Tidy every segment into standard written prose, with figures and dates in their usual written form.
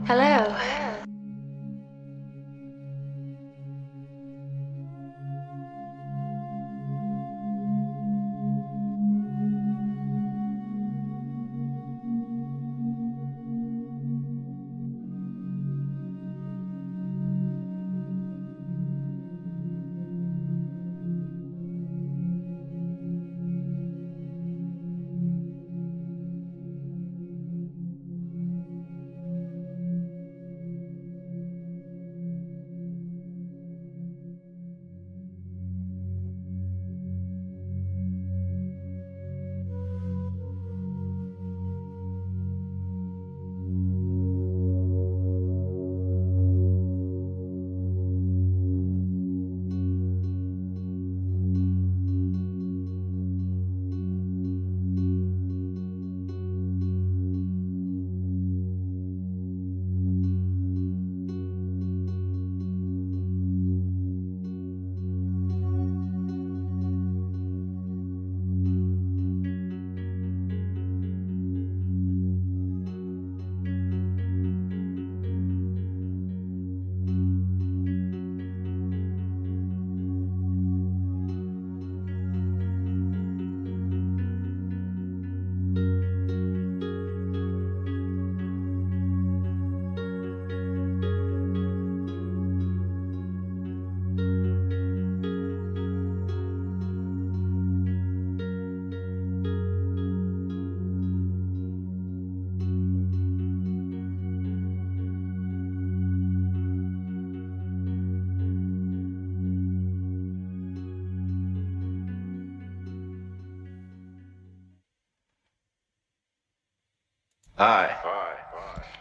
Hello.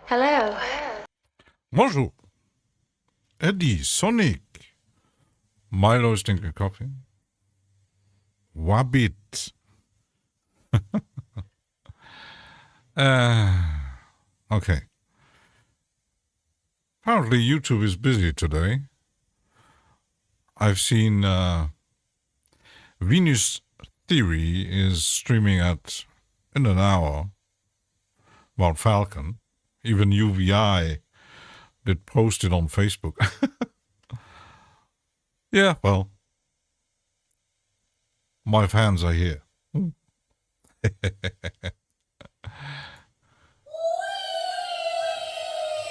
Hello. Bonjour. Eddie, Sonic, Milo's drinking coffee, Wabbit. Okay. Apparently YouTube is busy today. I've seen Venus Theory is streaming in an hour about Falcon. Even UVI did post it on Facebook. Yeah, well, my fans are here.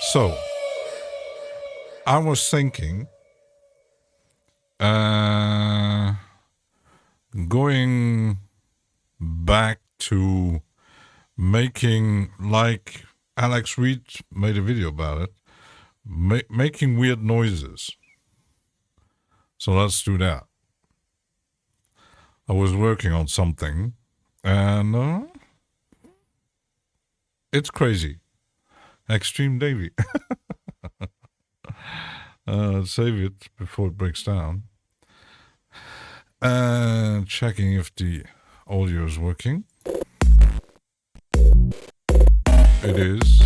So, I was thinking, going back to making, like Alex Reed made a video about it, making weird noises. So let's do that. I was working on something, and it's crazy. Extreme Davy. Save it before it breaks down. And checking if the audio is working. It is.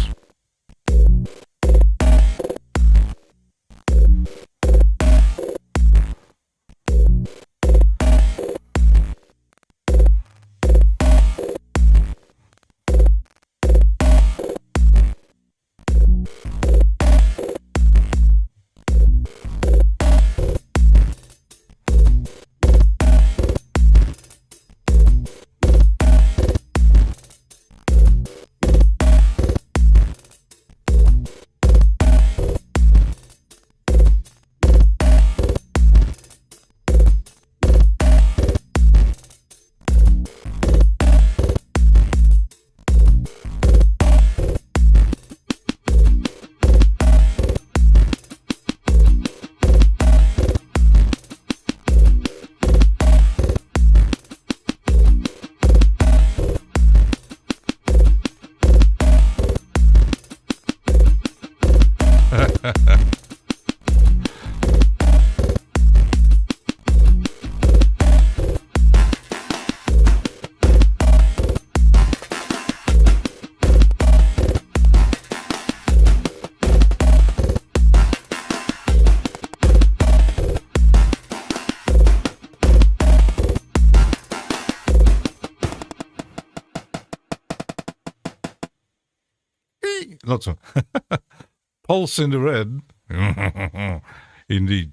not so. Pulse in the red. Indeed.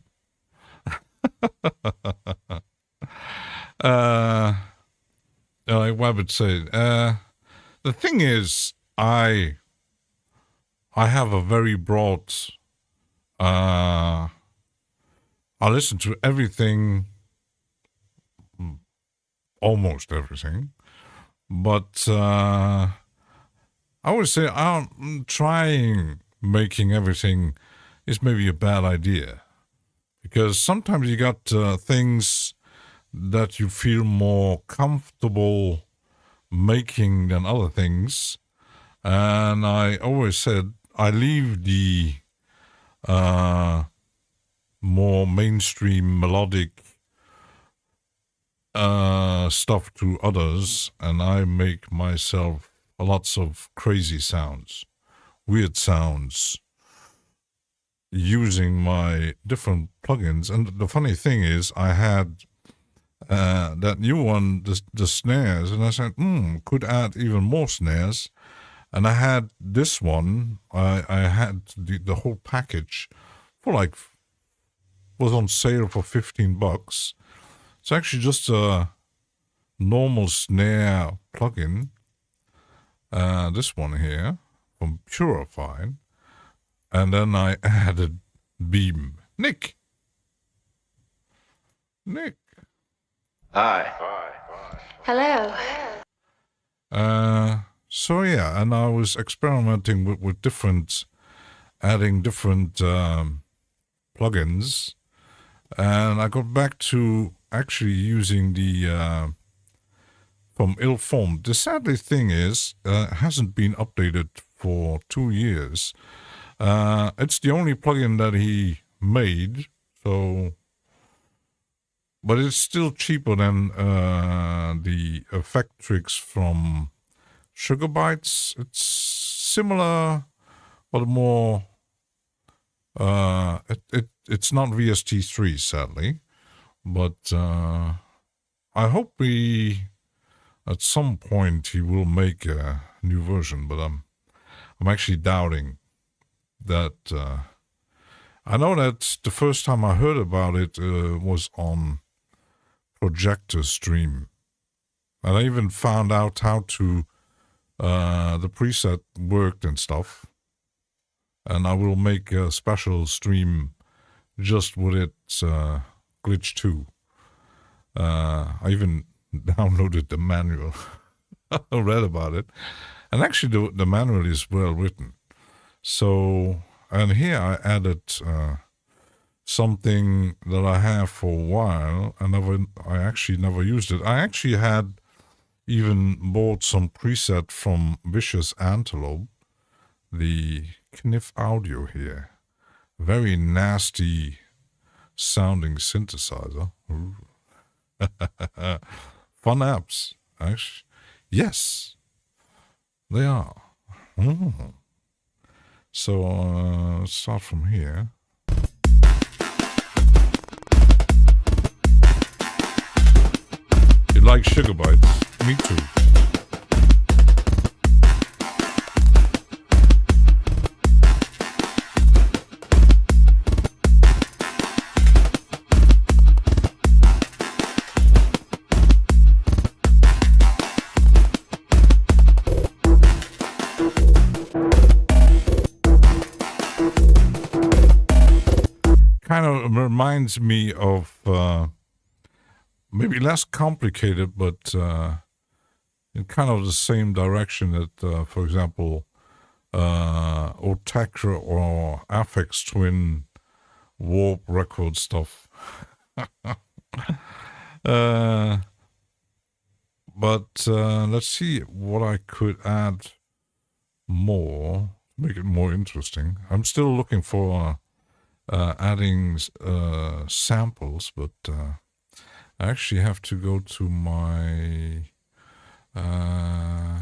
Like Wabbit said, the thing is, I have a very broad. I listen to everything, almost everything, but I would say I'm trying making everything is maybe a bad idea, because sometimes you got things that you feel more comfortable making than other things, and I always said I leave the more mainstream melodic stuff to others, and I make myself lots of crazy sounds, weird sounds, using my different plugins. And the funny thing is, I had that new one, the snares, and I said, could add even more snares. And I had this one, I had the whole package for was on sale for $15. It's actually just a normal snare plugin. This one here from Purified. And then I added Beam. Nick. Hi. Hello. So yeah, and I was experimenting with adding different plugins, and I got back to actually using the from Ill-Formed. The sadly thing is, it hasn't been updated for 2 years. It's the only plugin that he made, so, but it's still cheaper than the effect tricks from Sugar Bytes. It's similar, but more. It's not VST3, sadly, but I hope at some point he will make a new version. But I'm actually doubting that. I know that the first time I heard about it was on Projector Stream, and I even found out how to the preset worked and stuff. And I will make a special stream just with it, Glitch 2. I even downloaded the manual. I read about it. And actually the manual is well written. So, and here I added something that I have for a while, and I actually never used it. I actually had even bought some preset from Vicious Antelope, the Kniff Audio here. Very nasty sounding synthesizer. Fun apps, actually. Yes, they are. So let's start from here. You like Sugar Bytes? Me too. Kind of reminds me of maybe less complicated, but in kind of the same direction that, for example, Otekra or Aphex Twin Warp record stuff. But let's see what I could add more to make it more interesting. I'm still looking for adding samples, but I actually have to go to my I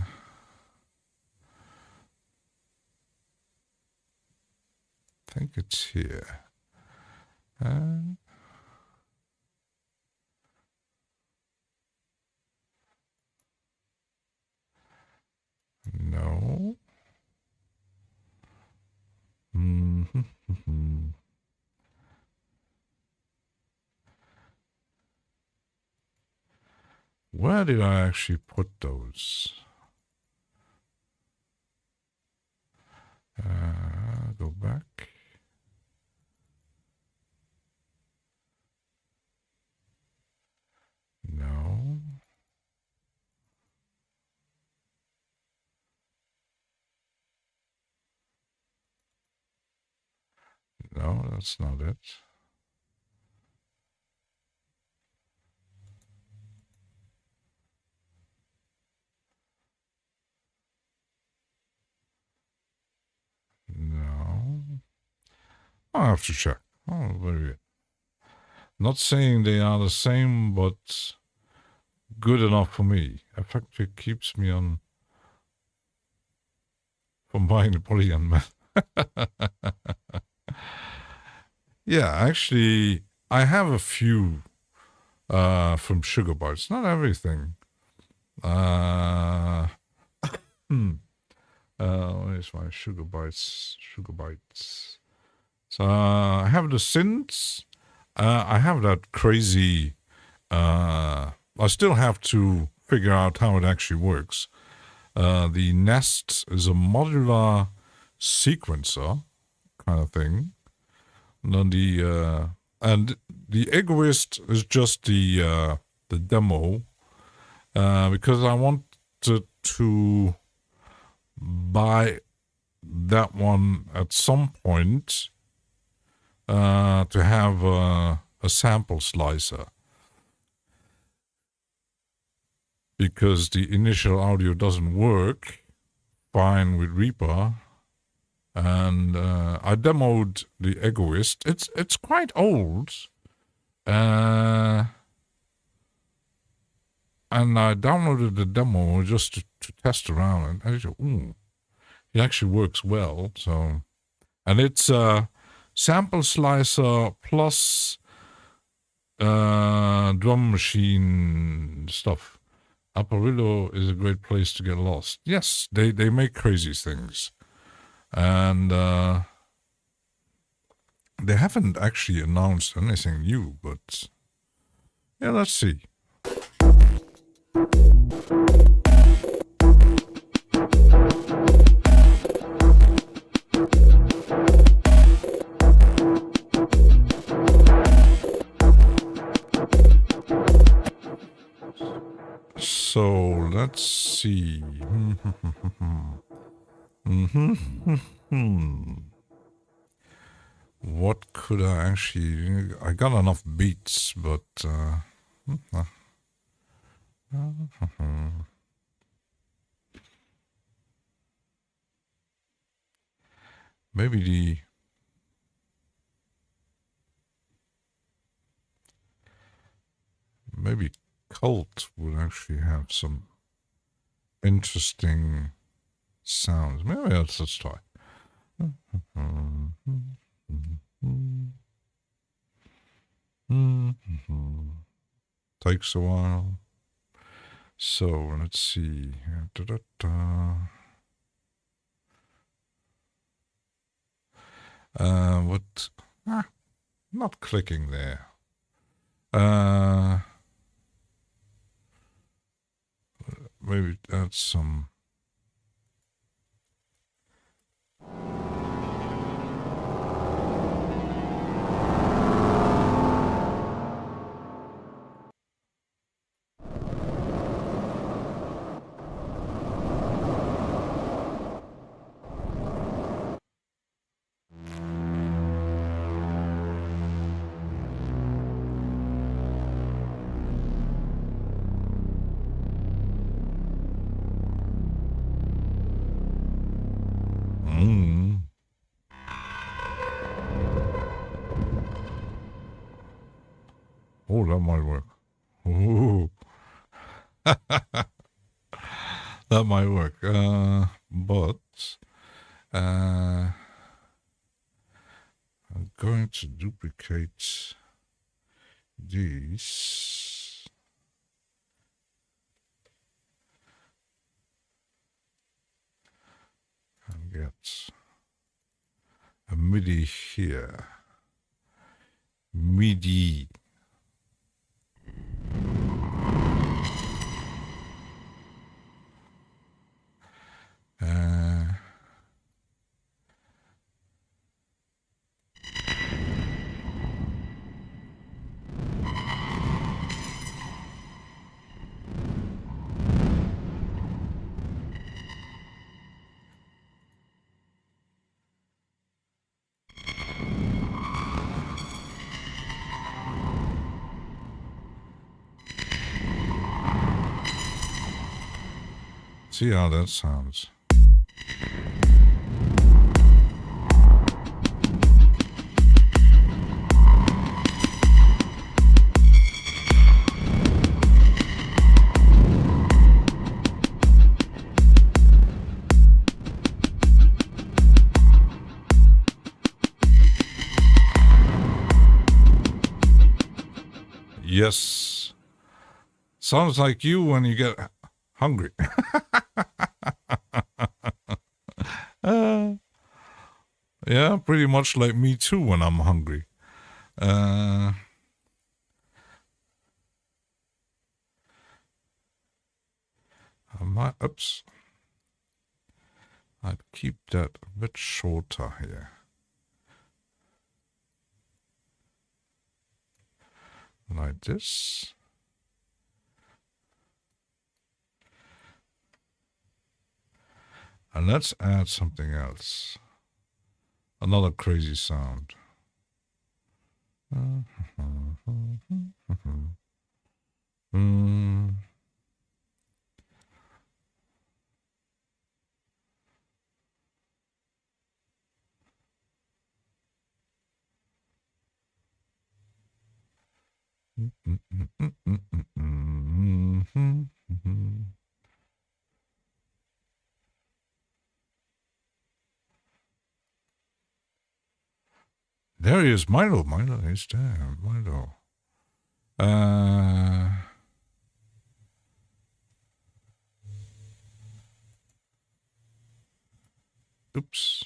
think it's here. No. Where did I actually put those? Go back. No. No, that's not it. No. I'll have to check. Oh, very good. Not saying they are the same, but good enough for me. Effective keeps me on from buying the Polygon Man. Yeah, actually, I have a few from Sugar Bites. Not everything. Where's my Sugar Bites? Sugar Bites. So I have the synths. I have that crazy. I still have to figure out how it actually works. The Nest is a modular sequencer kind of thing. And then the Egoist is just the demo because I wanted to buy that one at some point to have a sample slicer because the initial audio doesn't work fine with Reaper. And I demoed the Egoist. It's quite old. And I downloaded the demo just to test around. And I said, ooh, it actually works well. So, and it's a sample slicer plus drum machine stuff. Apparillo is a great place to get lost. Yes, they make crazy things. And they haven't actually announced anything new, but yeah, let's see. So let's see. What could I actually... I got enough beats, but... maybe Cult would actually have some interesting sounds. Maybe let's try. Takes a while. So let's see. What? Not clicking there. Maybe that's some. Oh, that might work. Ooh. That might work. But I'm going to duplicate these. And get a MIDI here. MIDI. See how that sounds. Yes. Sounds like you when you get hungry. Yeah, pretty much like me too when I'm hungry. Oops. I'd keep that a bit shorter here. Like this. And let's add something else. Another crazy sound. There he is, Milo. Milo is there. Milo. Oops.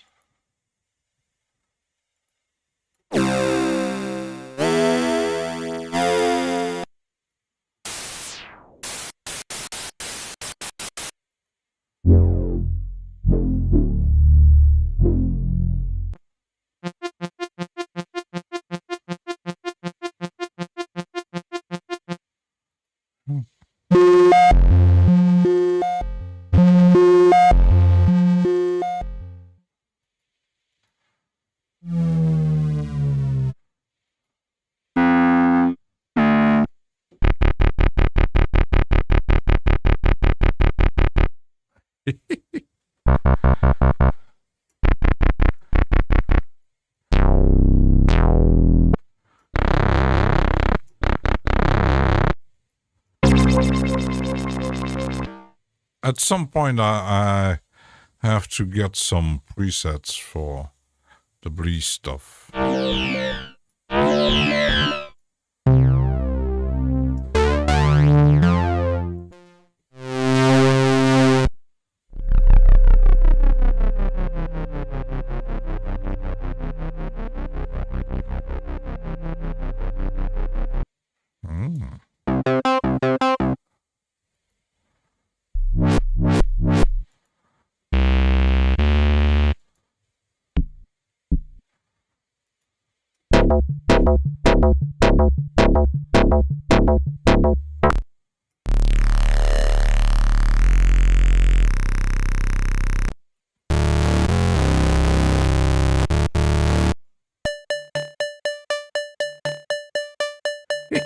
At some point, I have to get some presets for the breeze stuff.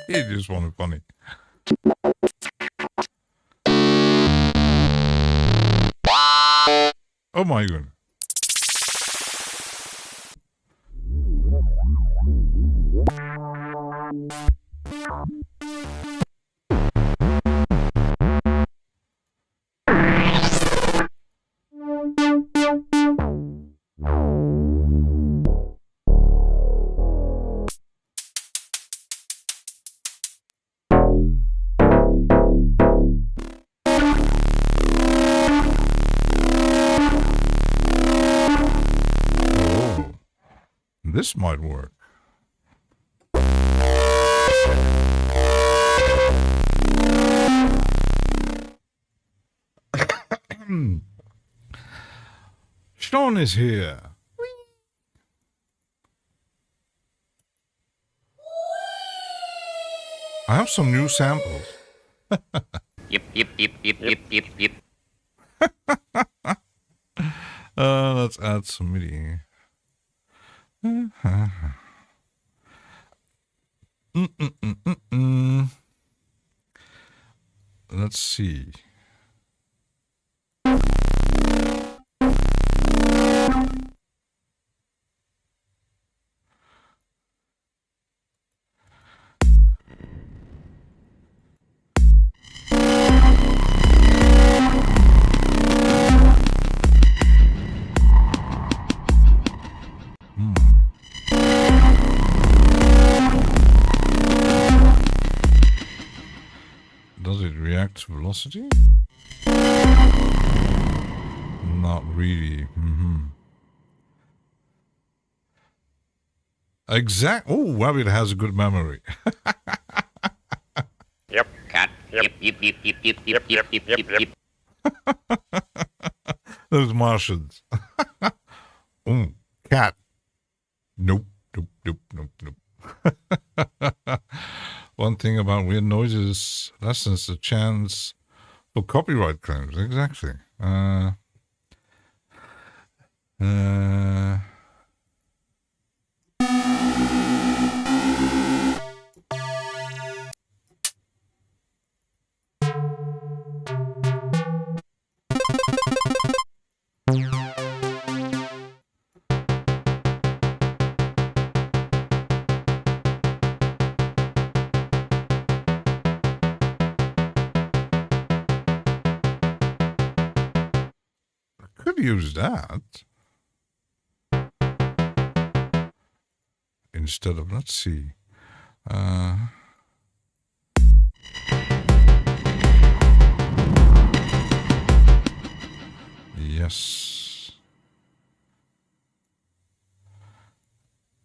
It is one funny. Oh my goodness. This might work. Sean is here. I have some new samples. Yep. Let's add some MIDI. Let's see. Does it react to velocity? Not really. Oh, Rabbit has a good memory. Yep. Cat. Yep. Those Martians. Cat. Nope. One thing about weird noises lessens the chance for copyright claims. Exactly. Could use that instead of, let's see, yes,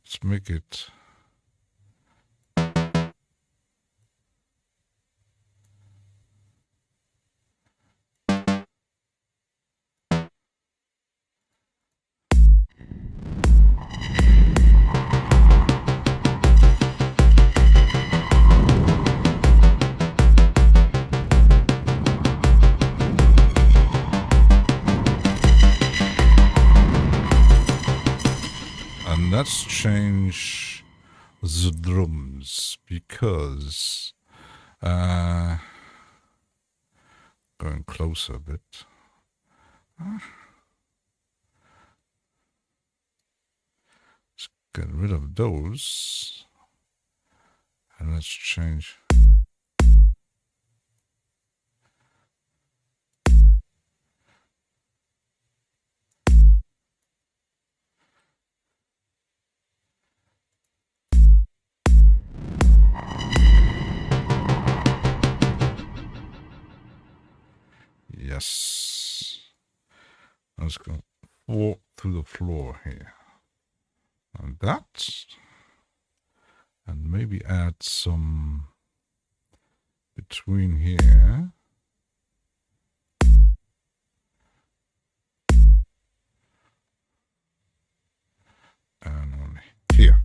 let's make it let's change the drums because going closer a bit. Let's get rid of those and let's change. Yes. Let's go through the floor here. And that. And maybe add some between here. And on here.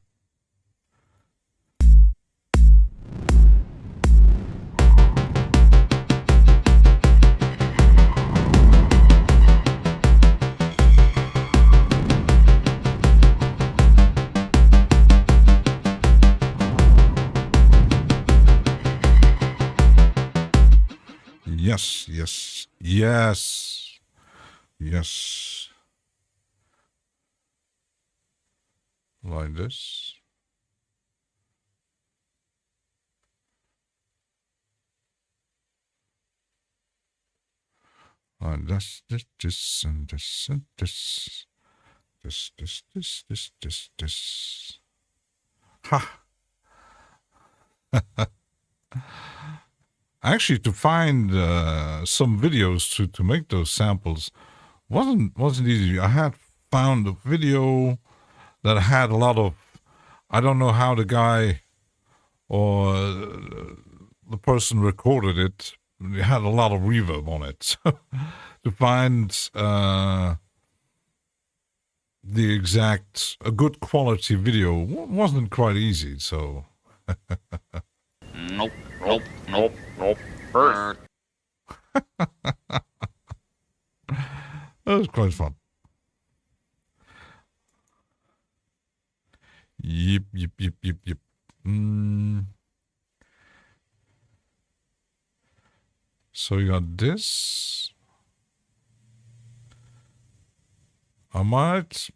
Yes, yes, yes, yes. Like this. This, and this, and this. This. Ha! Actually, to find some videos to make those samples wasn't easy. I had found a video that had a lot of, I don't know how the guy or the person recorded it. It had a lot of reverb on it. To find the exact, a good quality video wasn't quite easy, so. Nope, nope, nope, nope. Bird. That was quite fun. Yep. So you got this. I might.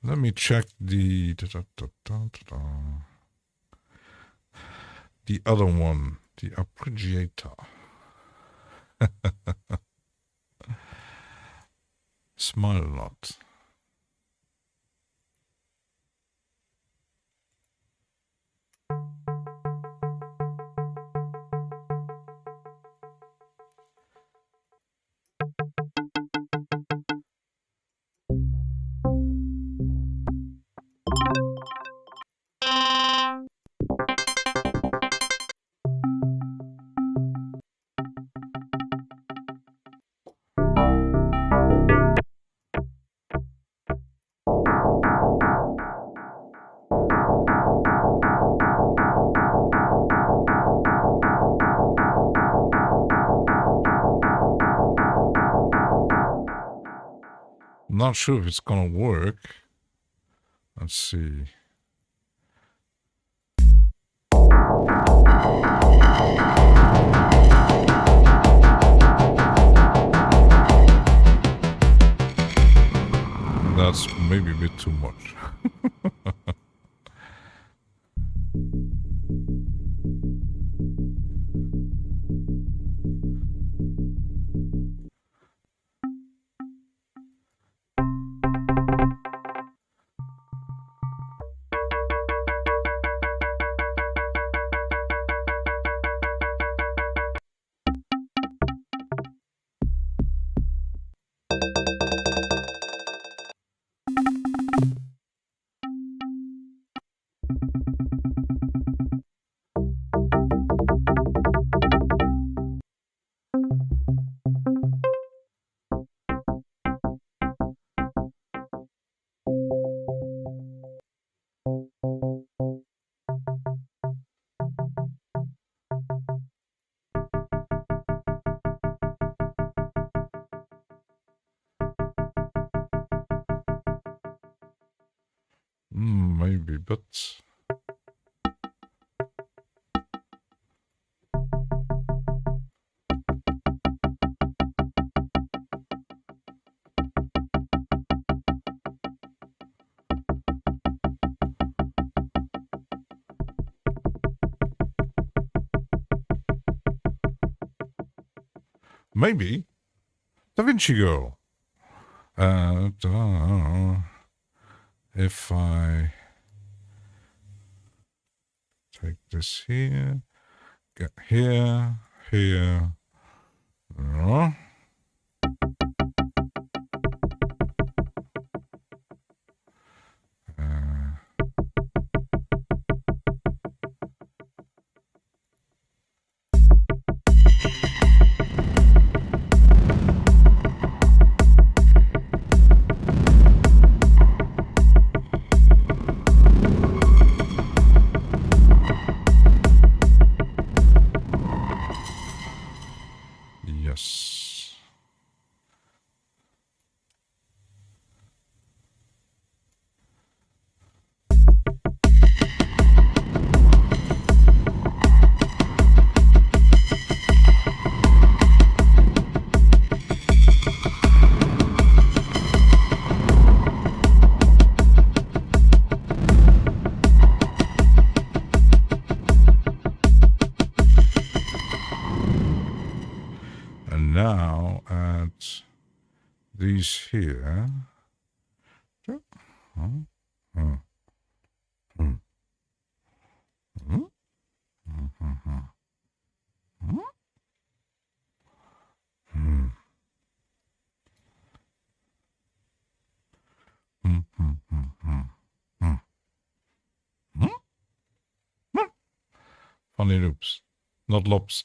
Let me check the other one, the arpeggiator. Smile a lot. Not sure if it's gonna work. Let's see. That's maybe a bit too much. Maybe, but maybe Da Vinci Girl. If I take this here, get here. Yes. And now at these here. Funny loops, not lops.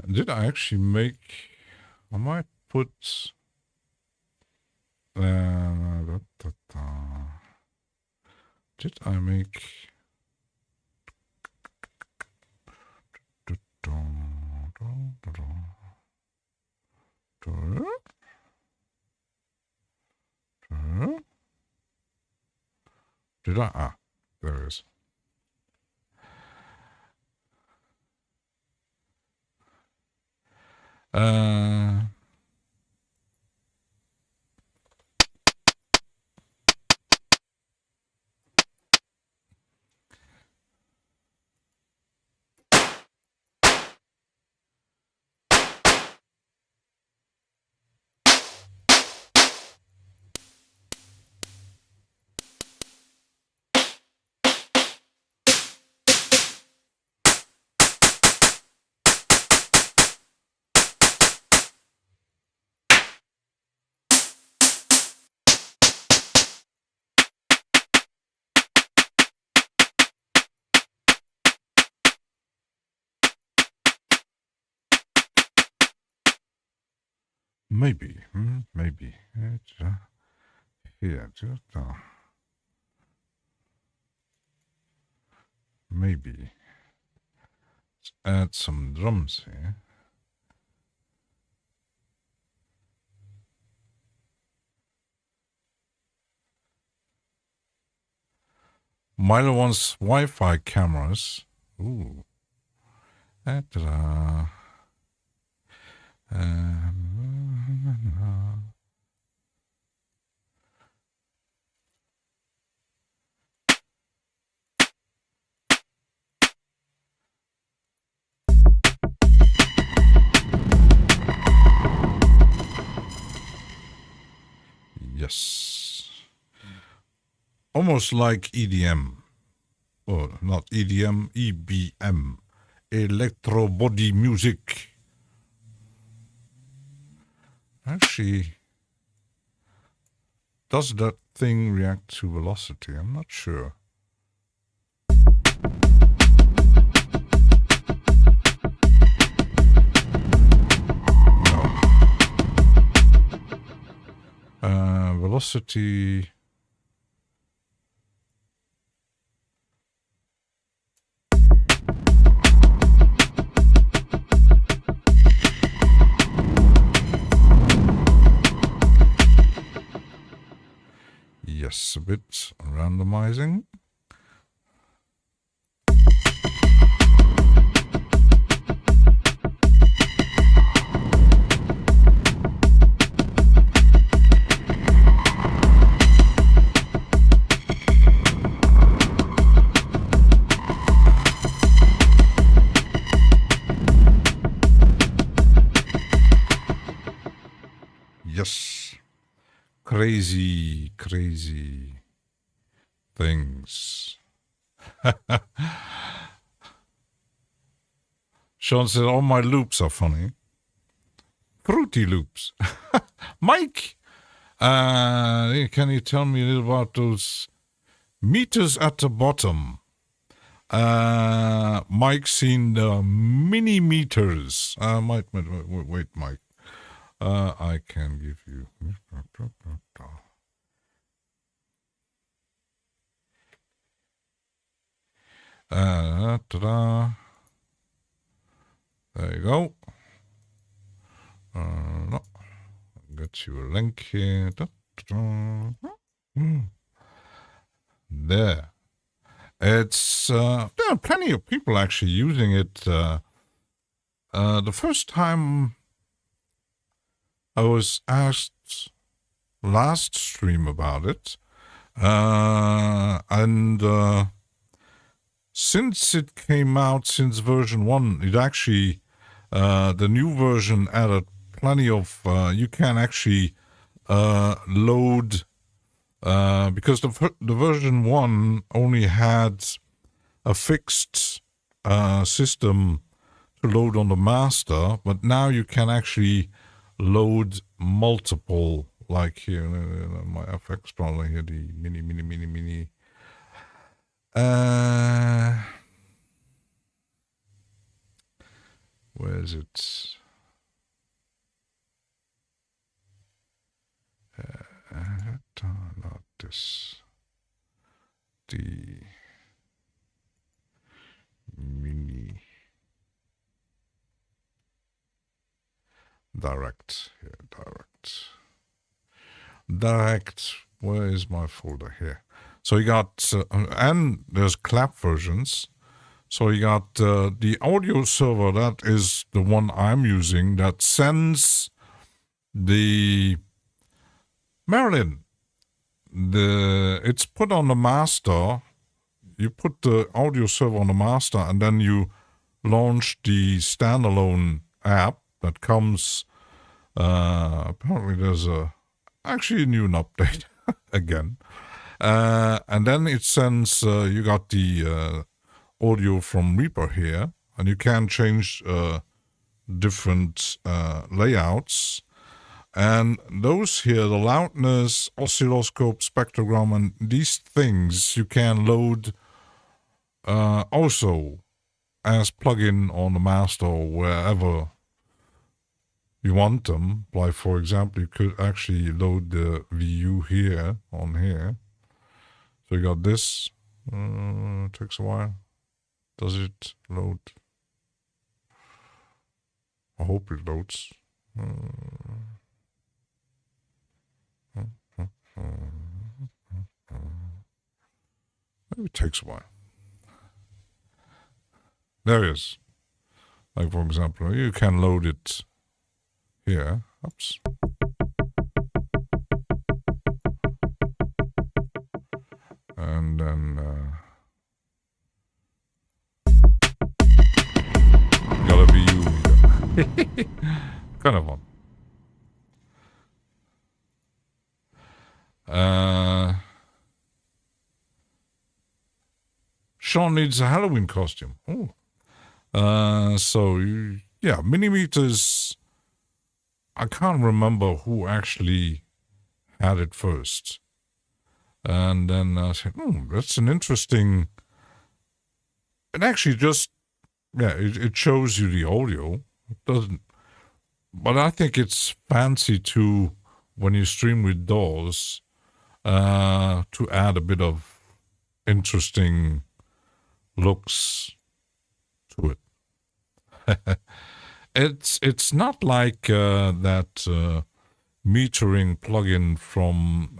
Did I actually make? I might put. Did I make? Did I? Ah, there it is. Maybe, maybe. Here, maybe. Let's add some drums here. Milo wants Wi-Fi cameras. Ooh. Yes. Almost like EDM. Oh, not EDM, EBM. Electro body music. Actually, does that thing react to velocity? I'm not sure. No. Velocity. Yes, a bit randomizing. Yes. Crazy, crazy things. Sean said, all my loops are funny. Fruity loops. Mike, can you tell me a little about those meters at the bottom? Mike's seen the mini meters. Wait, Mike. I can give you. Ta-da. There you go. No. Get you a link here. There. It's there are plenty of people actually using it. The first time I was asked last stream about it, and since it came out, since version 1, it actually the new version added plenty of you can actually load because the version 1 only had a fixed system to load on the master, but now you can actually load multiple, like here, my FX controller here, the mini. Where is it? Not this. The mini direct here. Direct. Where is my folder here? So you got and there's clap versions. So you got the audio server. That is the one I'm using. That sends the Marilyn. It's put on the master. You put the audio server on the master, and then you launch the standalone app that comes. Apparently, there's actually a new update again, and then it sends. You got the audio from Reaper here, and you can change different layouts. And those here, the loudness, oscilloscope, spectrogram, and these things you can load also as plugin on the master or wherever you want them. Like, for example, you could actually load the VU here on here. So you got this. Takes a while. Does it load? I hope it loads. Maybe it takes a while. There it is. Like, for example, you can load it here. Oops. And then gotta be you. Kind of fun. Sean needs a Halloween costume. Oh. So, yeah, millimeters. I can't remember who actually had it first. And then I said, that's an interesting. It actually just, it shows you the audio. It doesn't. But I think it's fancy to, when you stream with DAWs, to add a bit of interesting looks to it. It's not like that metering plugin from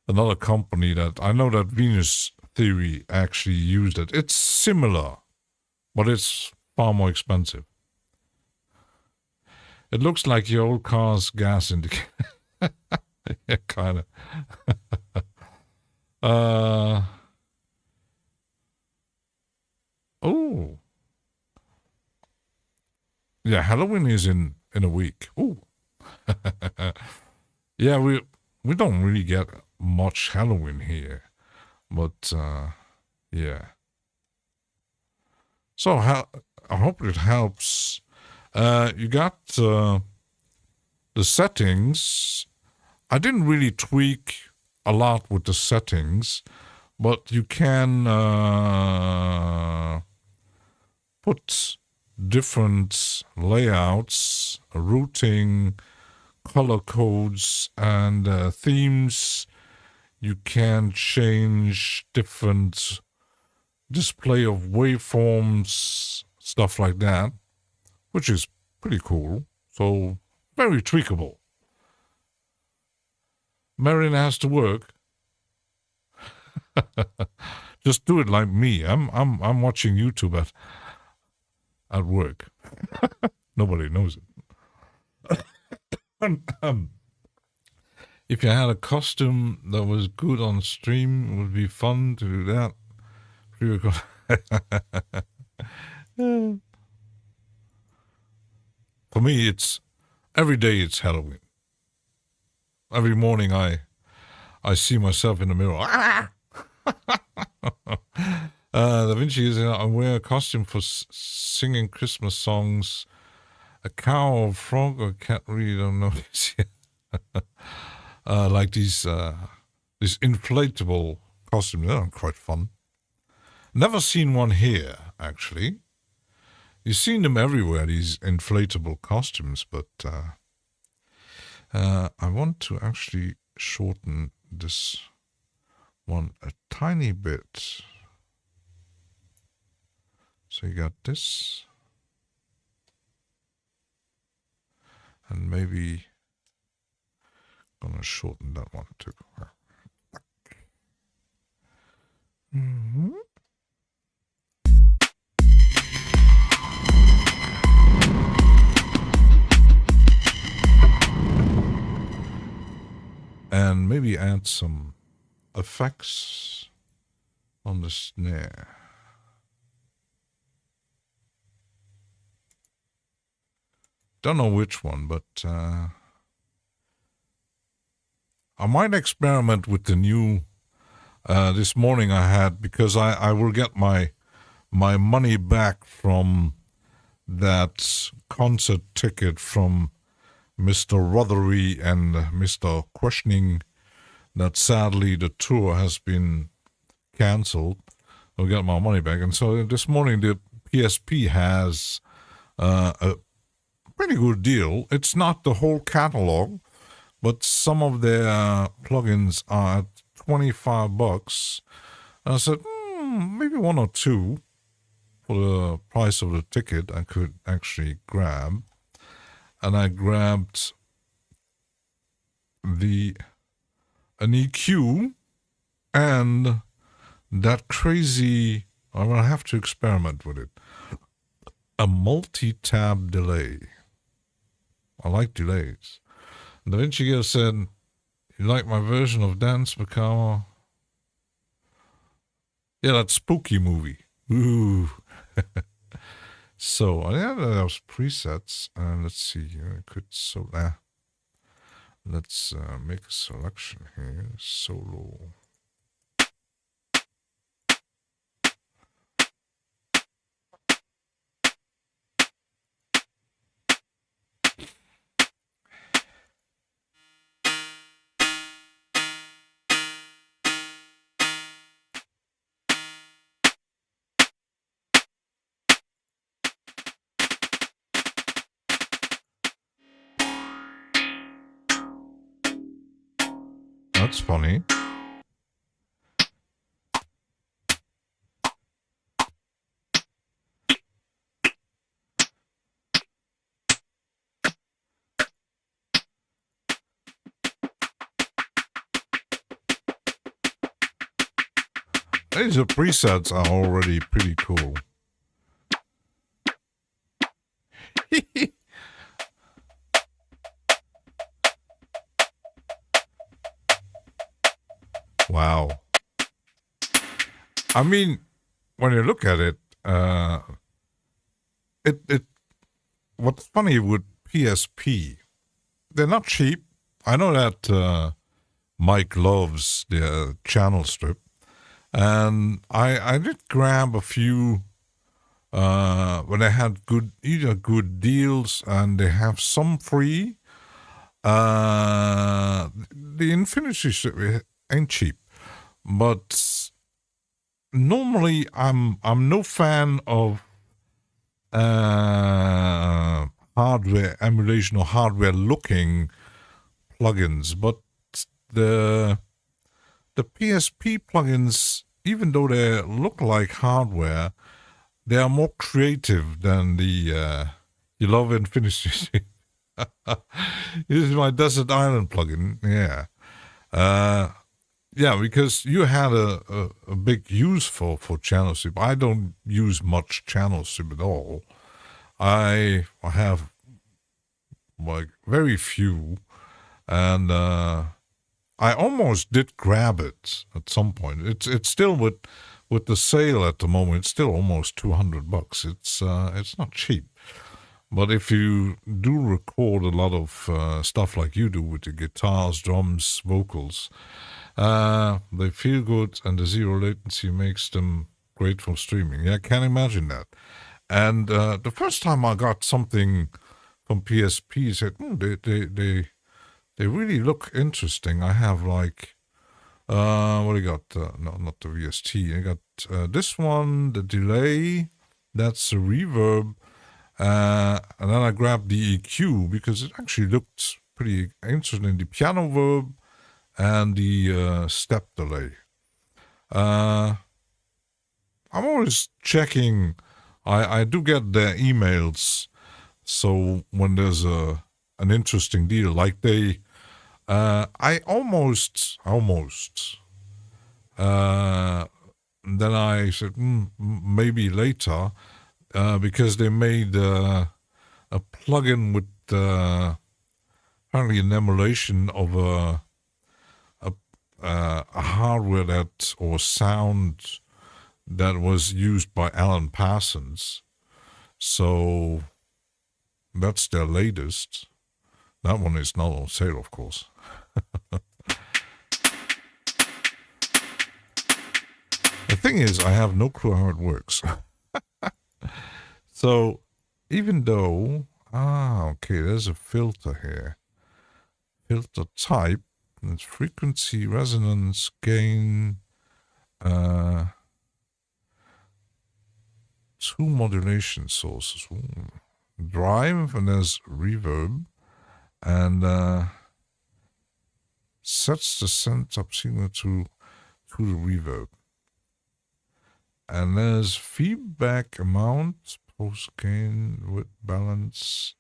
another company that I know that Venus Theory actually used it. It's similar, but it's far more expensive. It looks like your old car's gas indicator. Yeah, kind of. Oh. Yeah, Halloween is in a week. Oh. Yeah, we don't really get much Halloween here. But, yeah. So, I hope it helps. You got the settings. I didn't really tweak a lot with the settings, but you can put different layouts, routing, color codes, and themes. You can change different display of waveforms, stuff like that, which is pretty cool. So very tweakable. Marion has to work. Just do it like me. I'm watching YouTube at work. Nobody knows it. If you had a costume that was good on stream, it would be fun to do that. For me, it's every day it's Halloween. Every morning I see myself in the mirror. Da Vinci is I wear a costume for singing Christmas songs. A cow or frog or cat, really don't know this yet. Like these inflatable costumes. They're quite fun. Never seen one here, actually. You've seen them everywhere, these inflatable costumes, but I want to actually shorten this one a tiny bit. So you got this. And maybe gonna shorten that one too. Mm-hmm. And maybe add some effects on the snare. Don't know which one, but I might experiment with the new. This morning I had, because I will get my money back from that concert ticket from Mr. Rothery and Mr. Questioning, that sadly the tour has been cancelled. I'll get my money back. And so this morning the PSP has a pretty good deal. It's not the whole catalog, but some of their plugins are at $25. And I said, maybe one or two for the price of the ticket I could actually grab. And I grabbed an EQ and that crazy, I'm going to have to experiment with it, a multi-tab delay. I like delays. Da Vinci Gear said, you like my version of Dance Macabre? Yeah, that spooky movie. Ooh. So I have those presets, and let's see here. I could let's make a selection here. Solo. That's funny. These presets are already pretty cool. Wow. I mean, when you look at it, what's funny with PSP, they're not cheap. I know that Mike loves the channel strip, and I did grab a few when they had either good deals, and they have some free. The Infinity strip ain't cheap, but normally I'm no fan of hardware emulation or hardware looking plugins, but the PSP plugins, even though they look like hardware, they are more creative than the You Love Infinity. This is my Desert Island plugin. Yeah. Yeah, because you had a big use for channel strip. I don't use much channel strip at all. I have like very few, and I almost did grab it at some point. It's still with the sale at the moment. It's still almost $200. It's not cheap. But if you do record a lot of stuff like you do with the guitars, drums, vocals, they feel good, and the zero latency makes them great for streaming. Yeah, I can imagine that. And the first time I got something from PSP, I said, they really look interesting. I have like, what do you got? No, not the VST. I got this one, the delay, that's the reverb. And then I grabbed the EQ because it actually looked pretty interesting. The piano verb and the step delay. I'm always checking. I do get their emails. So when there's an interesting deal, like I almost, then I said, maybe later, because they made a plugin with apparently an emulation of a hardware that or sound that was used by Alan Parsons. So that's their latest. That one is not on sale, of course. The thing is, I have no clue how it works. So, even though, okay, there's a filter here. Filter type, it's frequency, resonance, gain, 2 modulation sources. Drive, and there's reverb, and sets the synth up signal to the reverb. And there's feedback amount, post gain, width balance,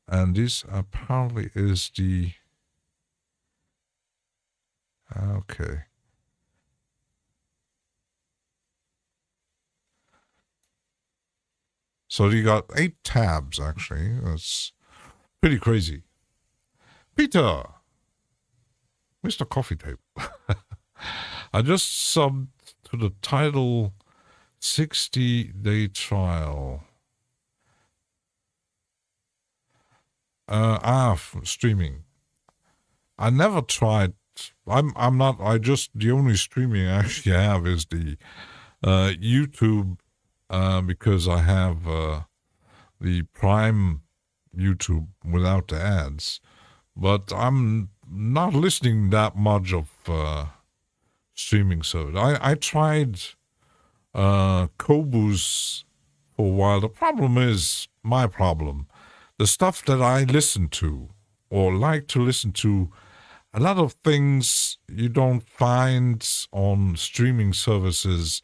and this apparently is the, okay. So you got 8 tabs, actually. That's pretty crazy. Peter, Mr. Coffee Table. I just subbed to the title 60-day trial. Streaming. I never tried. I'm not. The only streaming I actually have is the YouTube, because I have the Prime YouTube without the ads. But I'm not listening that much of streaming service. I tried Qobuz for a while. The problem is my problem. The stuff that I listen to or like to listen to, a lot of things you don't find on streaming services,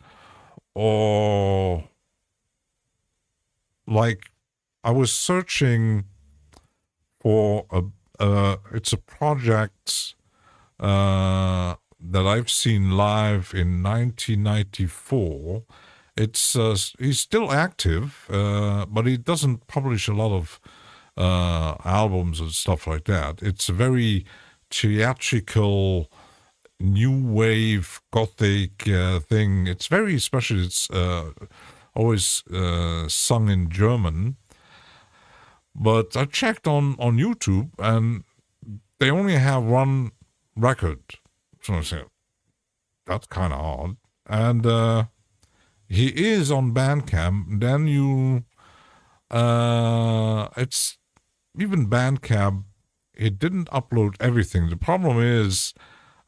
or like I was searching for it's a project that I've seen live in 1994. He's still active, but he doesn't publish a lot of albums and stuff like that. It's a very theatrical, new wave, gothic thing. It's very special. It's always sung in German. But I checked on YouTube, and they only have one record. So I said, that's kind of odd. And he is on Bandcamp. Then it's even Bandcamp, he didn't upload everything. The problem is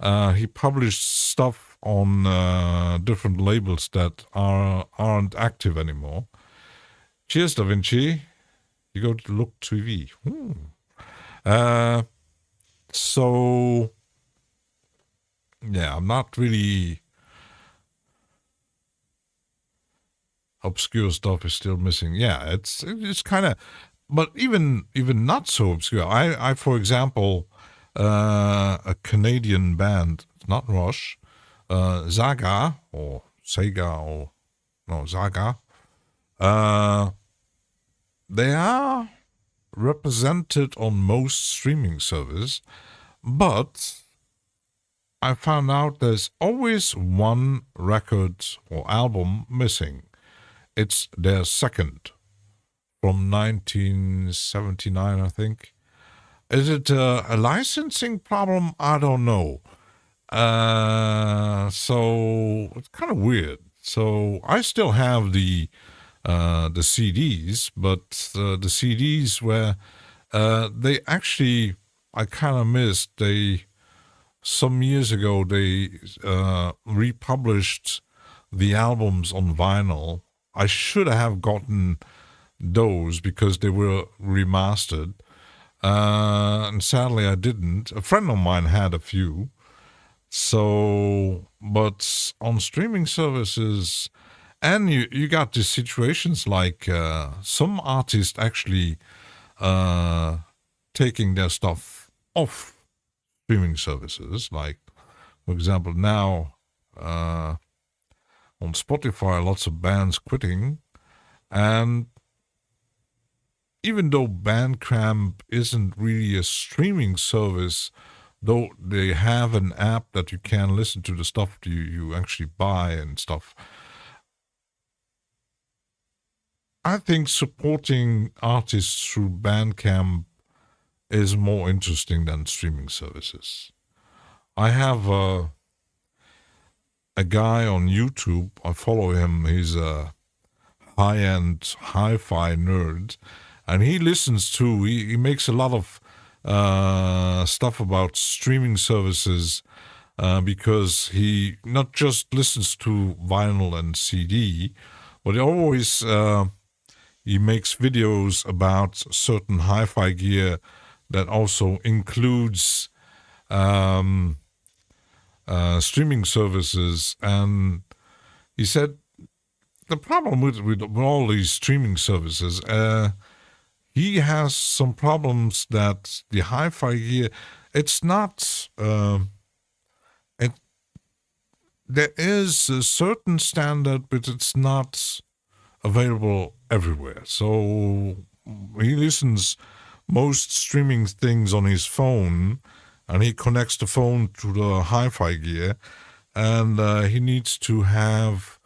he published stuff on different labels that aren't active anymore. Cheers, Da Vinci. You go to Look TV. So yeah, I'm not really. Obscure stuff is still missing. Yeah, it's kind of, but even not so obscure. I for example, a Canadian band, not Rush, Zaga or Sega or no Zaga. They are represented on most streaming services, but I found out there's always one record or album missing. It's their second from 1979, I think. Is it a licensing problem? I don't know. So it's kind of weird. So I still have the CDs, but the CDs where they actually I kind of missed. Some years ago they republished the albums on vinyl. I should have gotten those because they were remastered. And sadly I didn't. A friend of mine had a few. So, but on streaming services, and you got these situations like some artists actually taking their stuff off streaming services. Like, for example, now on Spotify, lots of bands quitting. And even though Bandcamp isn't really a streaming service, though they have an app that you can listen to the stuff you actually buy and stuff, I think supporting artists through Bandcamp is more interesting than streaming services. I have a guy on YouTube. I follow him. He's a high-end hi-fi nerd, and he listens to. He makes a lot of stuff about streaming services because he not just listens to vinyl and CD, but he always he makes videos about certain hi-fi gear that also includes streaming services. And he said the problem with all these streaming services, he has some problems that the hi-fi gear, it's not there is a certain standard, but it's not available everywhere. So he listens most streaming things on his phone, and he connects the phone to the hi-fi gear, and he needs to have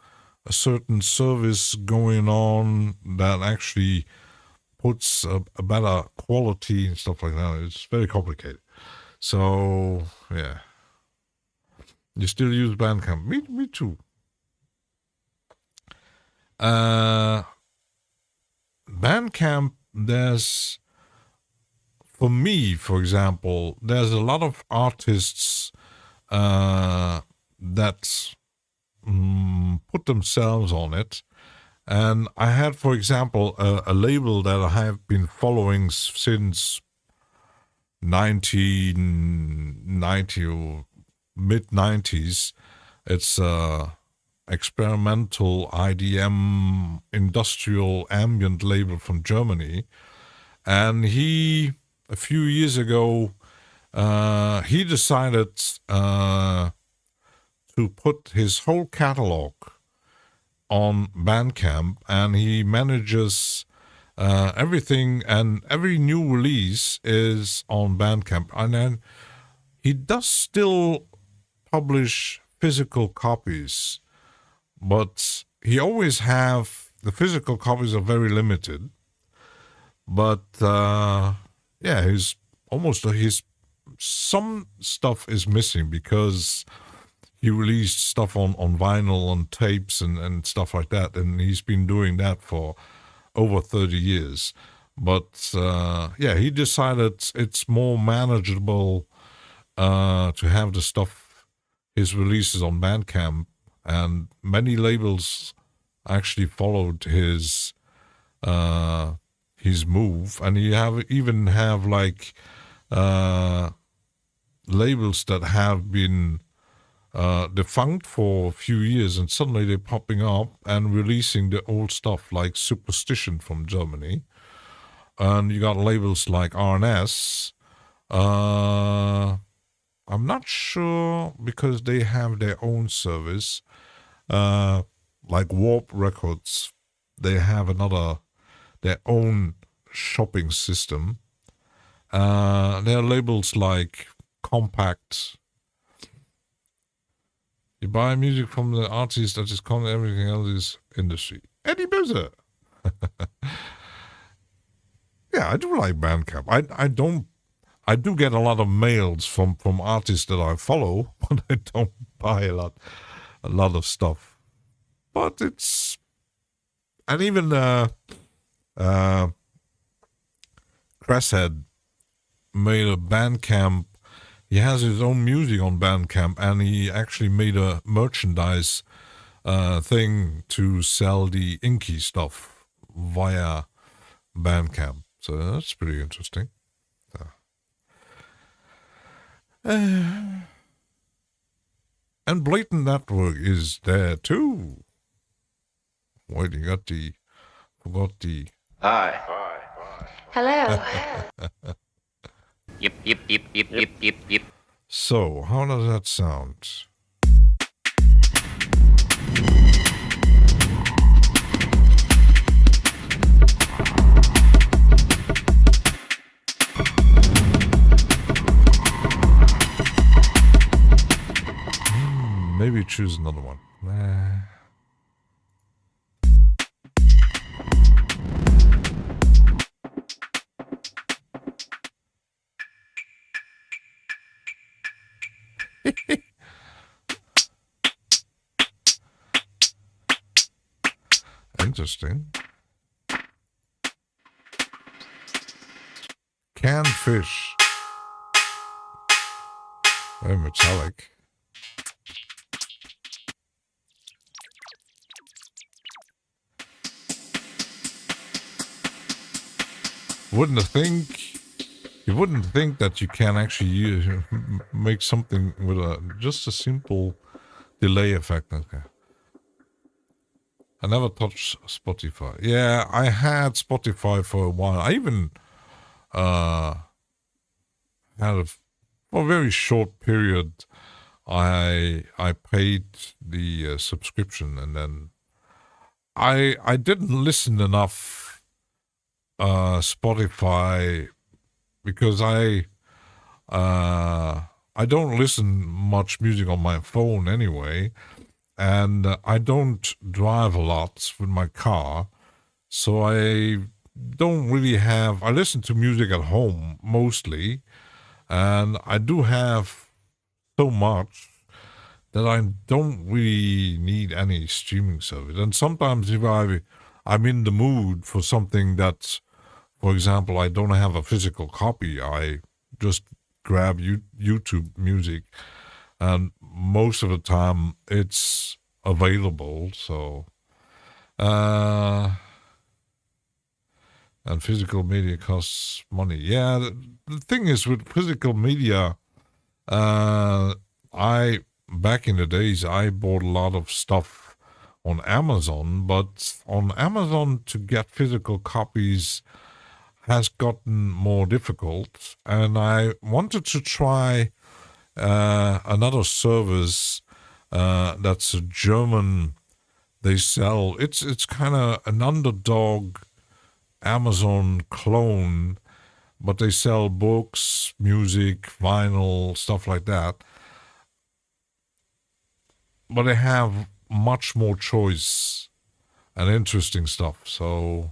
a certain service going on that actually puts a better quality and stuff like that. It's very complicated. So yeah, you still use Bandcamp? Me too. Bandcamp, there's, for me, for example, there's a lot of artists that put themselves on it. And I had, for example, a label that I have been following since 1990 or mid-90s. It's experimental IDM industrial ambient label from Germany. And he, a few years ago, he decided to put his whole catalog on Bandcamp, and he manages everything, and every new release is on Bandcamp. And then he does still publish physical copies, but he always have, the physical copies are very limited. But yeah, his some stuff is missing because he released stuff on vinyl, on tapes and stuff like that, and he's been doing that for over 30 years. But yeah, he decided it's more manageable to have the stuff his releases on Bandcamp, and many labels actually followed his move, and you even have like labels that have been defunct for a few years, and suddenly they're popping up and releasing the old stuff, like Superstition from Germany. And you got labels like RNS. I'm not sure because they have their own service. Like Warp Records, they have their own shopping system. There are labels like Compact. You buy music from the artist that is content, everything else is industry. Eddie Buzzer. Yeah, I do like Bandcamp. I do get a lot of mails from artists that I follow, but I don't buy a lot of stuff. But it's, and even Cresshead made a Bandcamp. He has his own music on Bandcamp, and he actually made a merchandise thing to sell the Inky stuff via Bandcamp. So that's pretty interesting. And Blatant Network is there too. Wait, forgot the. Hi. Hello. Yep. So, how does that sound? Maybe choose another one. Interesting. Canned fish. Very metallic. You wouldn't think that you can actually make something with just a simple delay effect. Okay. I never touched Spotify. Yeah, I had Spotify for a while. I even had for a very short period. I paid the subscription, and then I didn't listen enough Spotify because I don't listen much music on my phone anyway, and I don't drive a lot with my car, so I don't really have. I listen to music at home mostly, and I do have so much that I don't really need any streaming service. And sometimes if I'm in the mood for something that's, for example, I don't have a physical copy, I just grab YouTube music, and most of the time it's available. So, and physical media costs money. Yeah, the thing is with physical media, back in the days, I bought a lot of stuff on Amazon, but on Amazon to get physical copies has gotten more difficult, and I wanted to try another service that's a German. They sell it's kind of an underdog Amazon clone, but they sell books, music, vinyl, stuff like that. But they have much more choice and interesting stuff. So,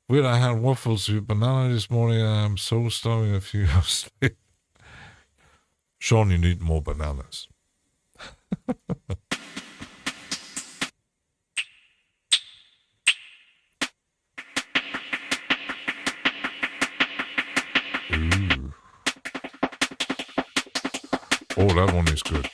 weird, I had waffles with banana this morning. I'm so starving a few hours late. Sean, you need more bananas. Ooh. Oh, that one is good.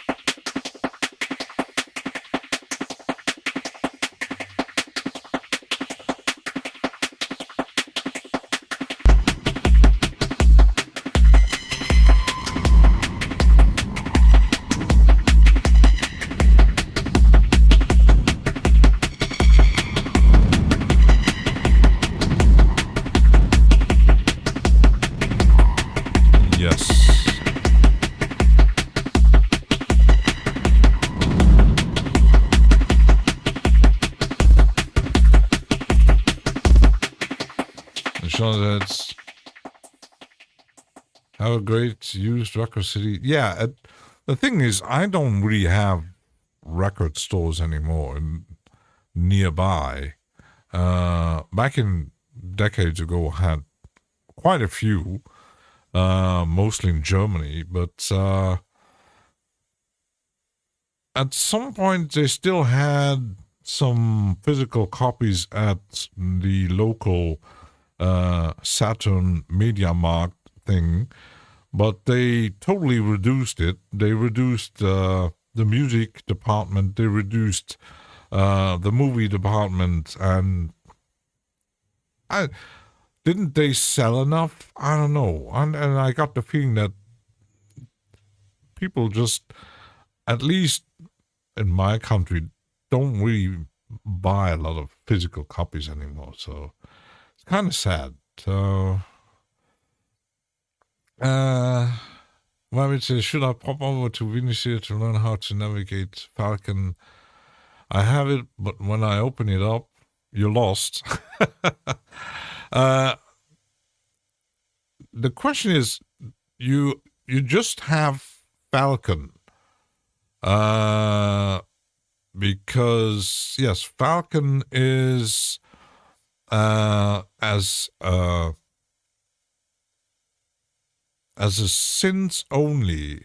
That's have a great used record city. Yeah, the thing is, I don't really have record stores anymore nearby. Back in decades ago, I had quite a few, mostly in Germany, but at some point they still had some physical copies at the local Saturn Media Markt thing, but they totally reduced it. They reduced the music department, they reduced the movie department, and didn't they sell enough? I don't know. And I got the feeling that people just, at least in my country, don't really buy a lot of physical copies anymore. So it's kind of sad. So, Rabbit says, should I pop over to Vinicius to learn how to navigate Falcon? I have it, but when I open it up, you're lost. The question is, you just have Falcon. Because, yes, Falcon is as a synths only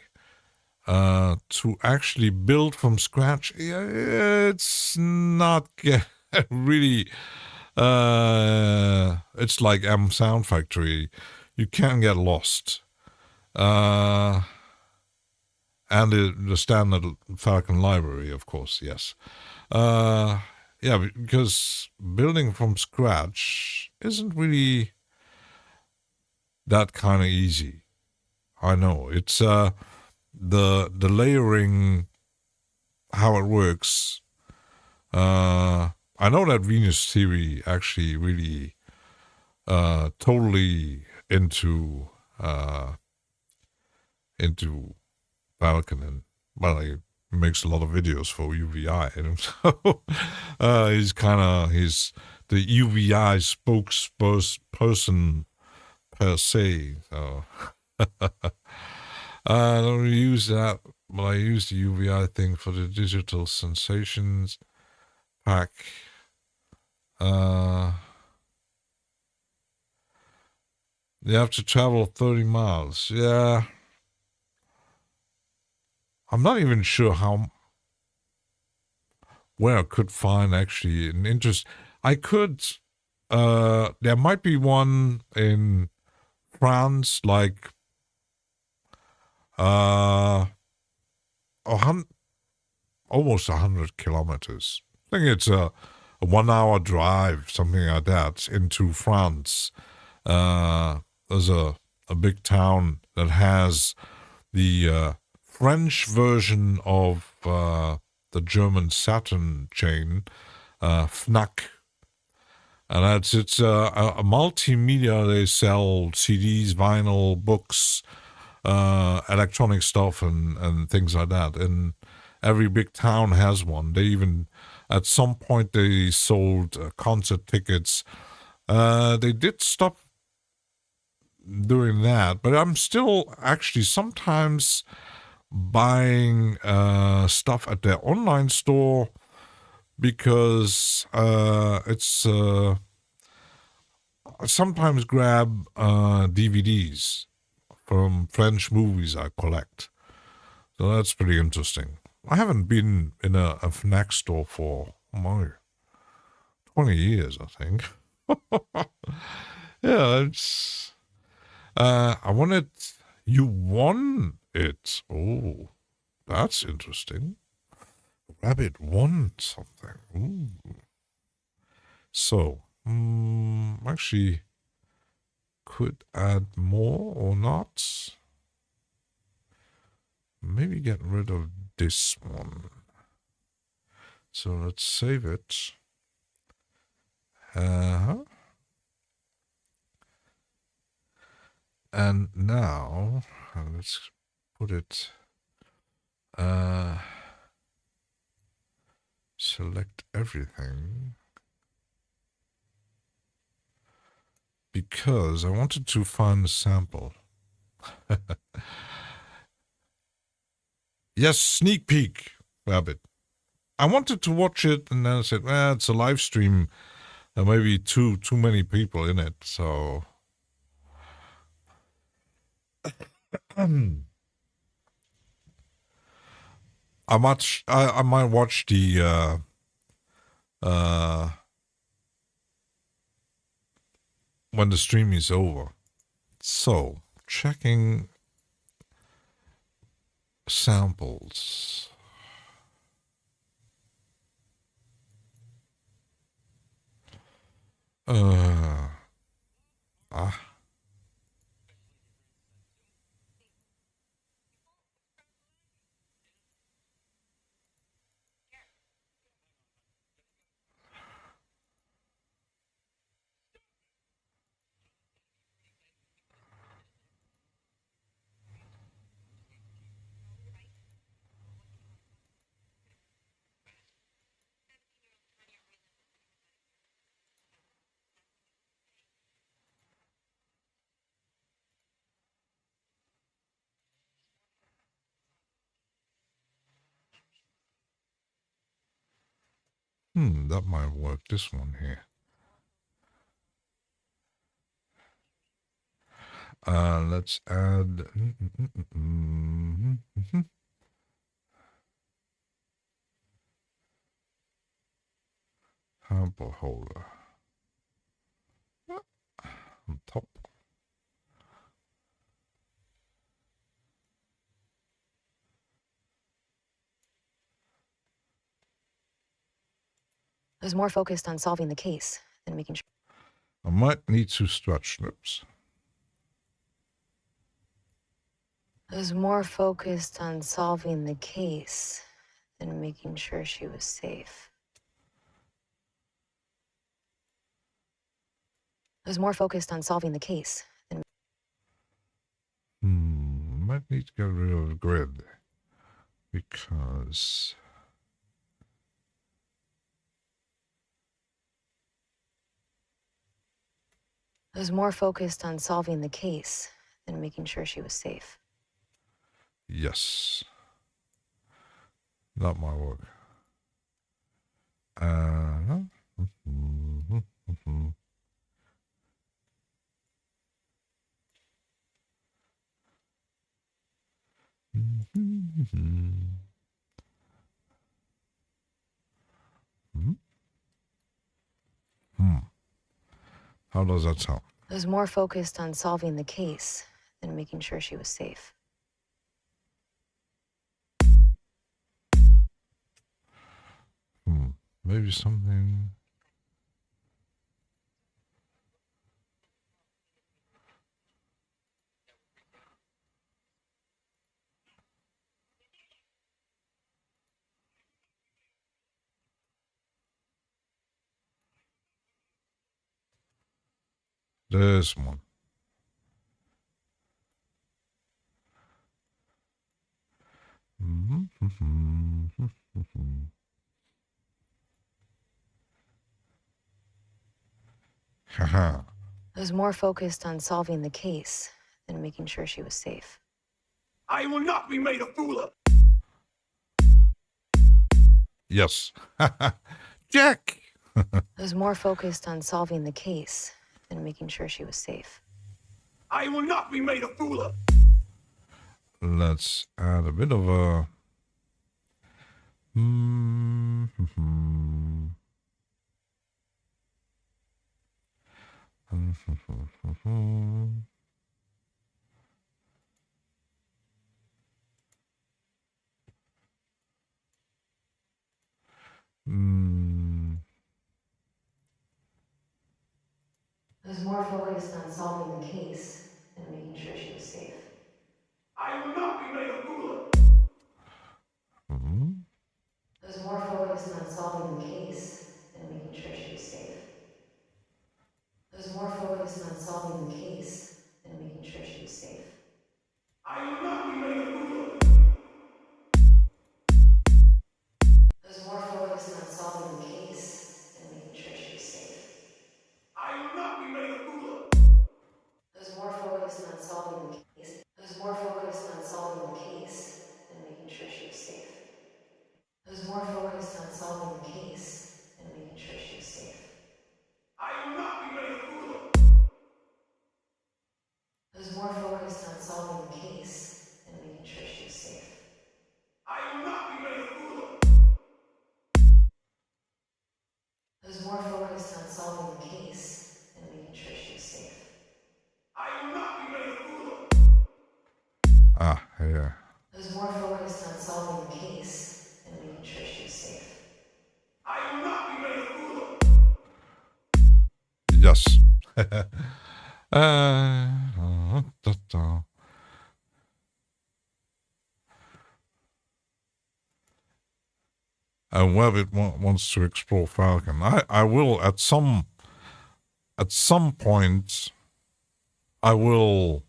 to actually build from scratch. It's not really. It's like M Sound Factory. You can get lost. And the standard Falcon library, of course, yes. Yeah, because building from scratch isn't really that kind of easy. I know. It's the layering, how it works. I know that Venus Theory actually really totally into Falcon, and well, he makes a lot of videos for UVI, and so he's the UVI spokesperson per se. So I don't use that, but I use the UVI thing for the digital sensations pack. You have to travel 30 miles. Yeah. I'm not even sure where I could find actually an interest. I could, there might be one in France, like, almost 100 kilometers. I think it's a 1 hour drive, something like that, into France. There's a big town that has the French version of the German Saturn chain, Fnac. And it's a multimedia. They sell CDs, vinyl, books, electronic stuff, and things like that. And every big town has one. They even, at some point, they sold concert tickets. They did stop doing that, but I'm still actually sometimes buying stuff at their online store because it's I sometimes grab DVDs from French movies I collect. So that's pretty interesting. I haven't been in a Fnac store for 20 years, I think. Yeah, it's I wanted You won it. Oh, that's interesting. Rabbit won something. Ooh. So, actually, could add more or not. Maybe get rid of this one. So let's save it. And now let's put it. Select everything. Because I wanted to find a sample. Yes, sneak peek, Rabbit. I wanted to watch it, and then I said, well, it's a live stream. There may be too many people in it, so... I might watch the... when the stream is over. So, checking samples. That might work. This one here. Let's add... sample holder. On top. I was more focused on solving the case than making sure. I might need to stretch lips. I was more focused on solving the case than making sure she was safe. I was more focused on solving the case than... Might need to get rid of the grid. Because... I was more focused on solving the case than making sure she was safe. Yes. Not my work. How does that sound? I was more focused on solving the case than making sure she was safe. Maybe something... This one. Haha. I was more focused on solving the case than making sure she was safe. I will not be made a fool of. Yes. Jack! I was more focused on solving the case than making sure she was safe. I will not be made a fool of. Let's add a bit of a... was more focused on solving the case than making sure she was safe. I will not be made a fool of. I was more focused on solving the case than making sure she was safe. I was more focused on solving the case than making sure she was safe. I will not be made a fool of. I was more focused on solving the case than making sure she was safe. I will not be made a fool of. I was more focused on solving the case. I was more focused on solving the case than making sure she was safe. I was more focused on solving the case than making sure she was safe. I will not be made a fool of. I was more focused on solving the case than making sure she was safe. I will not be made a fool of. I was more focused on solving the case than making sure she was safe. I will not be made a fool of. Ah, yeah. I was more focused on solving the case than making sure she was safe. I will not be made a fool of. Yes. And Webbit wants to explore Falcon. I will at some point. I will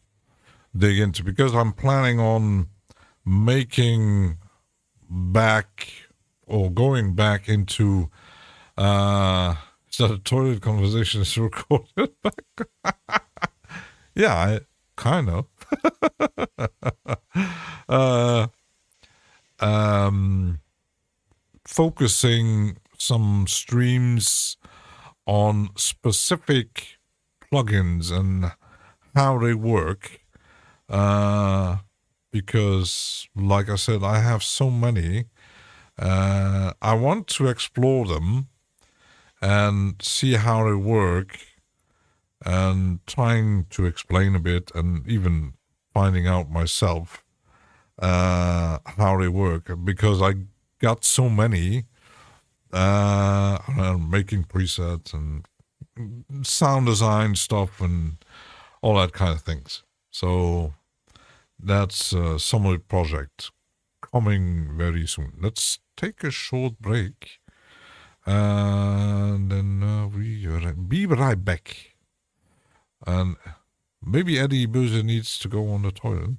dig into, because I'm planning on making back or going back into is that a toilet conversation is recorded back? Yeah, I kind of focusing some streams on specific plugins and how they work, because like I said, I have so many. I want to explore them and see how they work, and trying to explain a bit, and even finding out myself how they work, because I got so many, making presets and sound design stuff and all that kind of things. So that's some of the project coming very soon. Let's take a short break, and then we'll be right back. And maybe Eddie Boozer needs to go on the toilet.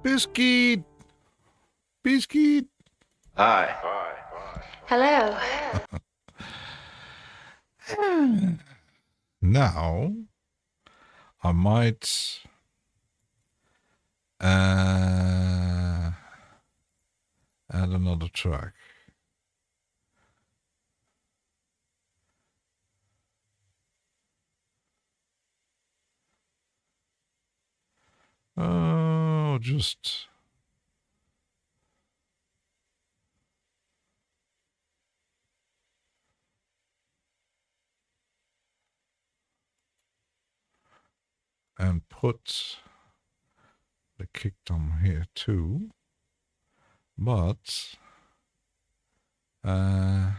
Biscuit! Biscuit! Hi. Hello. Now, I might add another track. Oh, just and put the kick drum here too, but add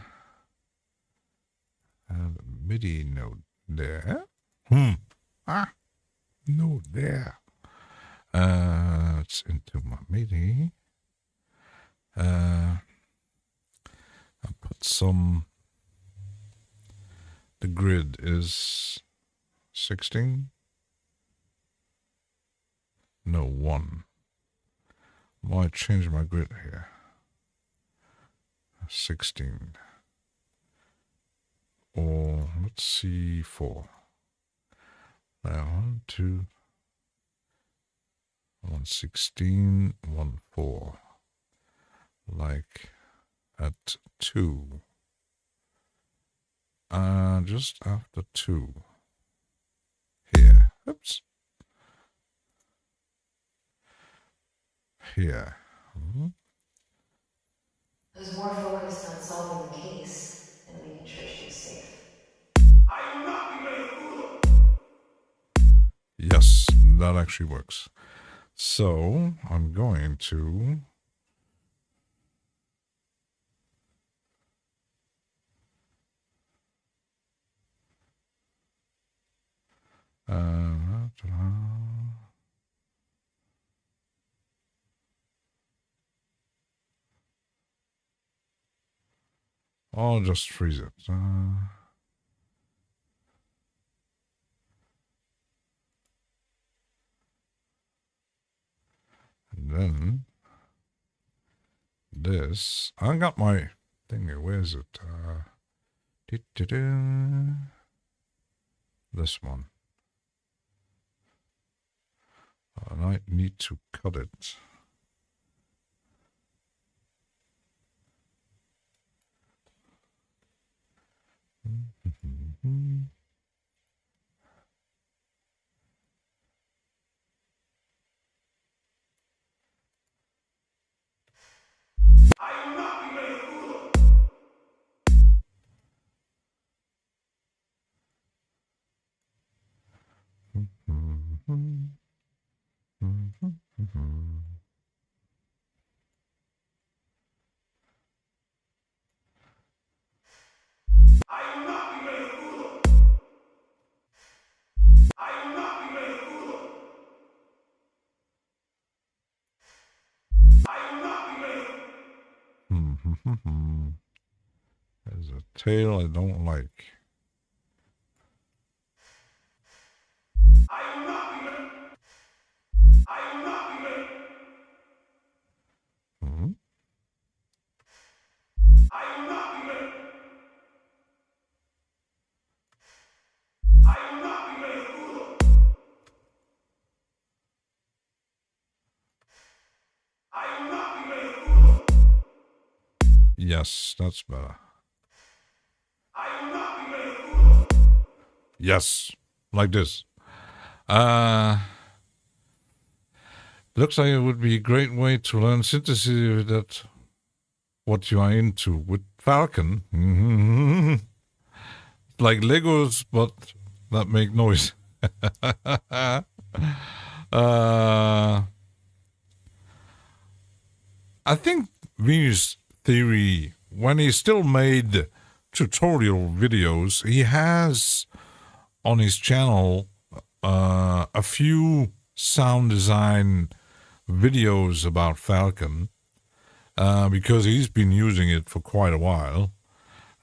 a MIDI note there. Note there. It's into my MIDI. I put some. The grid is 16. No, 1. Might change my grid here. 16. Or let's see, 4. Now 1, 2, 116, 1, 4. Like at 2. Just after 2. Here. Oops. Here. I was more focused on solving the case and making sure she was safe. I will not be made a fool of. Yes, that actually works. So I'm going to I'll just freeze it. And then this. I got my thing here. Where is it? This one. And I need to cut it. I will not be made a fool of. I will not be made a fool of. I will not be made a fool of. I will not be made a. There's a tail I don't like. I will not be made. I will not be made. I will not be made. I will not be made a fool of. I will not be made a fool of. Yes, that's better. I will not be made a fool of. Yes, like this. Looks like it would be a great way to learn synthesis that what you are into with Falcon. Like Legos, but that make noise. I think Venus Theory, when he still made tutorial videos, he has on his channel a few sound design videos about Falcon because he's been using it for quite a while.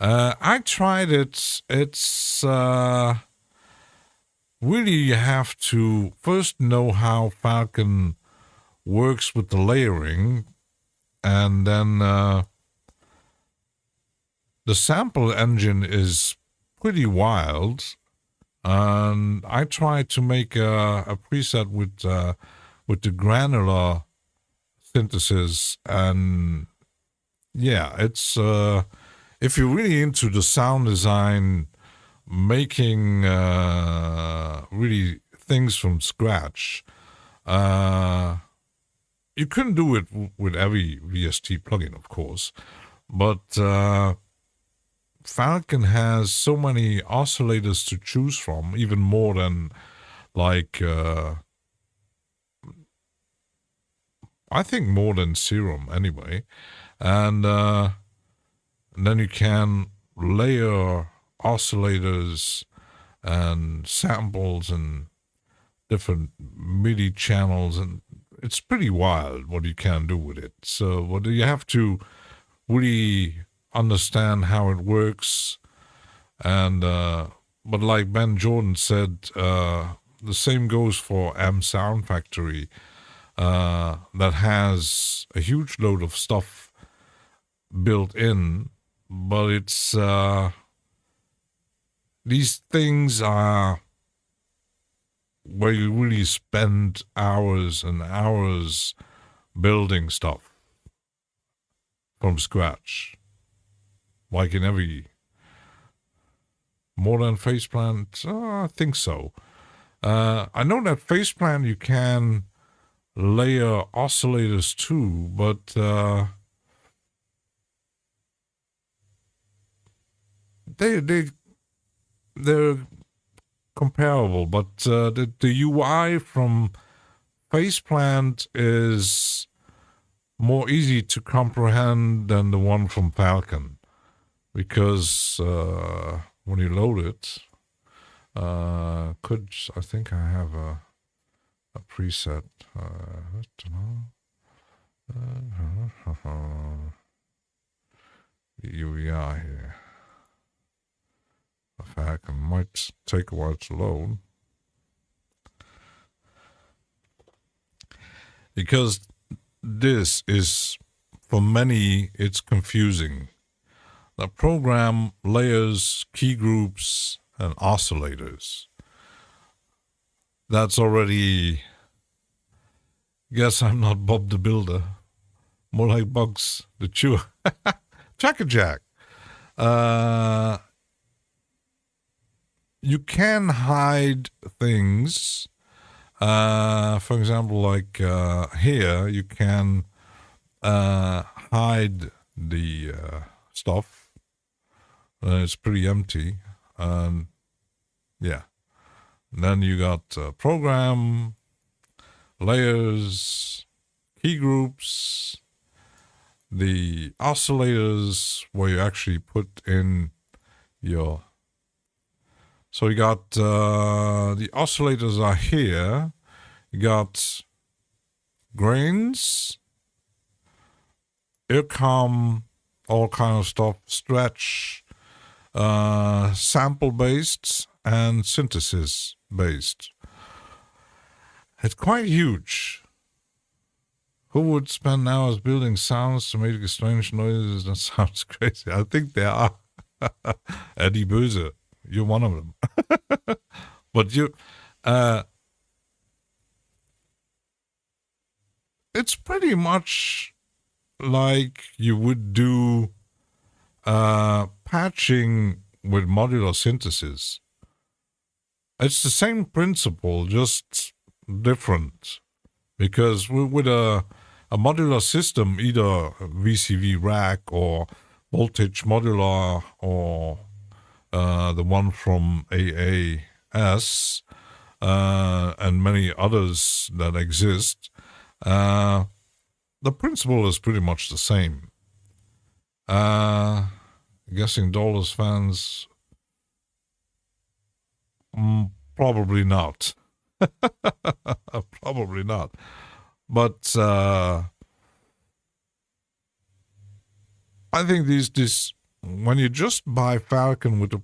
I tried it. It's really you have to first know how Falcon works with the layering, and then the sample engine is pretty wild. And I tried to make a preset with the granular synthesis, and yeah, it's if you're really into the sound design, making really things from scratch, you couldn't do it with every VST plugin, of course, but Falcon has so many oscillators to choose from, even more than like I think more than Serum anyway. And then you can layer oscillators and samples and different MIDI channels, and it's pretty wild what you can do with it. So what you have to really understand how it works. And but like Ben Jordan said, the same goes for M Sound Factory, that has a huge load of stuff built in, but it's these things are where you really spend hours and hours building stuff from scratch. Like in every more than Faceplant, I think so. I know that Faceplant you can layer oscillators too, but they're comparable. But the UI from Faceplant is more easy to comprehend than the one from Falcon. Because when you load it, I think I have a preset. Here we are here. The Falcon might take a while to load. Because this is, for many, it's confusing. The program layers, key groups, and oscillators. That's already... Guess I'm not Bob the Builder. More like Bugs the Chewer. Chackajack. You can hide things. For example, like here, you can hide the stuff. It's pretty empty, and yeah. And then you got program, layers, key groups, the oscillators where you actually put in your... So you got the oscillators are here. You got grains, earcom, all kind of stuff, stretch, sample based and synthesis based. It's quite huge. Who would spend hours building sounds to make strange noises? That sounds crazy. I think there are. Eddie Böse, you're one of them. But you, it's pretty much like you would do patching with modular synthesis. It's the same principle, just different. Because with a modular system, either VCV rack or voltage modular or the one from AAS and many others that exist, the principle is pretty much the same. Guessing Dollars fans, probably not. Probably not. But I think these when you just buy Falcon with the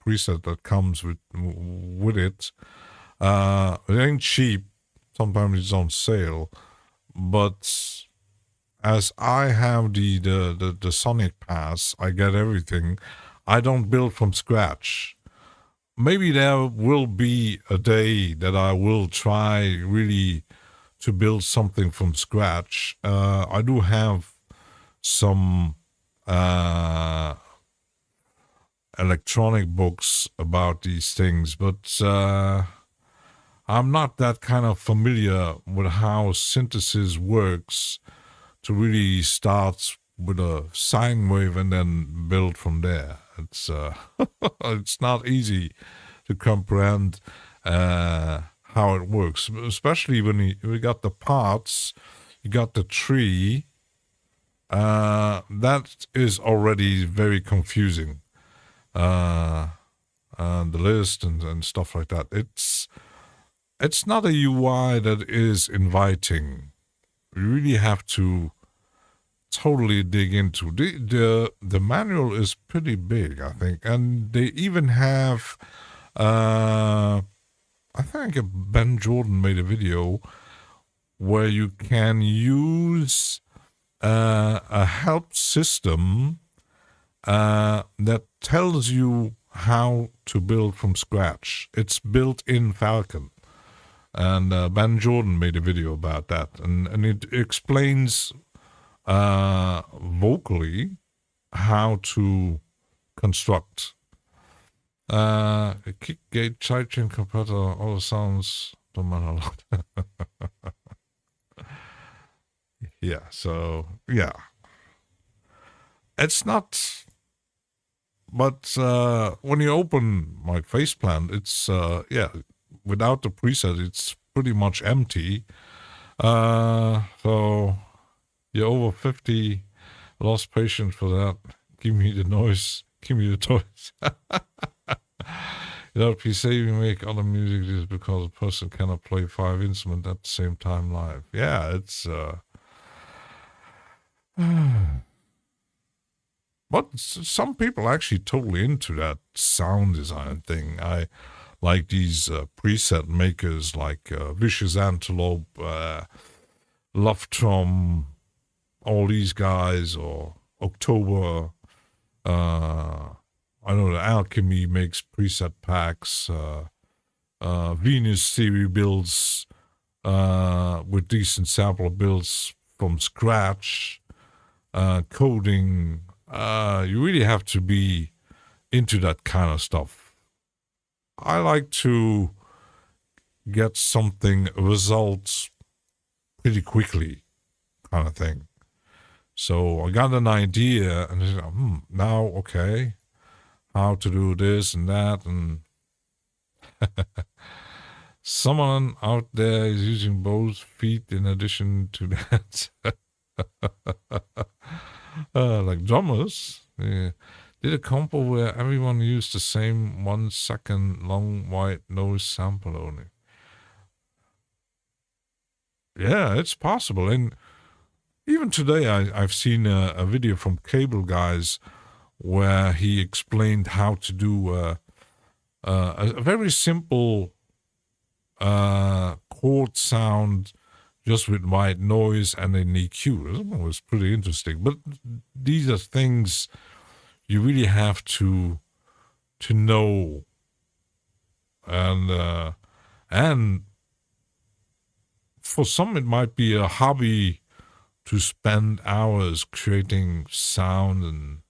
preset that comes with it, it ain't cheap. Sometimes it's on sale. But as I have the Sonic Pass, I get everything. I don't build from scratch. Maybe there will be a day that I will try really to build something from scratch. I do have some electronic books about these things, but I'm not that kind of familiar with how synthesis works to really start with a sine wave and then build from there. It's it's not easy to comprehend how it works, especially when we got the parts, you got the tree. That is already very confusing. And the list and stuff like that. It's not a UI that is inviting. You really have to totally dig into the manual is pretty big, I think, and they even have I think Ben Jordan made a video where you can use a help system that tells you how to build from scratch. It's built in Falcon. And Ben Jordan made a video about that. And it explains vocally how to construct. A kick gate, sidechain converter, all the sounds don't matter a lot. Yeah, so, yeah. It's not... But when you open my faceplant, it's, yeah, without the preset, it's pretty much empty. So you're over 50, lost patience for that. Give me the noise, give me the toys. You know, if you say you make other music, it's because a person cannot play 5 instruments at the same time live. Yeah, it's... But some people are actually totally into that sound design thing. I like these preset makers like Vicious Antelope, Lovetrom, all these guys, or October. I know that Alchemy makes preset packs. Venus Theory builds with decent sampler builds from scratch. Coding. You really have to be into that kind of stuff. I like to get something, results pretty quickly, kind of thing. So I got an idea, and I said, now, okay, how to do this and that, and someone out there is using both feet in addition to that. Like drummers, did a compo where everyone used the same 1 second long white noise sample only. Yeah, it's possible. And even today, I've seen a video from Cable Guys where he explained how to do a very simple chord sound just with white noise and an EQ. It was pretty interesting. But these are things you really have to know. And for some, it might be a hobby to spend hours creating sound and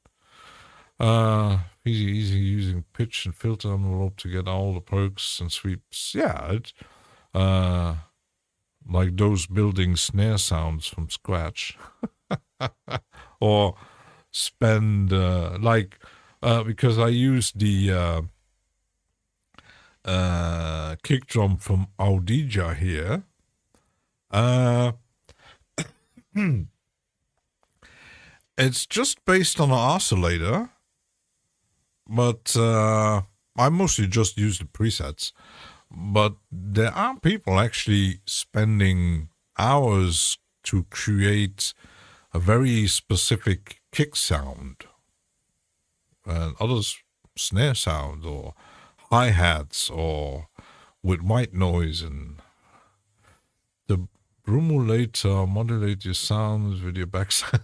easy using pitch and filter envelope to get all the perks and sweeps. Yeah, like those building snare sounds from scratch. Or spend, because I use the kick drum from Audija here. It's just based on an oscillator, but I mostly just use the presets. But there are people actually spending hours to create a very specific kick sound and others snare sound or hi-hats or with white noise. And The brumulator modulate your sounds with your backside.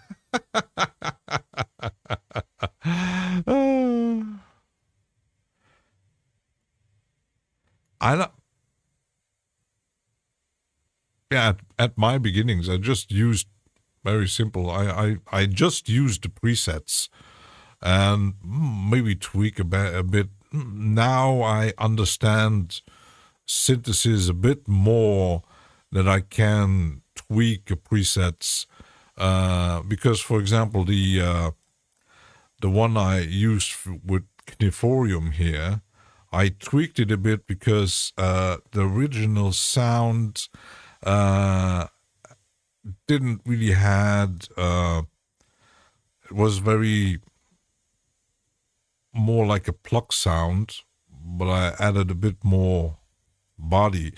I don't, yeah, at my beginnings, I just used very simple. I just used the presets and maybe tweak a bit. Now I understand synthesis a bit more, that I can tweak the presets because, for example, the one I used with Kniforium here, I tweaked it a bit because the original sound didn't really had it was very more like a pluck sound, but I added a bit more body.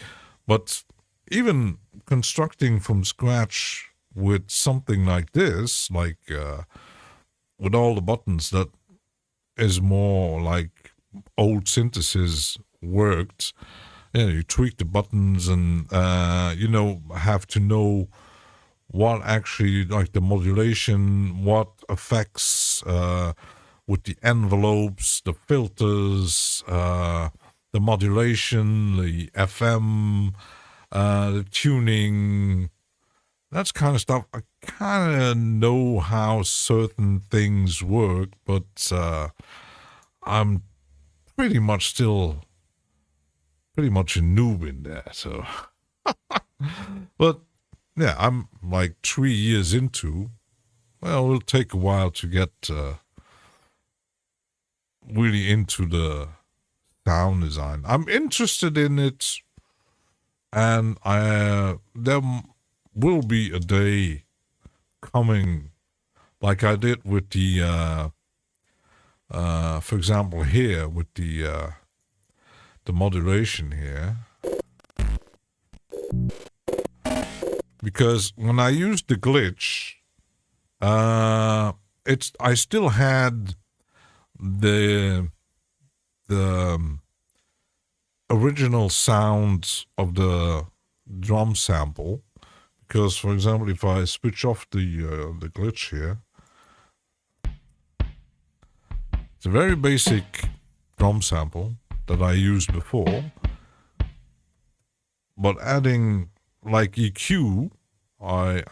But even constructing from scratch with something like this, like with all the buttons, that is more like old synthesis worked. Yeah, you tweak the buttons and have to know what actually, like the modulation, what effects with the envelopes, the filters, the modulation, the FM, the tuning, that's kind of stuff. I kind of know how certain things work, but I'm pretty much a noob in there. So, but yeah, I'm like 3 years into. Well, it'll take a while to get really into the sound design. I'm interested in it, and there will be a day coming, like I did with the for example here with the modulation here, because when I used the glitch, I still had the original sound of the drum sample, because, for example, if I switch off the glitch here, it's a very basic drum sample that I used before, but adding like EQ, I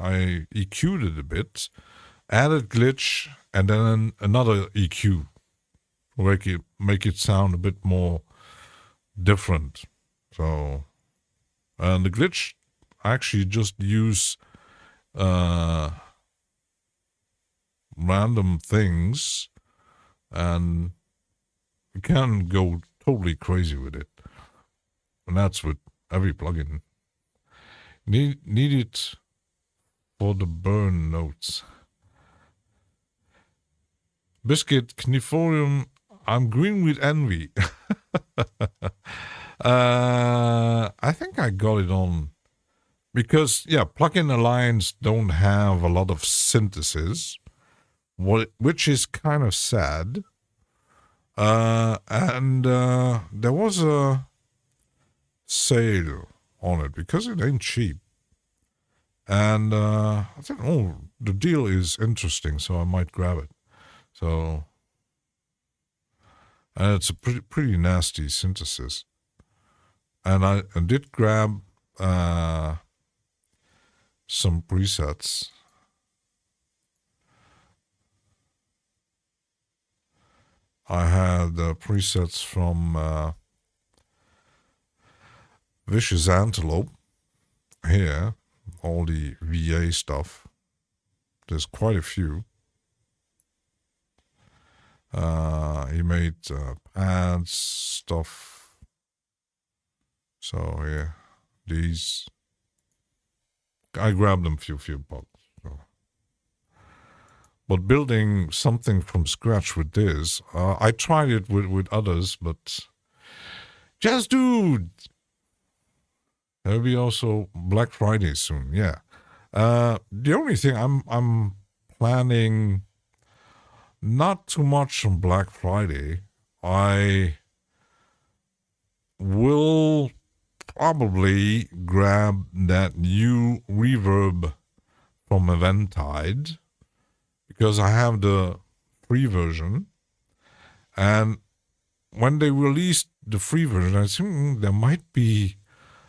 EQ'd it a bit, added glitch, and then another EQ, make it sound a bit more different. So, and the glitch, I actually just use random things, and you can go totally crazy with it. And that's with every plugin. Need it for the burn notes. Biscuit, Kniforium, I'm green with envy. I think I got it on because, yeah, Plugin Alliance don't have a lot of synthesis, which is kind of sad. And there was a sale on it because it ain't cheap. And I thought, oh, the deal is interesting, so I might grab it. So, and it's a pretty nasty synthesis. And I did grab some presets. I had presets from Vicious Antelope here, all the VA stuff. There's quite a few. He made pads, stuff. So yeah, these I grabbed them few bucks. So. But building something from scratch with this, I tried it with others, but just dude. There'll be also Black Friday soon. Yeah. The only thing I'm planning. Not too much on Black Friday. I will probably grab that new reverb from Eventide, because I have the free version, and when they released the free version, I think there might be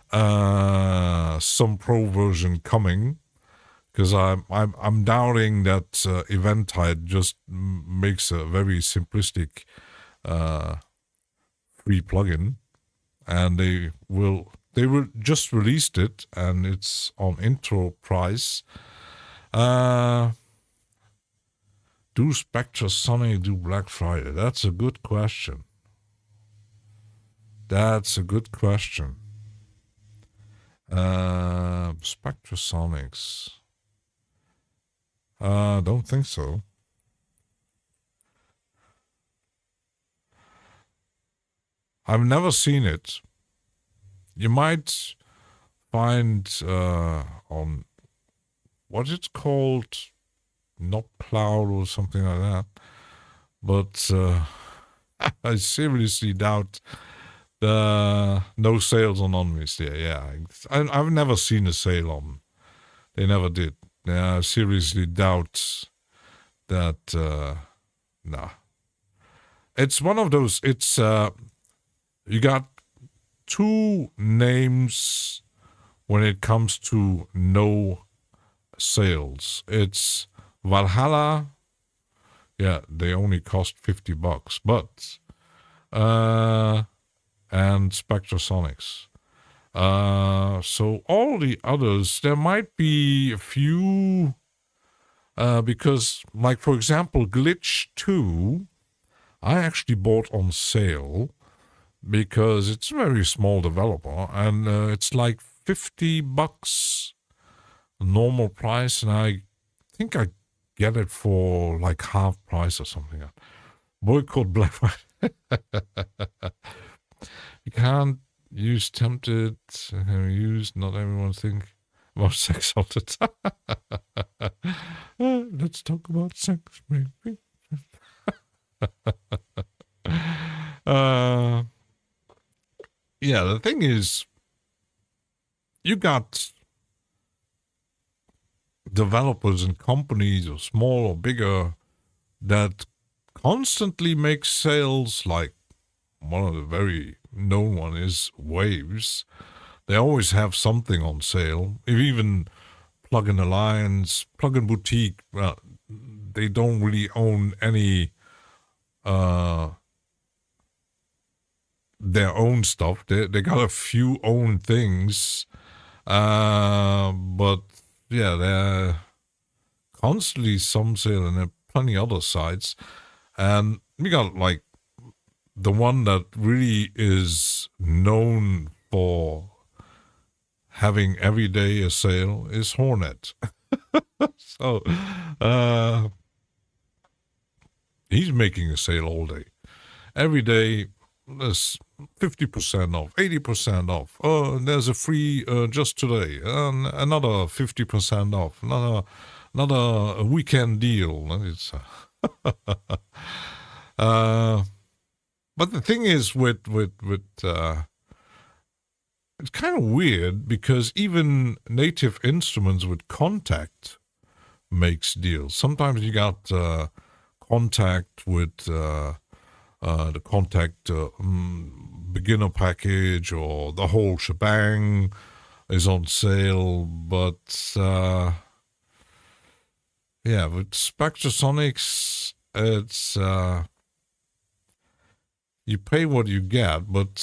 some pro version coming, because I'm doubting that Eventide just makes a very simplistic free plugin, and they will just released it, and it's on intro price. Do Spectra Sonic do Black Friday? That's a good question. Spectra Sonics. Don't think so. I've never seen it. You might find on what's it called, not Cloud or something like that. But I seriously doubt the no sales on Omnis there. Yeah, I've never seen a sale on. They never did. Yeah, I seriously doubt that. Nah, it's one of those. It's you got two names when it comes to no sales. It's Valhalla. Yeah, they only cost $50, but and Spectrasonics. So all the others, there might be a few, because, like, for example, Glitch 2, I actually bought on sale because it's a very small developer, and it's like $50 normal price, and I think I get it for like half price or something. Boycott Black Friday. You can't use tempted, use not everyone think about sex all the time. Let's talk about sex, maybe. Yeah, the thing is, you got developers and companies, or small or bigger, that constantly make sales. Like one of the very known one is Waves. They always have something on sale. Even Plugin Alliance, Plugin Boutique, they don't really own any their own stuff. They got a few own things, but yeah, they're constantly some sale, and there are plenty other sites. And we got like the one that really is known for having every day a sale is Hornet. So he's making a sale all day. Every day there's 50% off, 80% off. Oh, there's a free just today. Another 50% off. Another weekend deal. It's but the thing is with it's kind of weird, because even Native Instruments with Contact makes deals. Sometimes you got Contact with the Contact beginner package, or the whole shebang is on sale. But yeah, with Spectrasonics, it's you pay what you get. But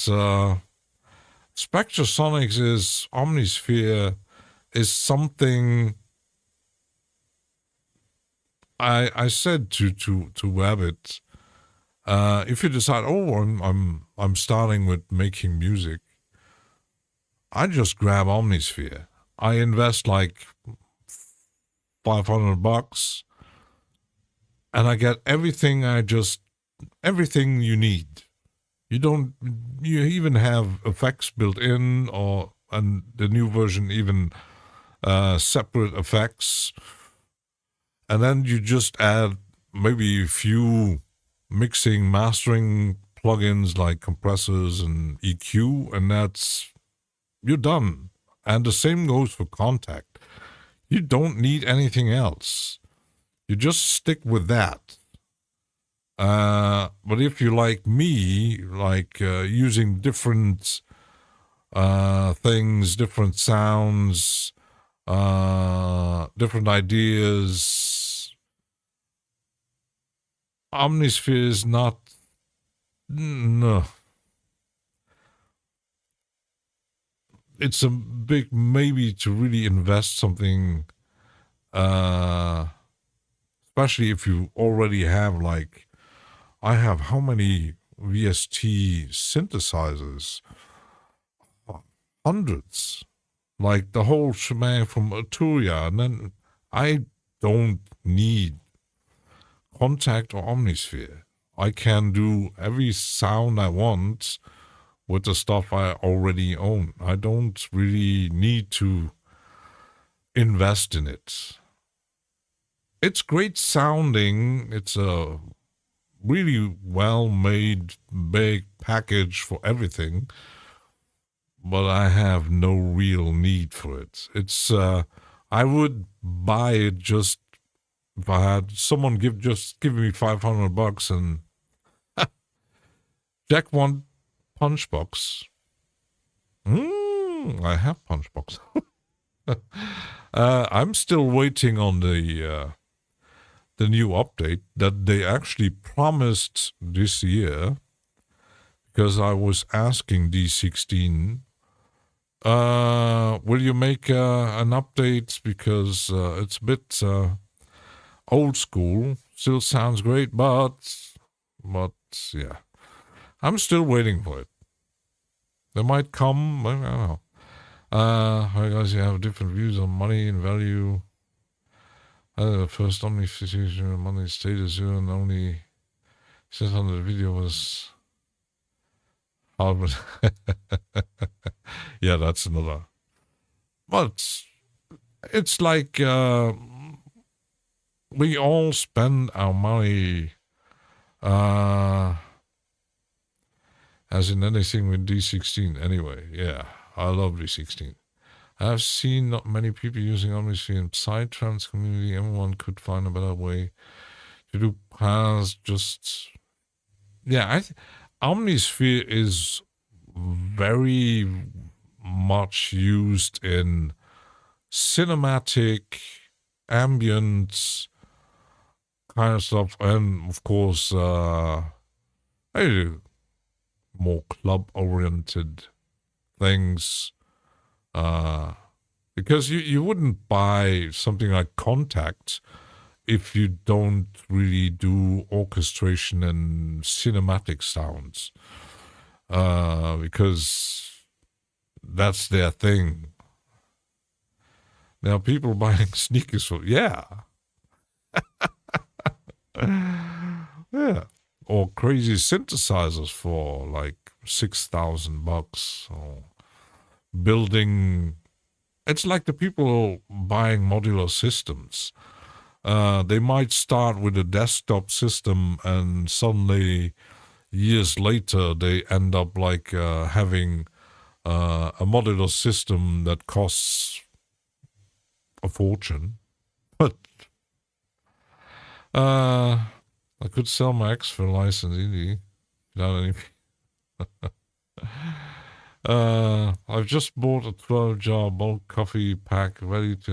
Spectrasonics is Omnisphere is something. I said to Rabbit, if you decide, I'm starting with making music, I just grab Omnisphere. I invest like $500, and I get everything. Everything you need. You even have effects built in, and the new version even separate effects, and then you just add maybe a few mixing, mastering plugins like compressors and EQ, and you're done. And the same goes for contact. You don't need anything else. You just stick with that. But if you like me, like using different things, different sounds, different ideas, Omnisphere is not. No. It's a big maybe to really invest something, especially if you already have, like, I have how many VST synthesizers? Hundreds. Like the whole shebang from Arturia. And then I don't need Contact or Omnisphere. I can do every sound I want with the stuff I already own. I don't really need to invest in it. It's great sounding. It's a really well-made, big package for everything, but I have no real need for it. It's I would buy it just if I had someone give me $500 and Jack one Punchbox. I have Punchbox. I'm still waiting on the new update that they actually promised this year, because I was asking D16, will you make an update, because it's a bit old school, still sounds great, but yeah, I'm still waiting for it. They might come, I don't know. Hi guys, you have different views on money and value. First only situation, money status here, and only says on the video was hard. Yeah, that's another. But it's like we all spend our money as in anything with D16 anyway. Yeah, I love D16. I've seen not many people using Omnisphere in Psytrance community. Everyone could find a better way to do paths. Just, yeah, Omnisphere is very much used in cinematic, ambient kind of stuff, and of course, more club-oriented things. Because you wouldn't buy something like Contact if you don't really do orchestration and cinematic sounds, because that's their thing. There are people buying sneakers for, yeah. Yeah. Or crazy synthesizers for like $6,000, or building. It's like the people buying modular systems. They might start with a desktop system, and suddenly years later they end up like having a modular system that costs a fortune. But I could sell my X for a license indie without any. I've just bought a 12-jar bulk coffee pack ready to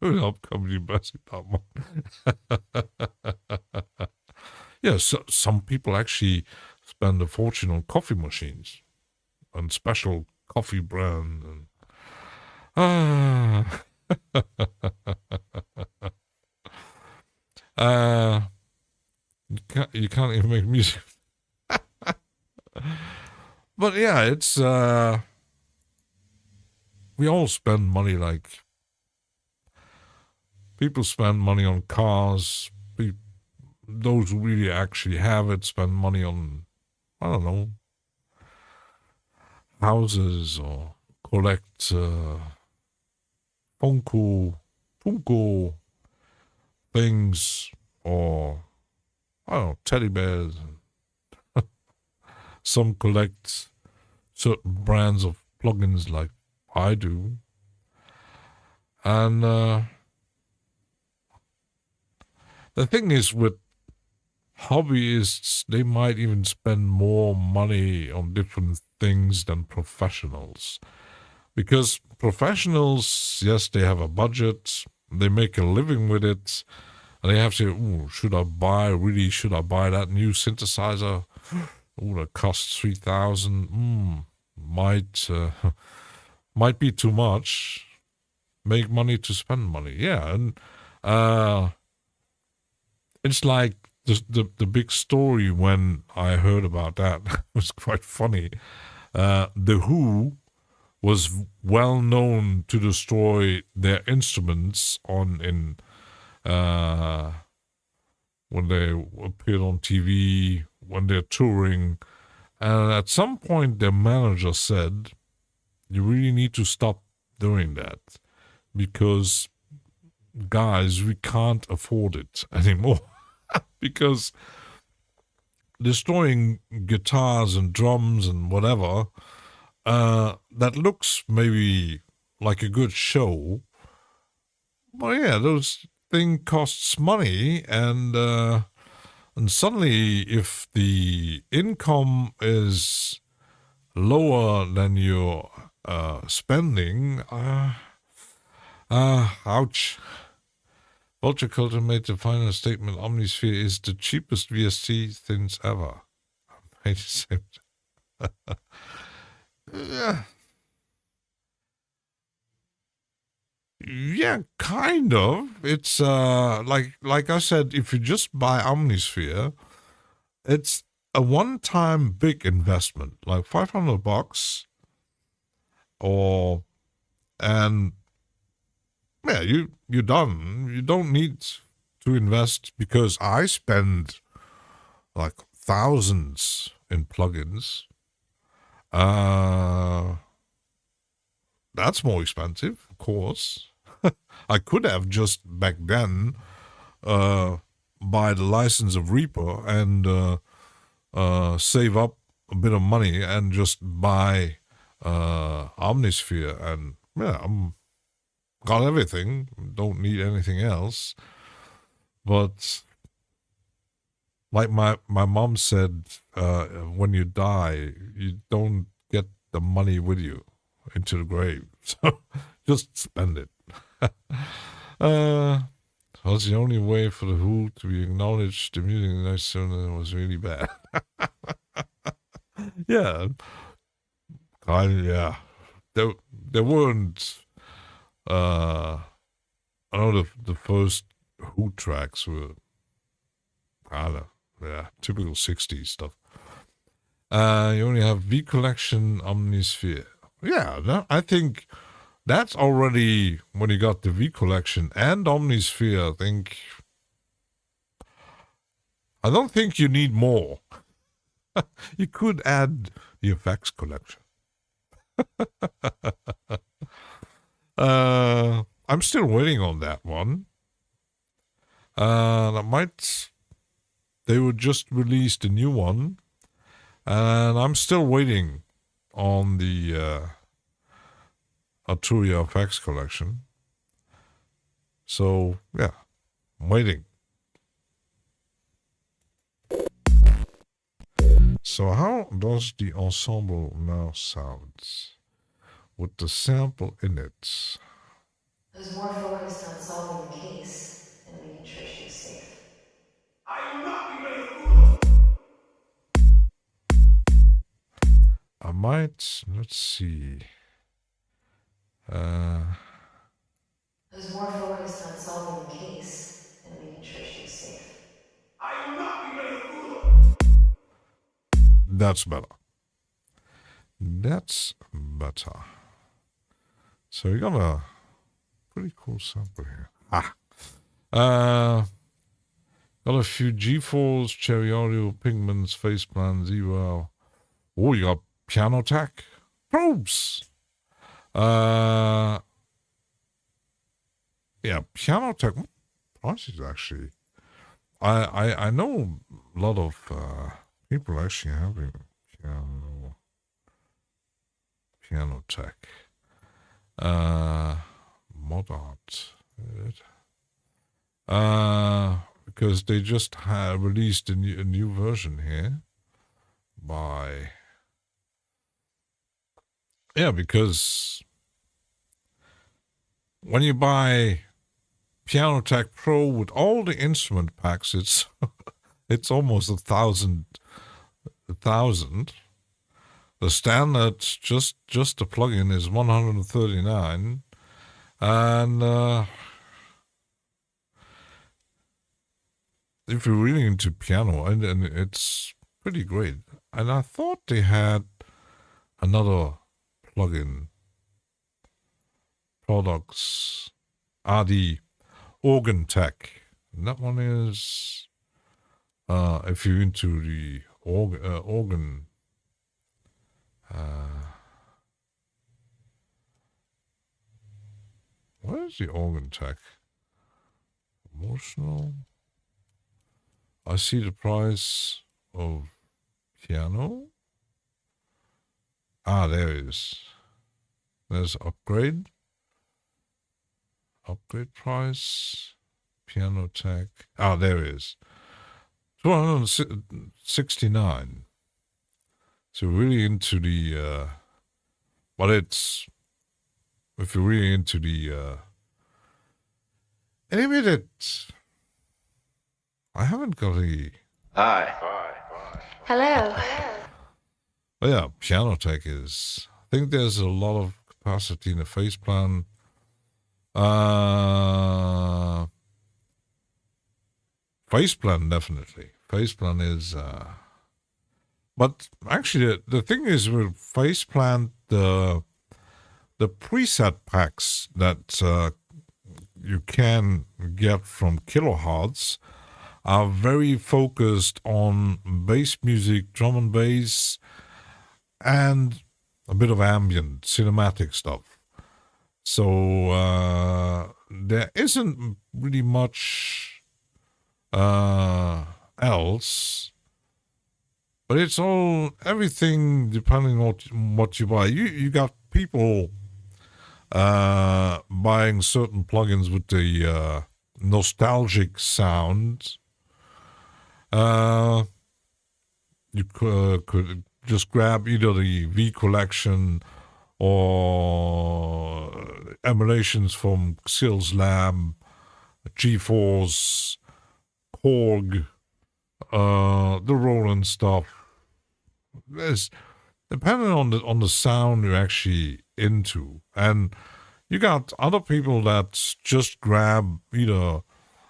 help company best that one. Yeah, so some people actually spend a fortune on coffee machines and special coffee brand. And, you can't even make music. But yeah, it's we all spend money. Like, people spend money on cars. Those who really actually have it spend money on, I don't know, houses, or collect Funko things, or I don't know, teddy bears. Some collect certain brands of plugins like I do. And the thing is with hobbyists, they might even spend more money on different things than professionals. Because professionals, yes, they have a budget, they make a living with it, and they have to say, ooh, should I buy that new synthesizer? Ooh, that costs 3,000. Might be too much. Make money to spend money. Yeah, and it's like the big story when I heard about that was quite funny. The Who was well known to destroy their instruments when they appeared on TV, when they're touring. And at some point, their manager said, you really need to stop doing that because, guys, we can't afford it anymore. Because destroying guitars and drums and whatever, that looks maybe like a good show. But yeah, those things costs money, and suddenly if the income is lower than your spending, ouch. Vulture Culture made the final statement, Omnisphere is the cheapest VST since ever. Yeah. Yeah, kind of. It's like I said, if you just buy Omnisphere, it's a one-time big investment, like $500, and yeah, you're done. You don't need to invest, because I spend like thousands in plugins. That's more expensive, of course. I could have just back then buy the license of Reaper and save up a bit of money and just buy Omnisphere, and yeah, got everything. Don't need anything else. But like my mom said, when you die, you don't get the money with you into the grave. So just spend it. That's the only way for the Who to be acknowledged. The music in the next song was really bad. Yeah. Yeah. There weren't. I know the first Who tracks were, I don't know, yeah, typical 60s stuff. You only have V Collection, Omnisphere. Yeah, I think that's already, when you got the V Collection and Omnisphere, I don't think you need more. You could add the effects collection. I'm still waiting on that one. They would just release the new one, and I'm still waiting on the Arturia effects collection. So yeah, I'm waiting. So how does the ensemble now sound with the sample in it? I was more focused on solving the case and making sure she was safe. I will not be made a fool of. I might, let's see. I was more focused on solving the case and making sure she was safe. I will not be made a fool of. That's better. That's better. So we got a pretty cool sample here. Got a few G4s, Cherry Audio, Pigments, Faceplan, Zero. Oh, you got Piano Tech, Probes. Yeah, Piano Tech. What prices actually? I know a lot of people actually having Piano Tech. Mod art. Because they just released a new version here by... Yeah, because when you buy Piano Tech Pro with all the instrument packs, it's it's almost 1,000. The standard, just the plugin, is 139, and if you're really into piano, and it's pretty great. And I thought they had another plugin products, the Organ Tech. And that one is if you're into the organ. What is the Organ Tech? Emotional. I see the price of piano. There it is. There's upgrade. Upgrade price. Piano Tech. There it is. 269. So really into the but it's, if you're really into the anyway, that I haven't got a... Hi. Hello. Oh yeah, Piano Tech is... I think there's a lot of capacity in the face plan. Face plan, definitely. Face plan is... But actually, the thing is with face plan, the preset packs that you can get from Kilohertz are very focused on bass music, drum and bass, and a bit of ambient, cinematic stuff. So there isn't really much else. But it's all, everything depending on what you buy. You got people buying certain plugins with the nostalgic sound. You could just grab either the V Collection or emulations from Xils Lab, G-Force, Korg, the Roland stuff. There's, depending on the sound you're actually into, and you got other people that just grab either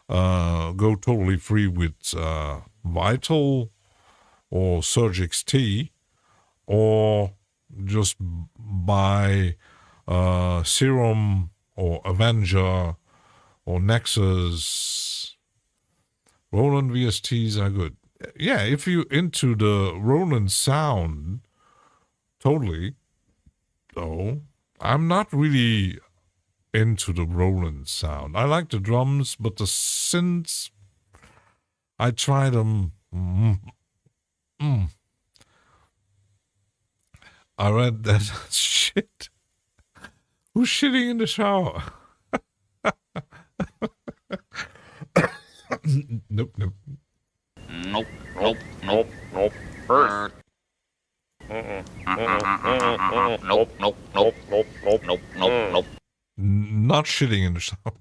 go totally free with Vital or Surge XT, or just buy Serum or Avenger or Nexus. Roland VSTs are good. Yeah, if you're into the Roland sound, totally. Though, I'm not really into the Roland sound. I like the drums, but the synths, I tried them. I read that shit. Who's shitting in the shower? Nope. Nope. Bird. Nope. Not shitting in the shower.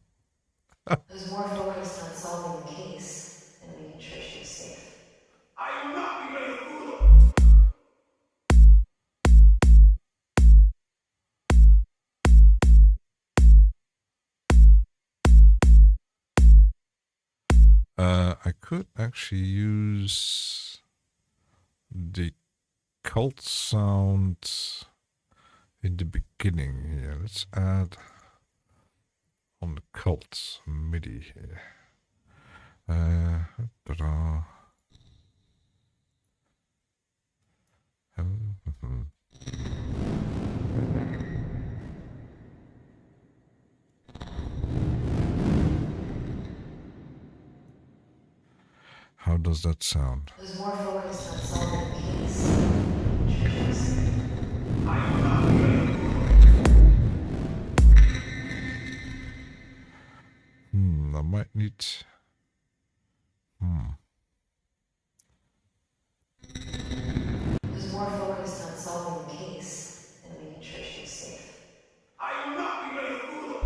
I was more focused on solving the case and making sure she was safe. I will not be made a fool of. I could actually use the cult sound in the beginning here. Let's add on the cult MIDI here. Ta-da. How does that sound? I was more focused on solving the case and making sure she was safe. I will not be made a fool right. Who's more focused on solving the case and making sure she's safe. I will not be made a fool of.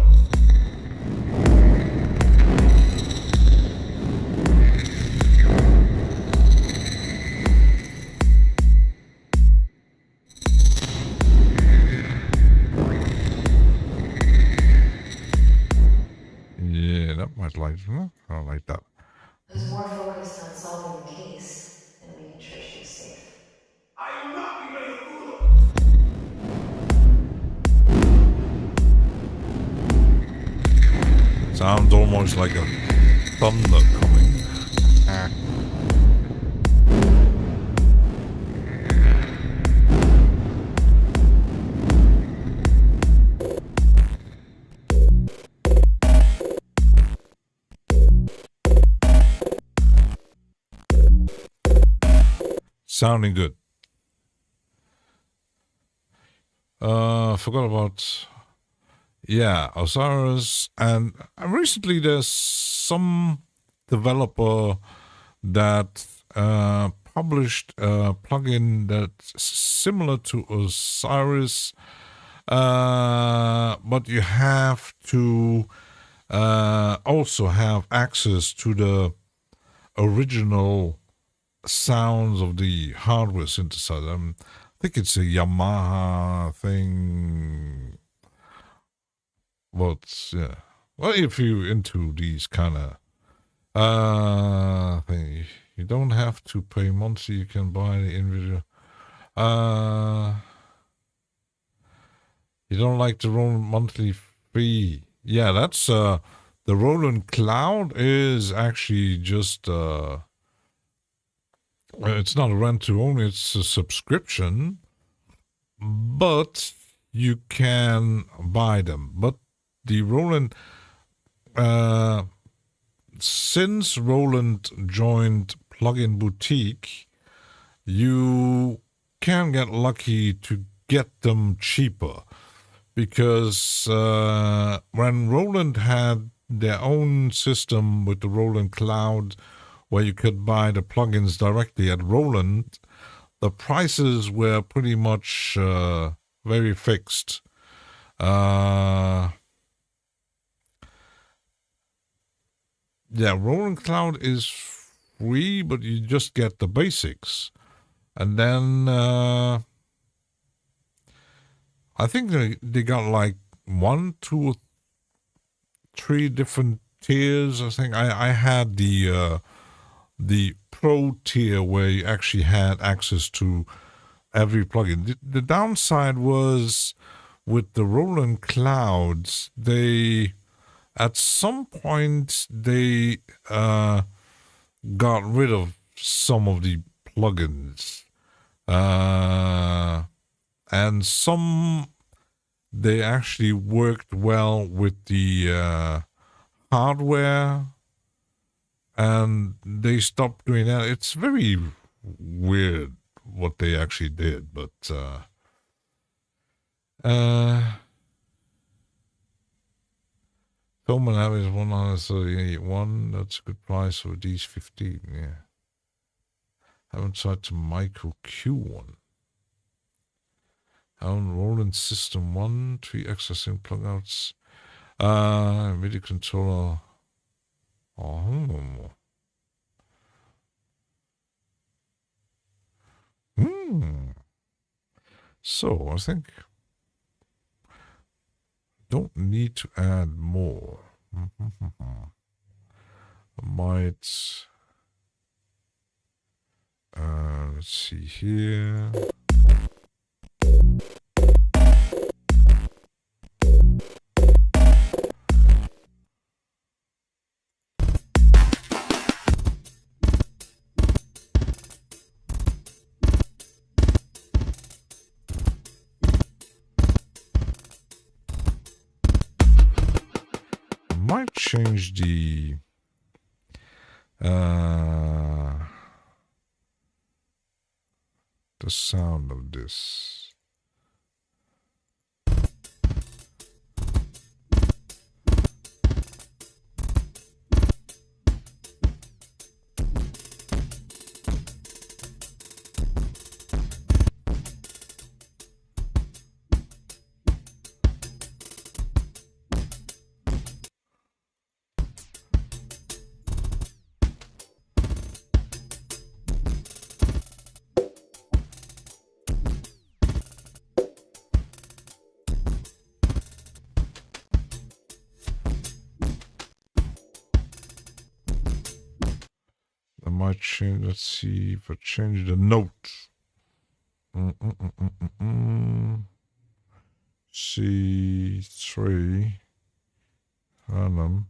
Yeah, that might like. I like that. Who's more focused on solving the case and making sure she's safe. I will not be made a fool of. Sounds almost like a thunder coming. Sounding good. Forgot about, yeah, Osiris. And recently there's some developer that published a plugin that's similar to Osiris, but you have to also have access to the original sounds of the hardware synthesizer. I think it's a Yamaha thing. But yeah, well, if you're into these kind of thing, you don't have to pay monthly. You can buy the individual. You don't like the Roland monthly fee? Yeah, that's the Roland Cloud is actually just it's not a rent to own, it's a subscription, but you can buy them. But the Roland, since Roland joined Plugin Boutique, you can get lucky to get them cheaper. Because when Roland had their own system with the Roland Cloud, where you could buy the plugins directly at Roland, the prices were pretty much very fixed. Yeah, Roland Cloud is free, but you just get the basics. And then I think they got like 1, 2, 3 different tiers. I think I had the pro tier where you actually had access to every plugin. The downside was with the Roland Clouds, they at some point they got rid of some of the plugins, and some they actually worked well with the hardware, and they stopped doing that. It's very weird what they actually did, but Coleman Abbey is 131. That's a good price for these 15. Yeah, haven't tried the Micro Q1. On Roland System 1, 3 accessing plugouts. MIDI controller. Oh. So I think don't need to add more. I might let's see here. Might change the sound of this. might change. Let's see if I change the note. C3 random.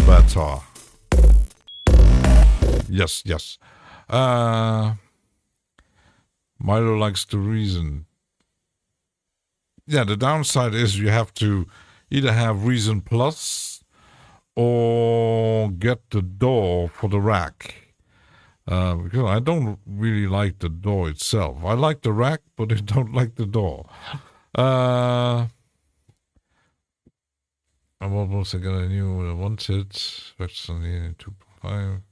Better. Yes, yes. Milo likes to reason. Yeah, the downside is you have to either have Reason Plus or get the door for the rack. Because I don't really like the door itself. I like the rack, but I don't like the door. And what was I gonna knew I wanted? That's on the 2.5.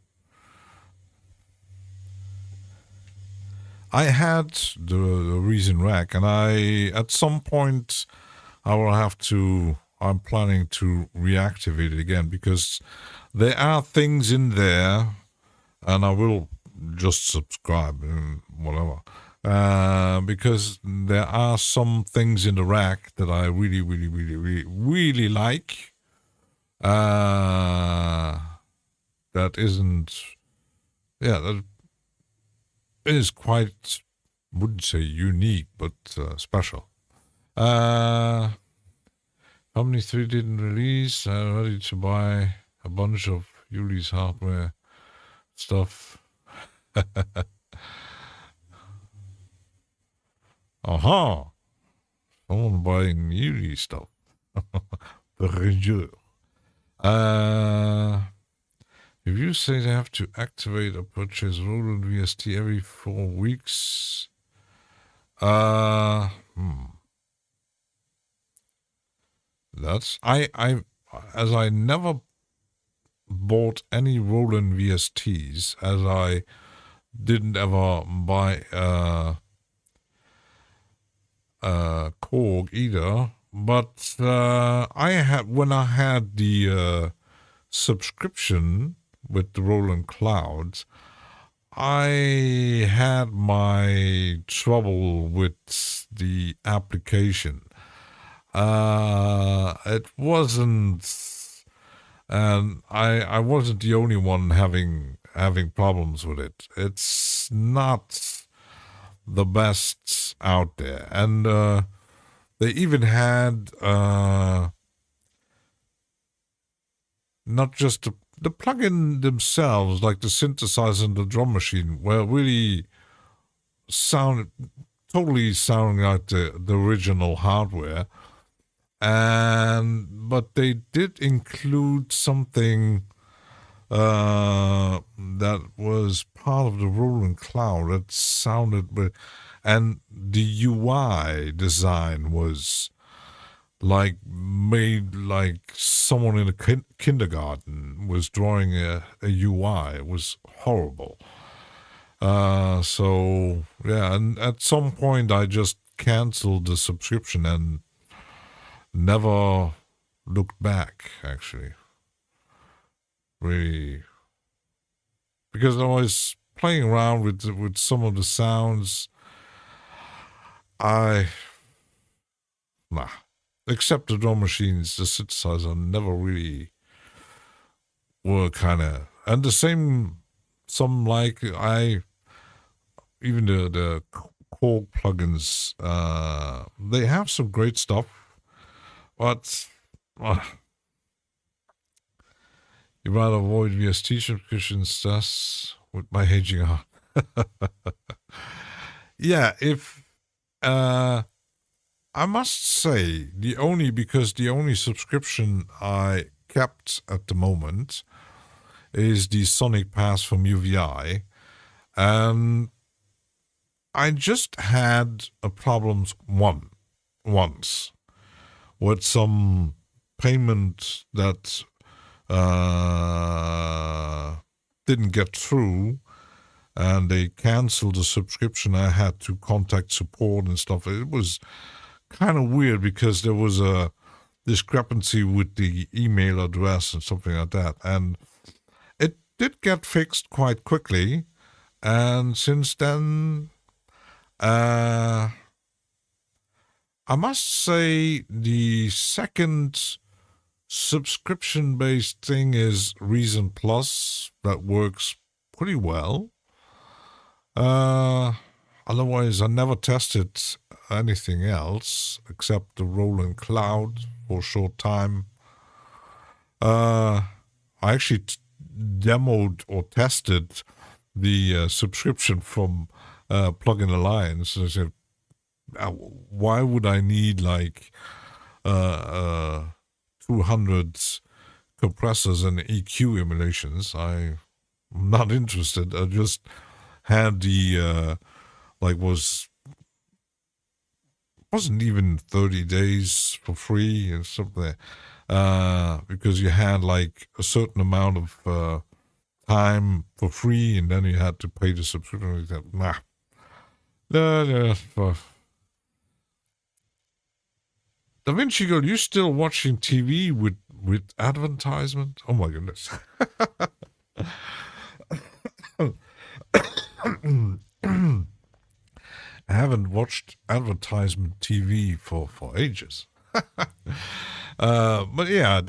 I had the Reason rack, and at some point I will have to. I'm planning to reactivate it again because there are things in there, and I will just subscribe and whatever. Because there are some things in the rack that I really, really, really, really, really like. That isn't, yeah, that is quite, wouldn't say unique, but special. Company 3 didn't release. I'm ready to buy a bunch of Yuli's hardware stuff. Aha! Someone buying Yuli stuff. The rageur. If you say they have to activate or purchase Roland VST every 4 weeks, that's as I never bought any Roland VSTs, as I didn't ever buy Korg either, but when I had the subscription with the Roland Clouds, I had my trouble with the application. It wasn't, and I wasn't the only one having problems with it. It's not the best out there, and they even had not just the plugin themselves, like the synthesizer and the drum machine, were really totally sounding like the original hardware. But they did include something that was part of the Roland Cloud that sounded, and the UI design was like made like someone in a kindergarten was drawing a UI. It was horrible. So yeah, and at some point I just canceled the subscription and never looked back, actually. Really, because I was playing around with some of the sounds. Except the drum machines, the synthesizer never really were kind of, and the same. Some like even the Korg plugins, they have some great stuff, but You rather avoid VST subscriptions thus with my hedging out. Yeah, if I must say the only subscription I kept at the moment is the Sonic Pass from UVI, and I just had a problems once with some payment that didn't get through, and they canceled the subscription. I had to contact support and stuff. It was kind of weird because there was a discrepancy with the email address and something like that, and it did get fixed quite quickly. And since then, I must say the second subscription-based thing is Reason Plus. That works pretty well. Otherwise, I never tested anything else except the Rolling Cloud for a short time. I actually demoed or tested the subscription from Plugin Alliance. I said, why would I need like 200 compressors and EQ emulations? I'm not interested. I just had the wasn't even 30 days for free and something, because you had like a certain amount of time for free, and then you had to pay the subscription. Like that. Da Vinci Girl, you still watching TV with advertisement? Oh my goodness. I haven't watched advertisement TV for ages. But yeah,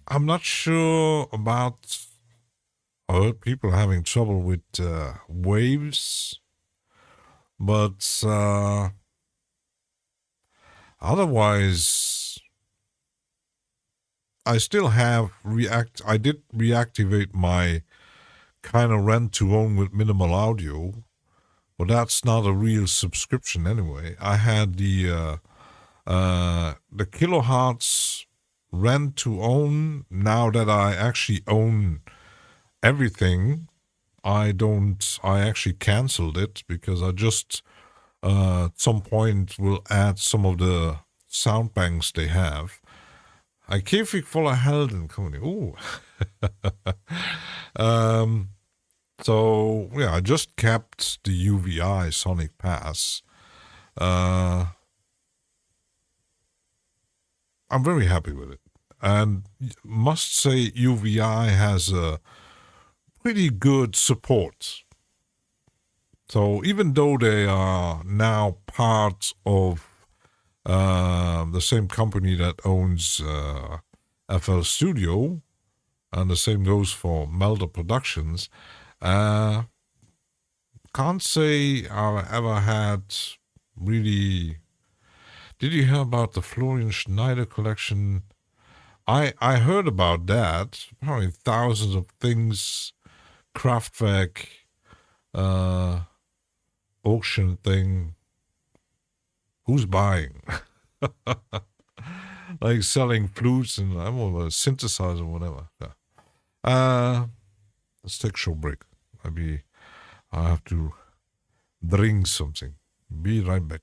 I'm not sure about. I heard people having trouble with waves, but otherwise, I still have I did reactivate my kind of rent to own with minimal audio, but that's not a real subscription anyway. I had the kilohertz rent to own. Now that I actually own everything, I actually canceled it because I just at some point will add some of the sound banks they have. I fick voller Helden coming. Ooh. So yeah, I just kept the UVI Sonic Pass. I'm very happy with it, and must say UVI has a pretty good support. So even though they are now part of the same company that owns FL Studio, and the same goes for Melder Productions, can't say I ever had really. Did you hear about the Florian Schneider collection? I heard about that. Probably thousands of things, Kraftwerk, auction thing. Who's buying? Like selling flutes and I don't know, a synthesizer or whatever. Yeah. Let's take a short break. Maybe I have to drink something. Be right back.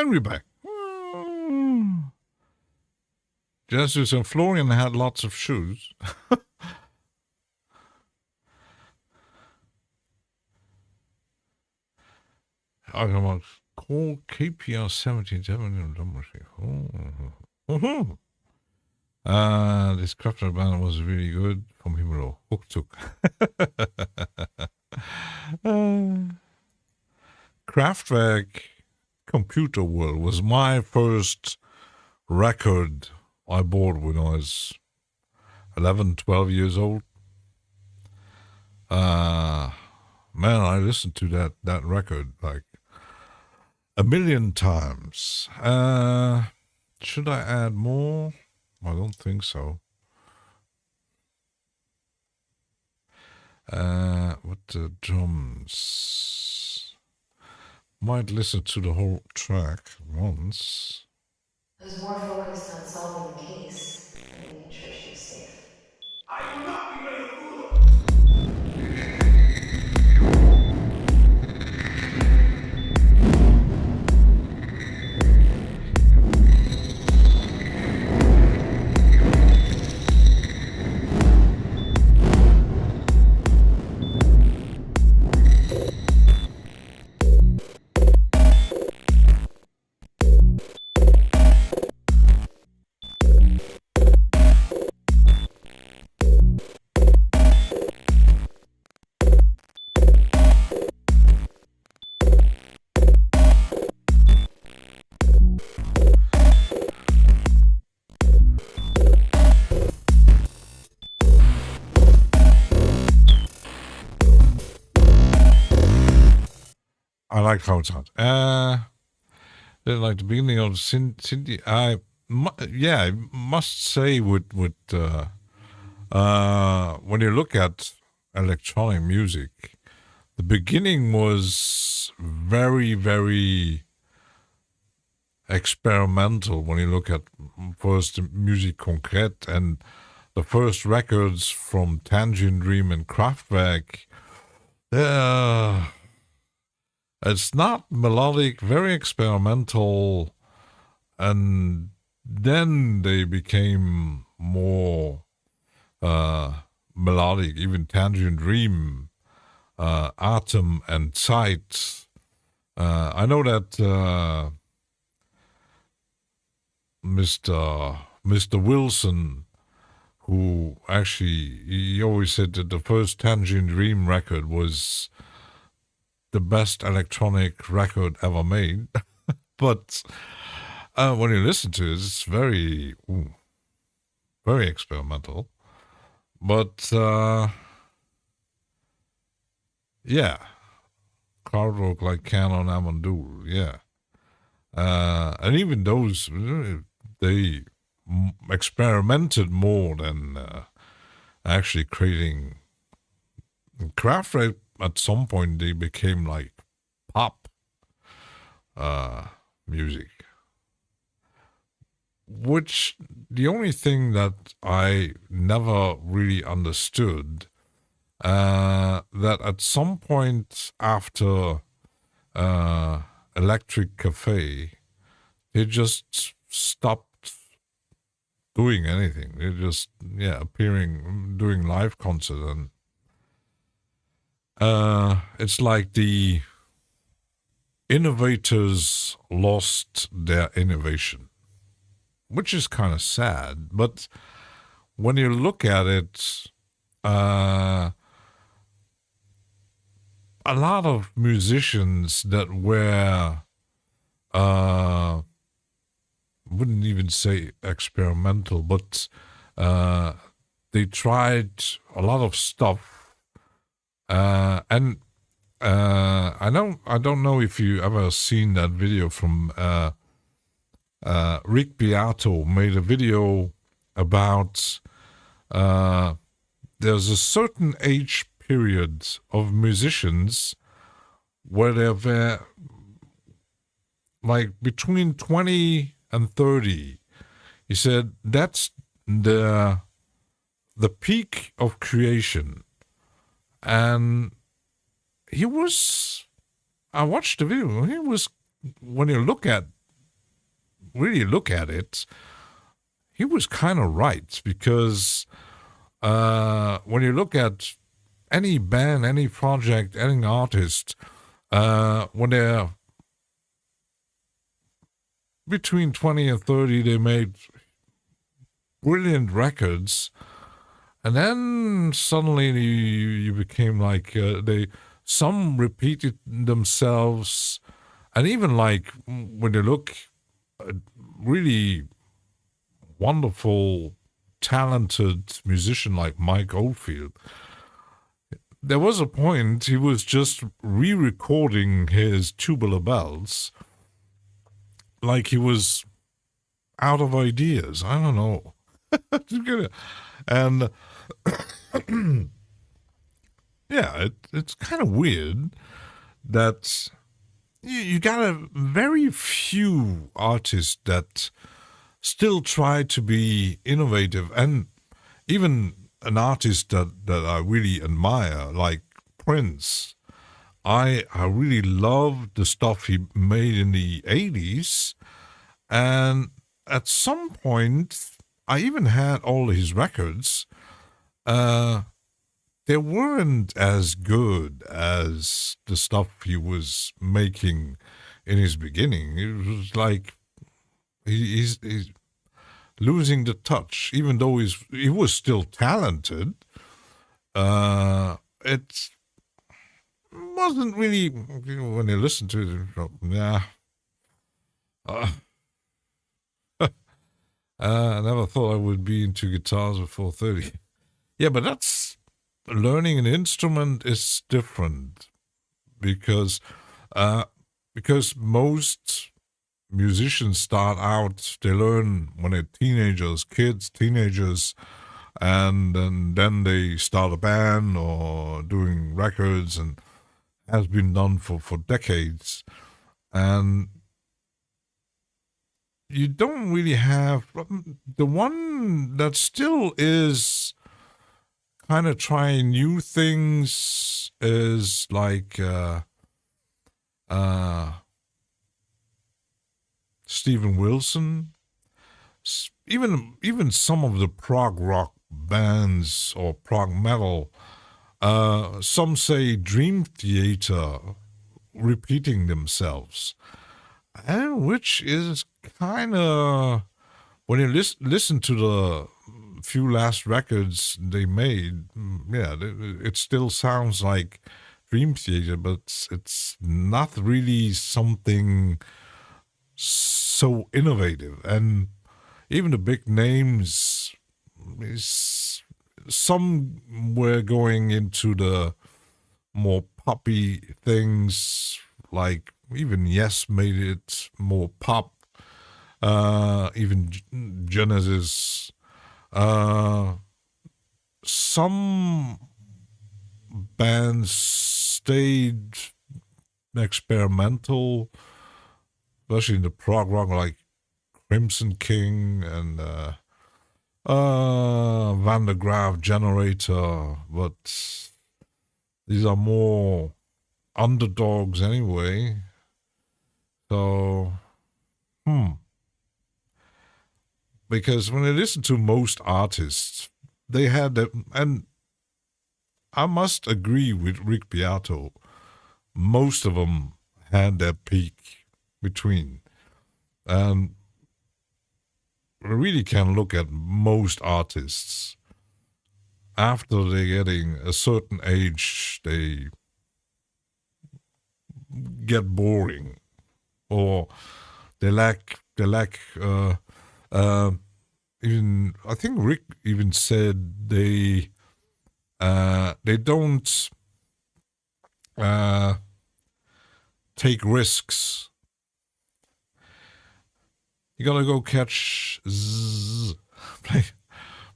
And we're back. Jesus and Florian had lots of shoes. I call KPR 1770. This Kraftwerk band was really good. From Himmelo. Hooktook. Kraftwerk Computer World was my first record I bought when I was 11, 12 years old. Man, I listened to that record like a million times. Should I add more? I don't think so. With the drums. Might listen to the whole track once. I was more focused on solving the case than making sure she was safe. I will not be made a fool of. I like how it sounds. Like the beginning of Cindy, I must say with when you look at electronic music, the beginning was very, very experimental. When you look at first Music Concrete and the first records from Tangerine Dream and Kraftwerk, it's not melodic, very experimental, and then they became more melodic. Even Tangerine Dream, Atem and Zeit. I know that Mr. Wilson, who actually, he always said that the first Tangerine Dream record was the best electronic record ever made. But when you listen to it, it's very experimental. But yeah, Krautrock like Canon Amandoul, yeah. And even those, they experimented more than actually creating. Kraftwerk, at some point, they became like pop music. Which, the only thing that I never really understood, that at some point after Electric Cafe, they just stopped doing anything. They just, appearing, doing live concerts, and it's like the innovators lost their innovation, which is kind of sad. But when you look at it, a lot of musicians that were, wouldn't even say experimental, but they tried a lot of stuff. And I don't know if you ever seen that video from Rick Beato made a video about there's a certain age period of musicians where they were like between 20 and 30. He said that's the peak of creation. And I watched the video, he was, when you look at really look at it, he was kind of right, because when you look at any band, any project, any artist, when they're between 20 and 30, they made brilliant records, and then suddenly you became like some repeated themselves, and even like when you look at really wonderful, talented musician like Mike Oldfield, there was a point he was just re-recording his Tubular Bells like he was out of ideas. I don't know. And yeah, it's kind of weird that you got a very few artists that still try to be innovative, and even an artist that I really admire, like Prince. I really love the stuff he made in the 80s, and at some point, I even had all his records. They weren't as good as the stuff he was making in his beginning. It was like he's losing the touch, even though he was still talented. It wasn't really, when you listen to it, nah. I never thought I would be into guitars before 30. Yeah, but that's, learning an instrument is different, because most musicians start out, they learn when they're teenagers, and then they start a band or doing records, and has been done for decades. And you don't really have the one that still is kind of trying new things is like Steven Wilson. Even some of the prog rock bands or prog metal, some say Dream Theater repeating themselves, and which is kind of, when you listen to the few last records they made, yeah, it still sounds like Dream Theater, but it's not really something so innovative. And even the big names, some were going into the more poppy things, like even Yes made it more pop, even Genesis. Some bands stayed experimental, especially in the prog rock, like Crimson King and Van der Graaf Generator, but these are more underdogs anyway. So, because when I listen to most artists, they had that, and I must agree with Rick Beato, most of them had their peak between. And we really can look at most artists. After they're getting a certain age, they get boring, or they lack even, I think Rick even said they don't take risks. You gotta go catch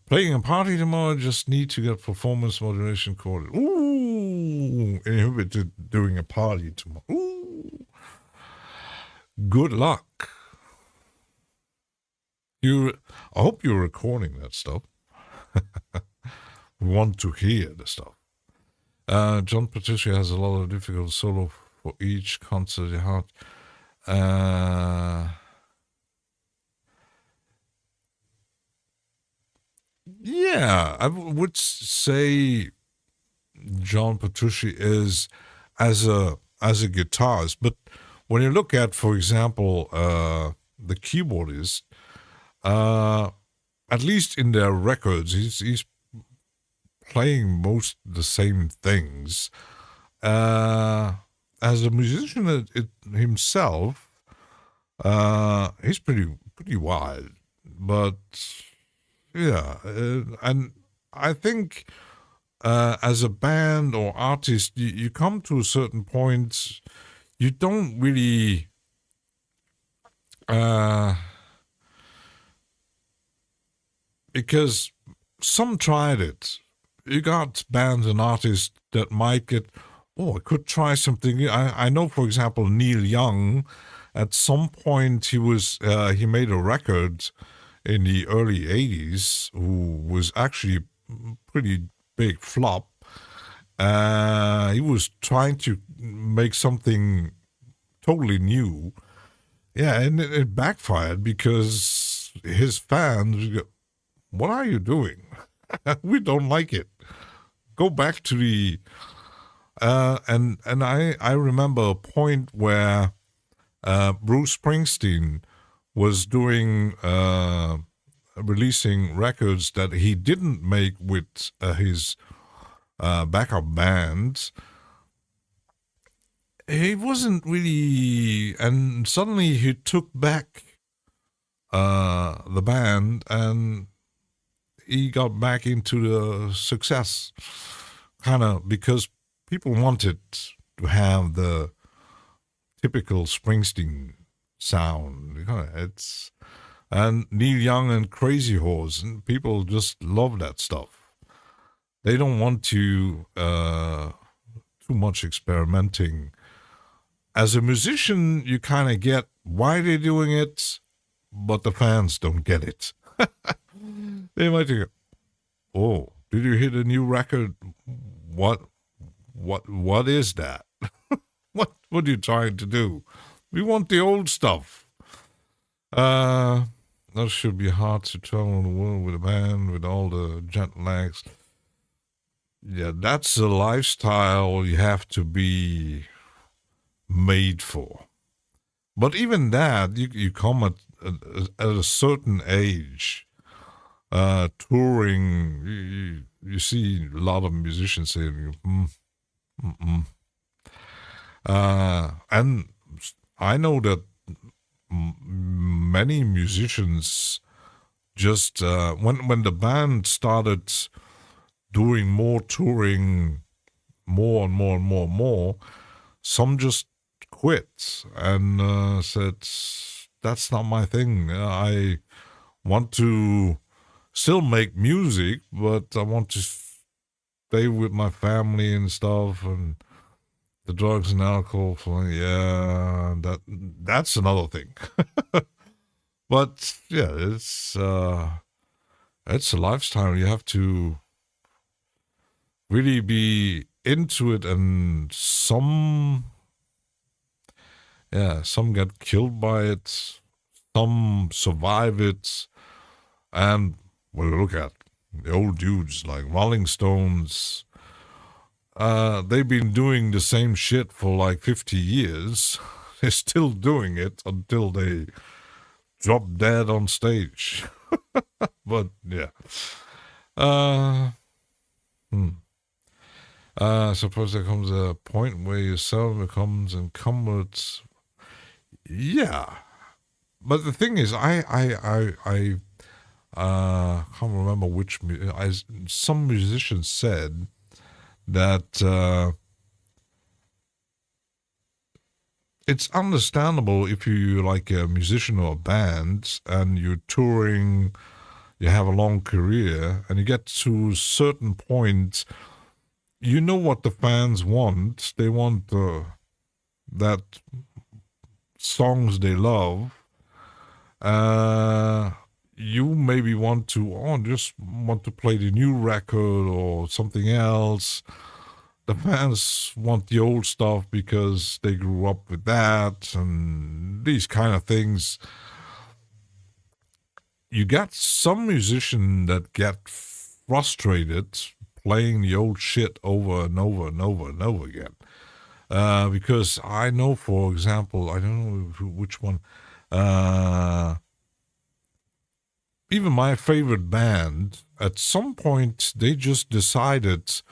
playing a party tomorrow, just need to get performance modulation corded. Ooh, inhibited doing a party tomorrow. Ooh. Good luck. I hope you're recording that stuff. We want to hear the stuff. John Patricia has a lot of difficult solo for each concert. Yeah, I would say John Petrucci is as a guitarist, but when you look at, for example, the keyboardist, uh, at least in their records, he's playing most the same things. As a musician himself, he's pretty wild, but yeah, and I think as a band or artist, you come to a certain point, you don't really because some tried it. You got bands and artists that might get, oh, I could try something. I know, for example, Neil Young. At some point, he made a record in the early '80s, who was actually a pretty big flop. He was trying to make something totally new. Yeah, and it backfired because his fans go, what are you doing? We don't like it. Go back to the and I remember a point where Bruce Springsteen was doing releasing records that he didn't make with his backup band. He wasn't really, and suddenly he took back the band and he got back into the success, kind of because people wanted to have the typical Springsteen sound. It's and Neil Young and Crazy Horse, and people just love that stuff. They don't want to too much experimenting. As a musician, you kind of get why they're doing it, but the fans don't get it. They might go, "Oh, did you hear the new record? What is that? What are you trying to do? We want the old stuff." That should be hard to travel the world with a band with all the jet lags. Yeah, that's a lifestyle you have to be made for. But even that, you come at a certain age, touring. You see a lot of musicians saying, and I know that many musicians just when the band started doing more touring, more and more and more and more, some just quit and said, that's not my thing. I want to still make music, but I want to stay with my family and stuff, and the drugs and alcohol, yeah, that's another thing. But yeah, it's a lifestyle. You have to really be into it, and some get killed by it, some survive it, and when you look at the old dudes like Rolling Stones, they've been doing the same shit for like 50 years. They're still doing it until they drop dead on stage. But yeah. Suppose there comes a point where your sound becomes incumbent. Yeah. But the thing is, I can't remember which. Some musicians said that it's understandable if you like a musician or a band and you're touring, you have a long career, and you get to a certain point, you know what the fans want. They want that songs they love. You maybe just want to play the new record or something else. The fans want the old stuff because they grew up with that and these kind of things. you got some musicians that get frustrated playing the old shit over and over and over and over again. Because I know, for example, I don't know which one. Even my favorite band, at some point, they just decided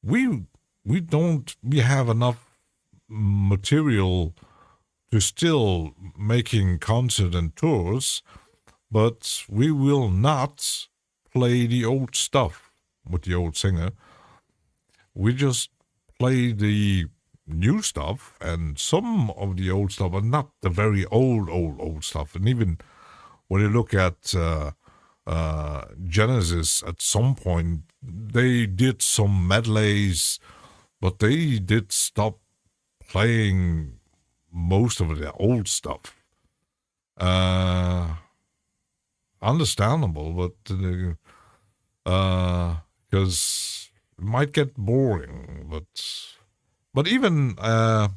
we have enough material to still making concert and tours, but we will not play the old stuff with the old singer. We just play the new stuff, and some of the old stuff, but not the very old stuff. And even when you look at Genesis, at some point they did some medleys, but they did stop playing most of the old stuff. Understandable, but because it might get boring. But even I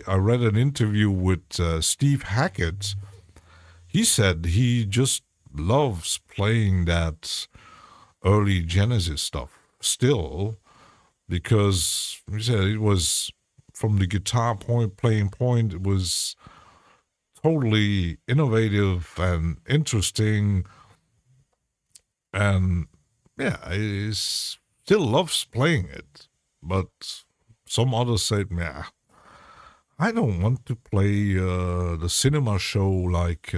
read an interview with Steve Hackett. He said he just loves playing that early Genesis stuff still, because he said it was, from the guitar playing point, it was totally innovative and interesting, and yeah, he still loves playing it. But some others said, "Nah, I don't want to play the cinema show like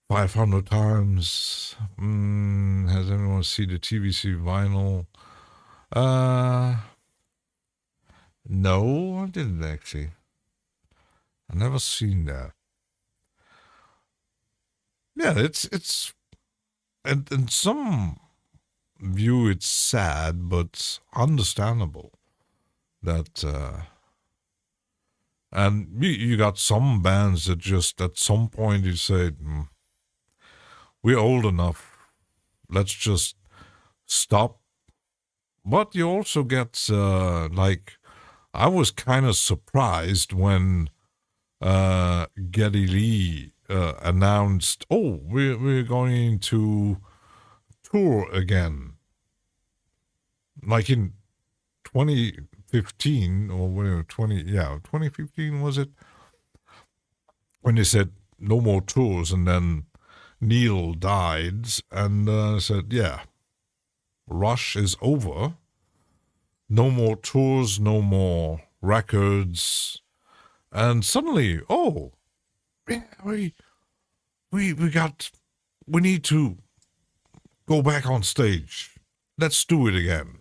500 times. Has anyone seen the TVC vinyl?" No, I didn't actually. I never seen that. Yeah, it's and some view it's sad, but understandable that and you got some bands that just at some point you say, we're old enough, let's just stop. But you also get like, I was kind of surprised when Geddy Lee announced, "Oh, we're going to tour again," like in 2015 or whatever, 2015 was it? When they said no more tours, and then Neil died, and said, "Yeah, Rush is over. No more tours, no more records." And suddenly, oh, yeah, we need to go back on stage. Let's do it again.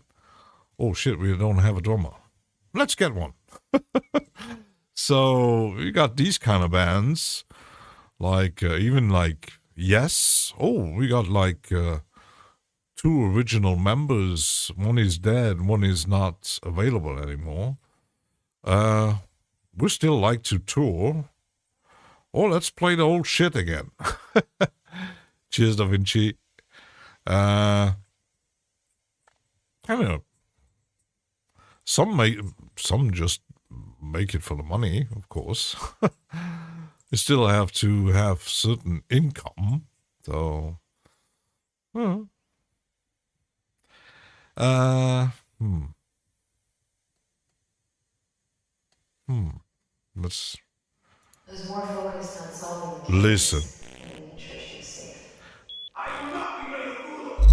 Oh shit, we don't have a drummer. Let's get one. So we got these kind of bands, like even like Yes. Oh, we got like two original members. One is dead, one is not available anymore. We still like to tour. Oh, let's play the old shit again. Cheers, Da Vinci. I don't know. Some just make it for the money, of course. You still have to have certain income, so. Let's I was more focused on solving the case listen. and making sure she was safe. I will not be made a fool of.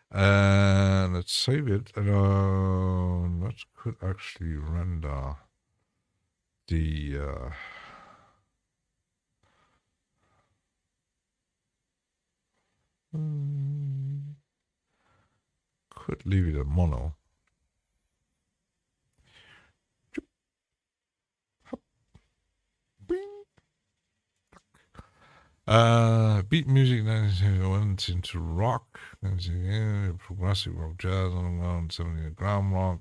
And let's save it. That could actually render the could leave it at mono. Beat music, then went into rock, then progressive rock, jazz, on 70 ground rock,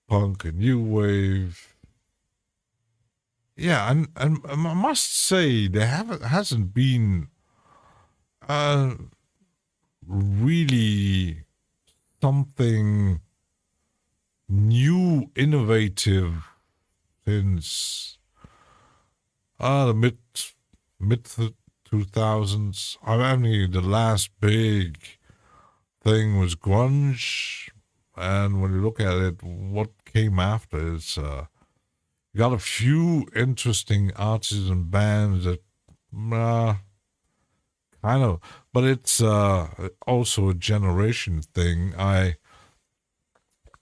punk, and new wave. Yeah, and I must say there hasn't been really something new, innovative since the mid 2000s. I mean, the last big thing was grunge, and when you look at it, what came after is got a few interesting artists and bands that kind of, but it's also a generation thing.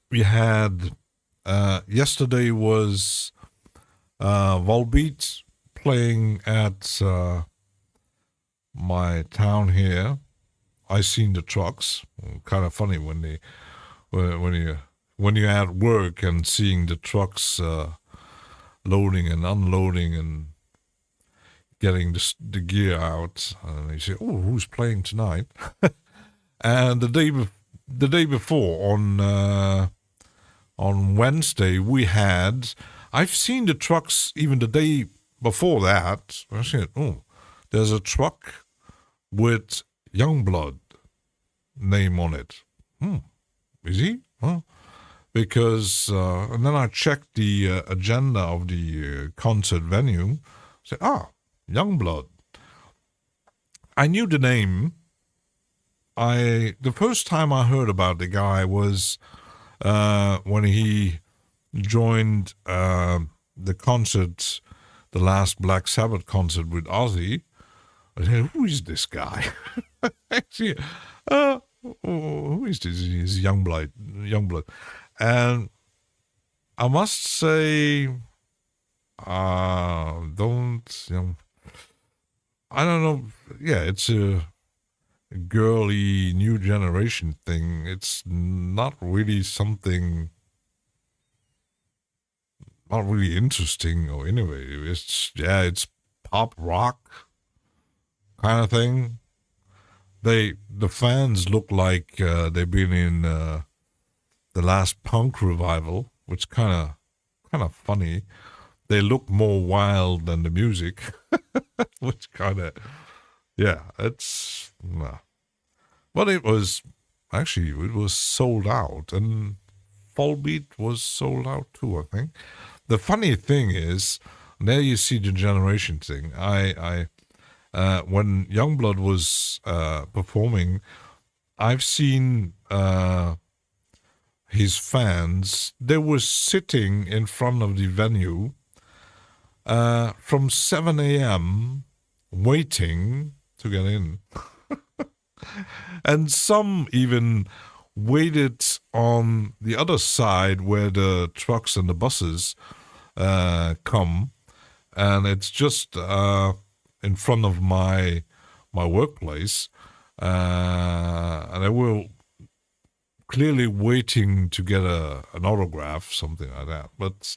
We had yesterday was Volbeat playing at my town here. I seen the trucks. Kind of funny when you're at work and seeing the trucks loading and unloading and getting the gear out, and you say, "Oh, who's playing tonight?" And the day before on Wednesday we had. I've seen the trucks even the day before that. I said, "Oh, there's a truck with Youngblood name on it. Is he? Huh?" Because and then I checked the agenda of the concert venue. Said, Youngblood. I knew the name. The first time I heard about the guy was when he joined the concert, the last Black Sabbath concert with Ozzy. I said, "Who is this guy?" Actually, who is this? He's Youngblood. And I must say, I don't know. Yeah, it's a girly new generation thing. It's not really something, not really interesting or innovative. It's pop rock kind of thing. The fans look like they've been in the last punk revival, which kind of funny. They look more wild than the music, which kind of, yeah, it's, nah. But it was sold out, and Volbeat was sold out too, I think. The funny thing is, there you see the generation thing. When Youngblood was performing, I've seen his fans. They were sitting in front of the venue from 7 a.m. waiting to get in. And some even waited on the other side where the trucks and the buses come. And it's just in front of my workplace. And they were clearly waiting to get an autograph, something like that. But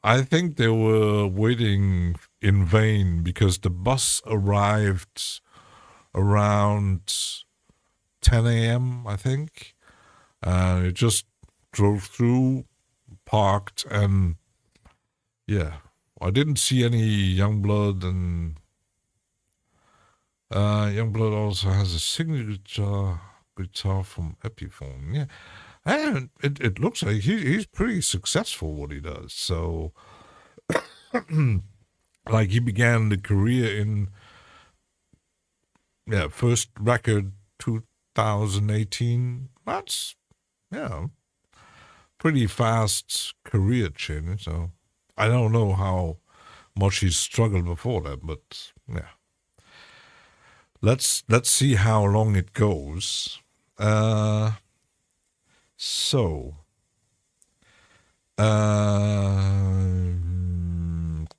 I think they were waiting in vain because the bus arrived around 10 a.m., I think. And it just drove through, parked, and yeah, I didn't see any Youngblood, and Youngblood also has a signature guitar from Epiphone. Yeah, and it looks like he's pretty successful what he does. So, like he began the career in first record 2018. That's pretty fast career change. So I don't know how much he struggled before that, but yeah. Let's see how long it goes.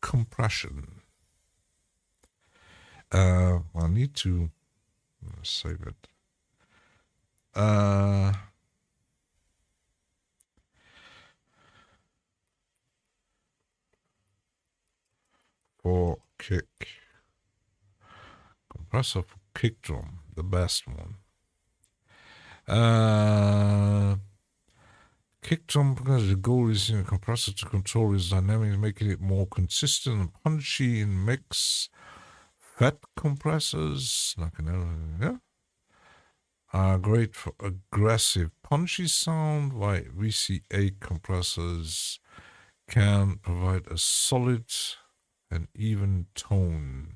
Compression. I need to save it. For kick. compressor for kick drum, the best one. Kick drum, because the goal is in a compressor to control its dynamics, making it more consistent and punchy in mix. Fat compressors, like another, are great for aggressive, punchy sound, while VC8 compressors can provide a solid and even tone.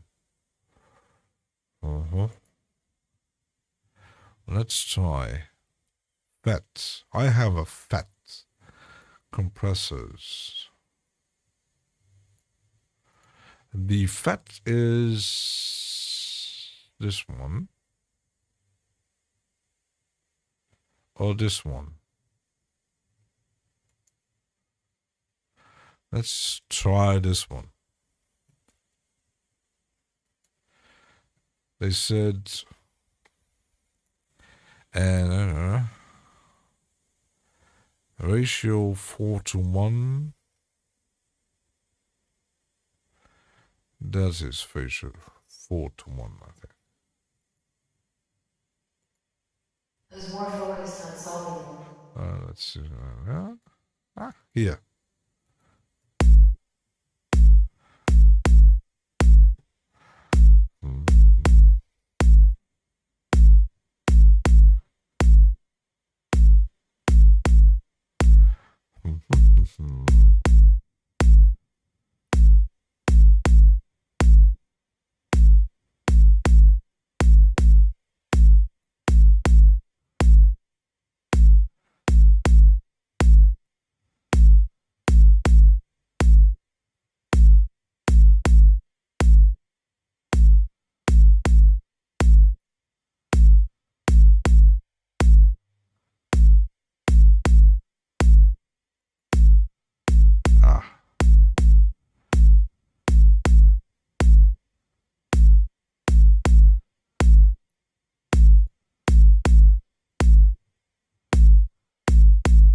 Let's try fat. I have a fat compressors. The fat is this one or this one. Let's try this one. They said, and ratio 4:1. That is ratio 4:1, I think. I was more focused on solving Let's see. Here.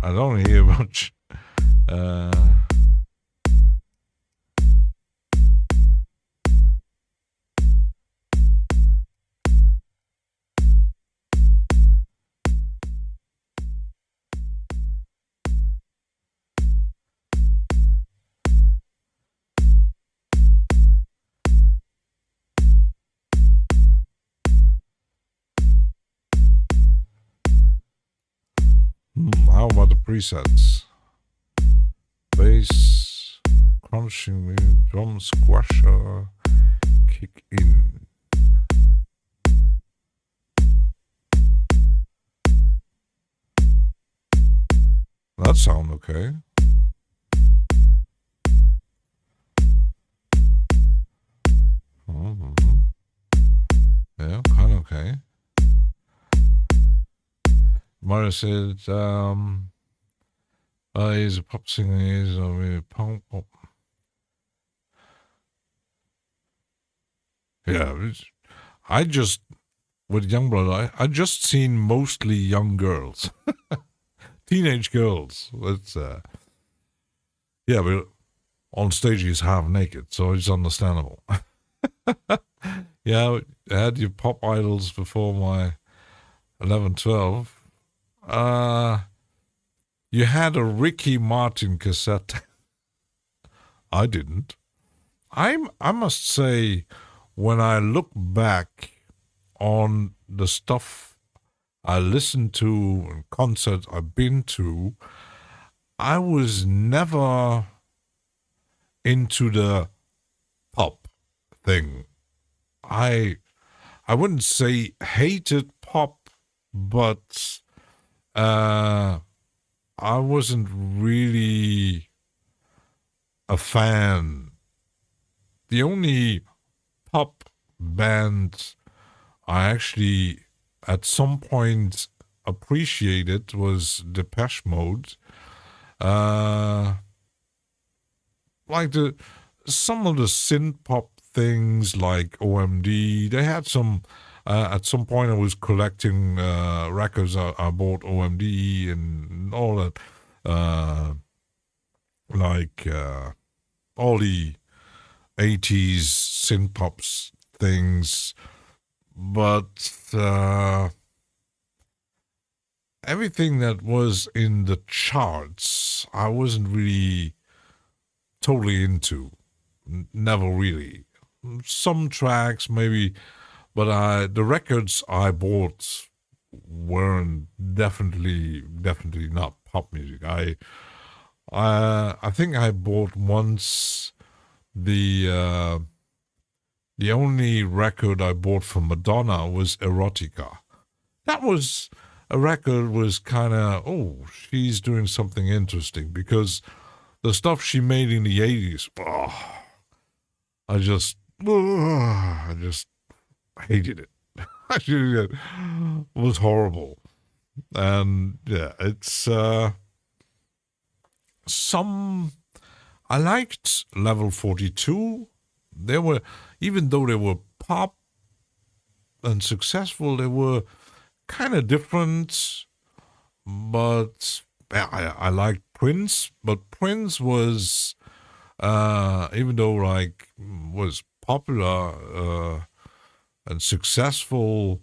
I don't hear much. How about the presets? Bass, crunching, drum squasher, kick in. That sound okay. Yeah, kind of okay. Mario said, he's a pop singer, he's a punk pop. Yeah, I just, with Youngblood, I just seen mostly young girls. Teenage girls. It's, yeah, but on stage he's half naked, so it's understandable. Yeah, I had your pop idols before my 11, 12. You had a Ricky Martin cassette. I didn't. I must say, when I look back on the stuff I listened to and concerts I've been to, I was never into the pop thing. I wouldn't say hated pop, but I wasn't really a fan. The only pop band I actually at some point appreciated was Depeche Mode. Like some of the synth pop things like OMD. They had some. At some point, I was collecting records. I bought OMD and all that, all the 80s synth pops things. but everything that was in the charts, I wasn't really totally into. Never really. Some tracks maybe, but the records I bought weren't definitely not pop music. I think I bought once the only record I bought from Madonna was Erotica. That was a record was kind of, oh, she's doing something interesting, because the stuff she made in the 80s, I just hated it. It was horrible. And yeah, it's I liked Level 42. They were, even though they were pop and successful, they were kind of different. But I liked Prince, but Prince was, even though was popular and successful,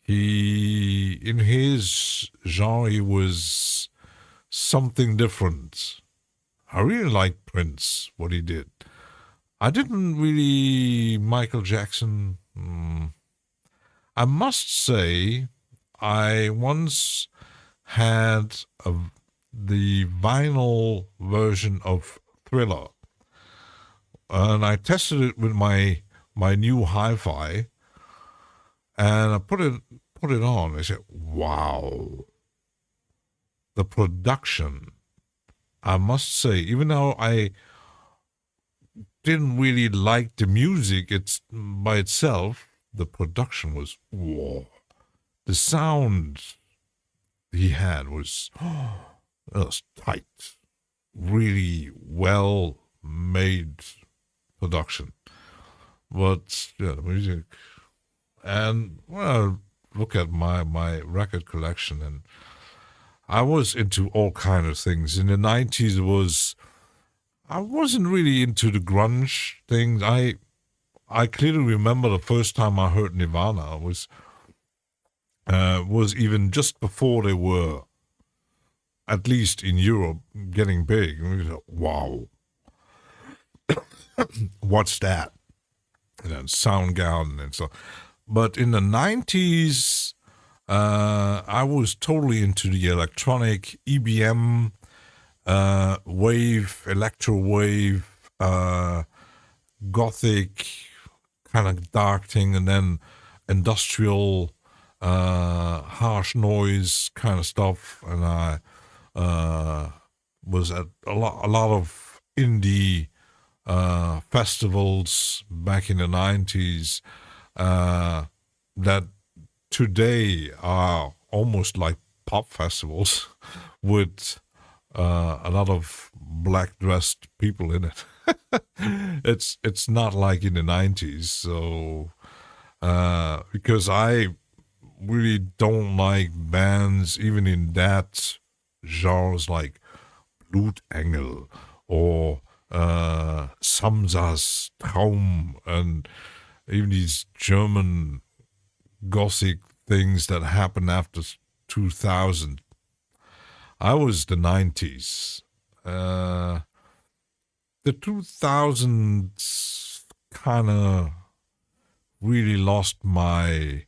he, in his genre, he was something different. I really liked Prince, what he did. I didn't really Michael Jackson. I must say, I once had the vinyl version of Thriller, and I tested it with my new hi-fi, and I put it on. I said, "Wow, the production!" I must say, even though I didn't really like the music, it's by itself, the production was whoa. The sound he had was tight, really well made production. But yeah, the music, and when I look at my record collection, and I was into all kind of things. In the 90s, I wasn't really into the grunge things. I clearly remember the first time I heard Nirvana was even just before they were, at least in Europe, getting big. And we thought, wow, what's that? And then Soundgarden and so. But in the 90s, I was totally into the electronic EBM, wave, electro wave, gothic, kind of dark thing, and then industrial, harsh noise kind of stuff. And I was at a lot of indie festivals back in the 90s that today are almost like pop festivals with a lot of black dressed people in it. It's not like in the 90s. So because I really don't like bands even in that genres like Blutengel or Samsas Traum, and even these German gothic things that happened after 2000. I was the 90s. The 2000s kind of really lost my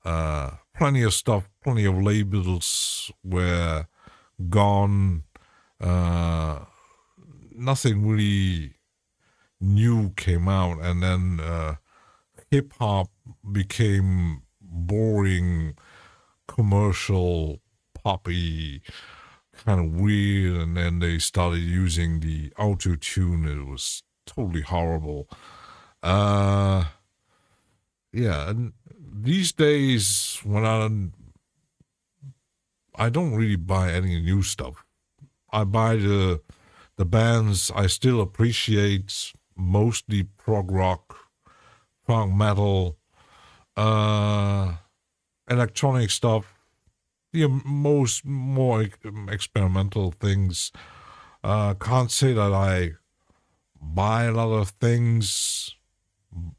plenty of stuff, plenty of labels were gone. Nothing really new came out, and then hip hop became boring, commercial, poppy, kind of weird, and then they started using the auto tune. It was totally horrible. Yeah, and these days when I don't really buy any new stuff. I buy the bands I still appreciate, mostly prog rock, prog metal, electronic stuff, the more experimental things. Can't say that I buy a lot of things.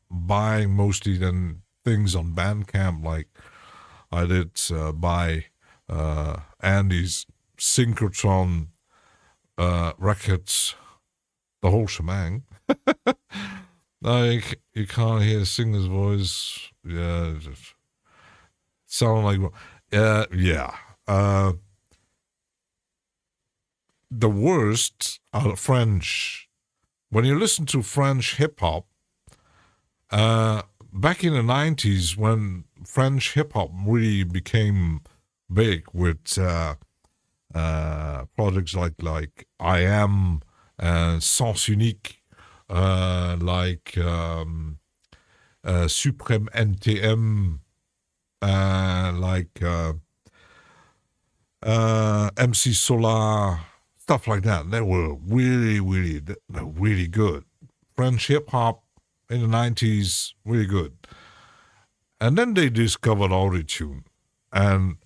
Buying mostly then things on Bandcamp, like I did buy Andy's synchrotron records, the whole shebang. Like, you can't hear the singer's voice. Yeah, just sound like, yeah. The worst are French. When you listen to French hip hop, back in the 90s, when French hip hop really became big with projects like I Am and Sens Unique, like Supreme NTM, like MC Solar, stuff like that. They were really good. French hip hop in the 90s, really good. And then they discovered autotune. And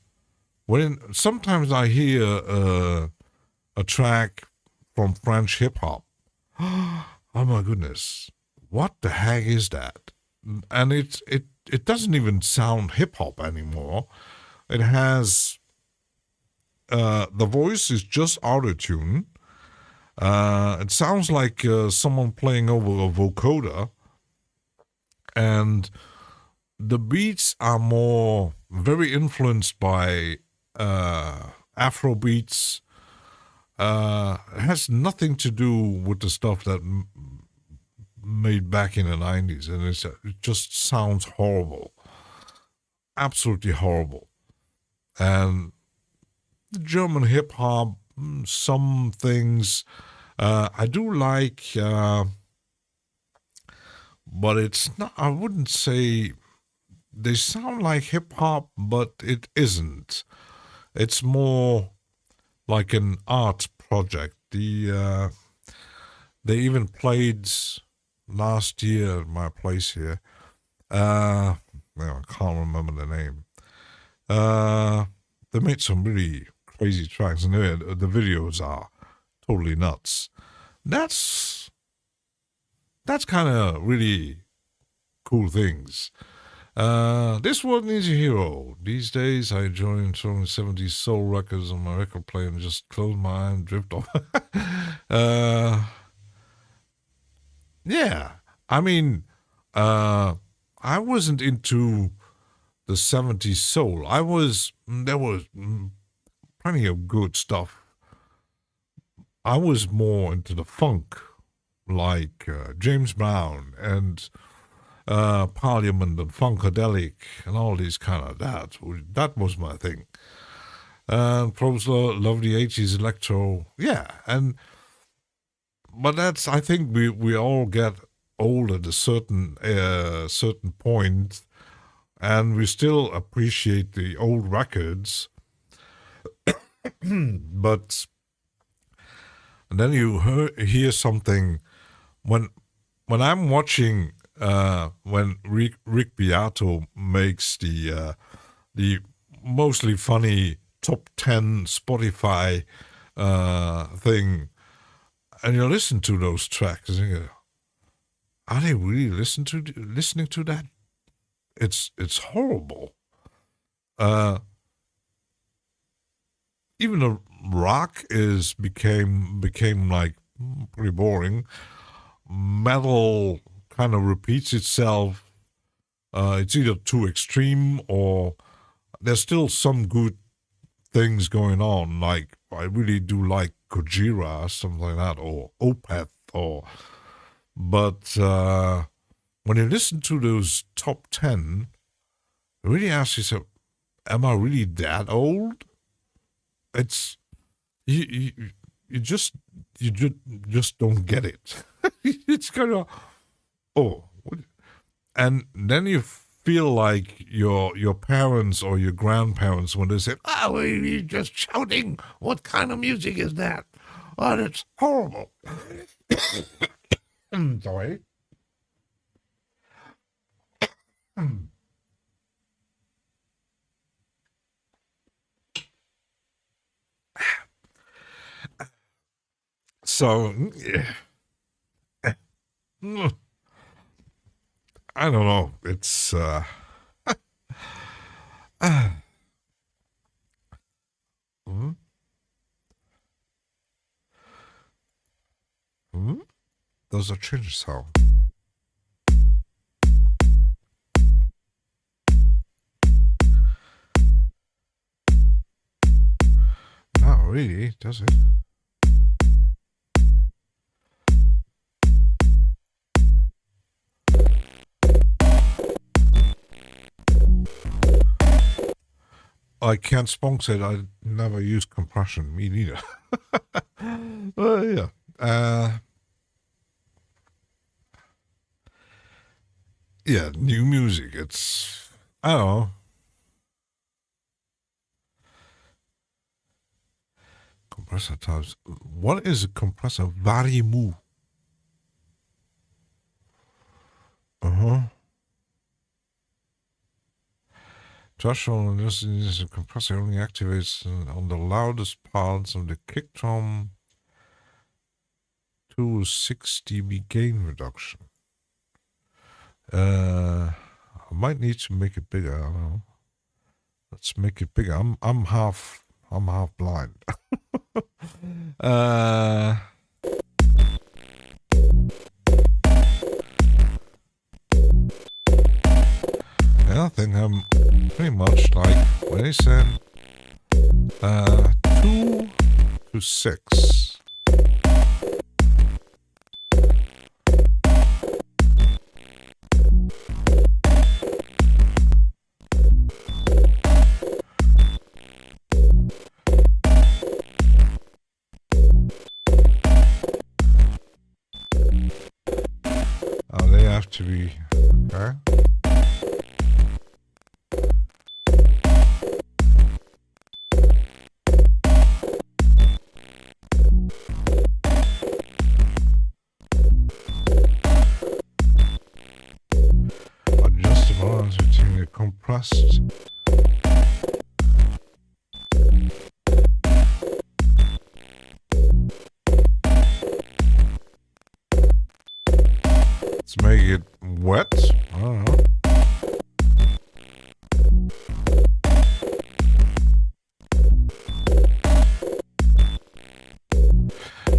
sometimes I hear a track from French hip hop, oh my goodness, what the heck is that? And it doesn't even sound hip hop anymore. It has the voice is just autotune. It sounds like someone playing over a vocoder, and the beats are more very influenced by Afro beats. It has nothing to do with the stuff that made back in the 90s, and it just sounds horrible, absolutely horrible. And the German hip hop, some things I do like, but it's not. I wouldn't say they sound like hip hop, but it isn't. It's more like an art project. They even played last year at my place here. I can't remember the name. They made some really crazy tracks, and the videos are totally nuts. That's kind of really cool things. This world needs a hero. These days, I enjoy throwing 70s soul records on my record player and just close my eye and drift off. Yeah, I mean, I wasn't into the 70s soul. There was plenty of good stuff. I was more into the funk, like James Brown and Parliament and Funkadelic and all these kind of that. That was my thing. And pros love the 80s electro. Yeah, but that's, I think we all get old at a certain point, and we still appreciate the old records. But and then you hear something when I'm watching when Rick Beato makes the mostly funny top 10 Spotify thing, and you listen to those tracks and you go, are they really listening to that? It's horrible. Even the rock became like pretty boring. Metal kind of repeats itself. It's either too extreme or there's still some good things going on. Like, I really do like Gojira, something like that, or Opeth, but when you listen to those top 10, you really ask yourself, am I really that old? It's you just don't get it. It's kind of and then you feel like your parents or your grandparents when they say, "Oh, you're just shouting. What kind of music is that? Oh, that's horrible." Sorry. So, I don't know. It's does that change the sound? Not really, does it? I can't sponsor it. I never use compression. Me neither. Yeah. Yeah, new music. It's, I don't know. Compressor types. What is a compressor? Varimu. Uh-huh. Threshold on this is a compressor only activates on the loudest parts of the kick drum to 6 dB gain reduction. I might need to make it bigger. I don't know. Let's make it bigger. I'm half blind. Yeah, I think I'm pretty much like when they said 2 to 6. Oh, they have to be okay. Adjust the balance between the compressed let's make it wet. I don't know.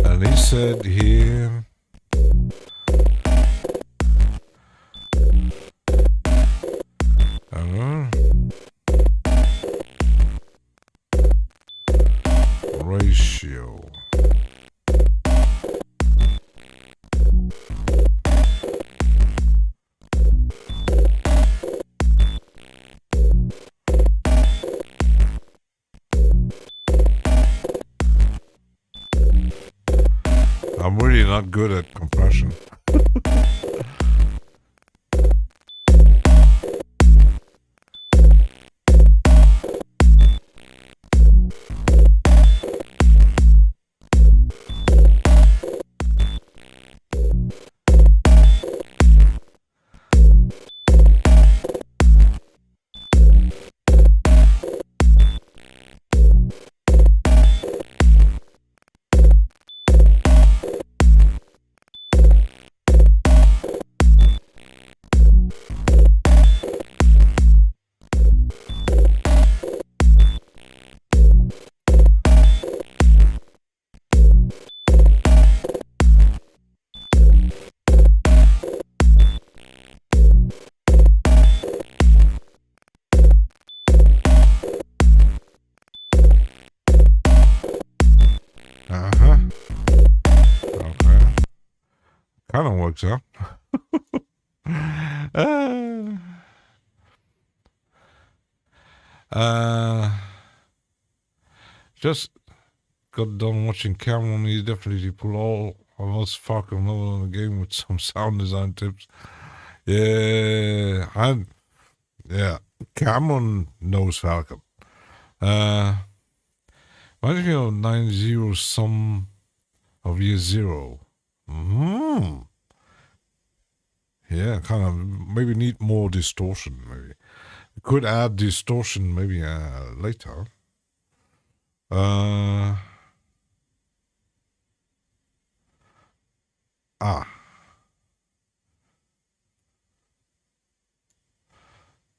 And he said here ratio. I'm really not good at compression. Okay. Kind of works out. Just got done watching Cameron. He definitely pulled all of us fucking level in the game with some sound design tips. Yeah, Cameron knows Falcon. Reminds me of 90 some of year 0. Yeah, kind of maybe need more distortion. Maybe could add distortion maybe later.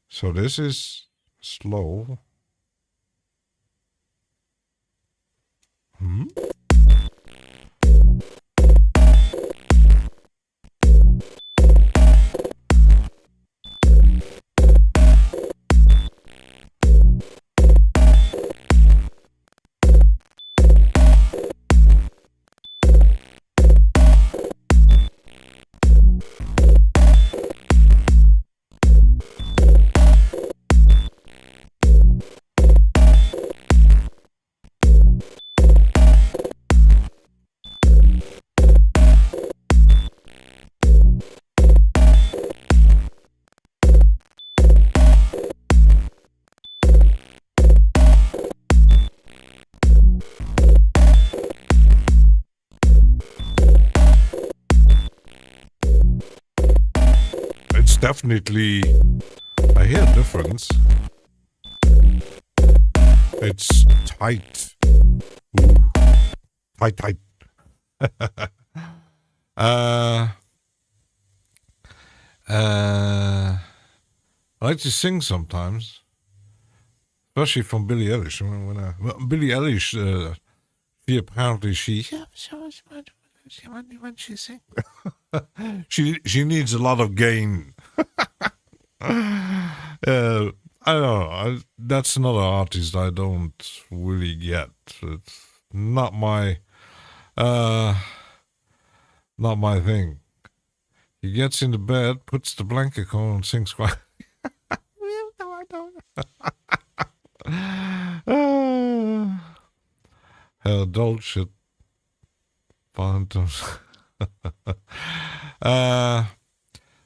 So this is slow. It's definitely, I hear a difference. It's tight. Ooh. Tight. I like to sing sometimes, especially from Billie Eilish. Billie Eilish, when she sings, she needs a lot of gain. I don't know. That's another artist I don't really get. It's not my thing. He gets into bed, puts the blanket on, and sings quiet. Hell, dulcet phantoms.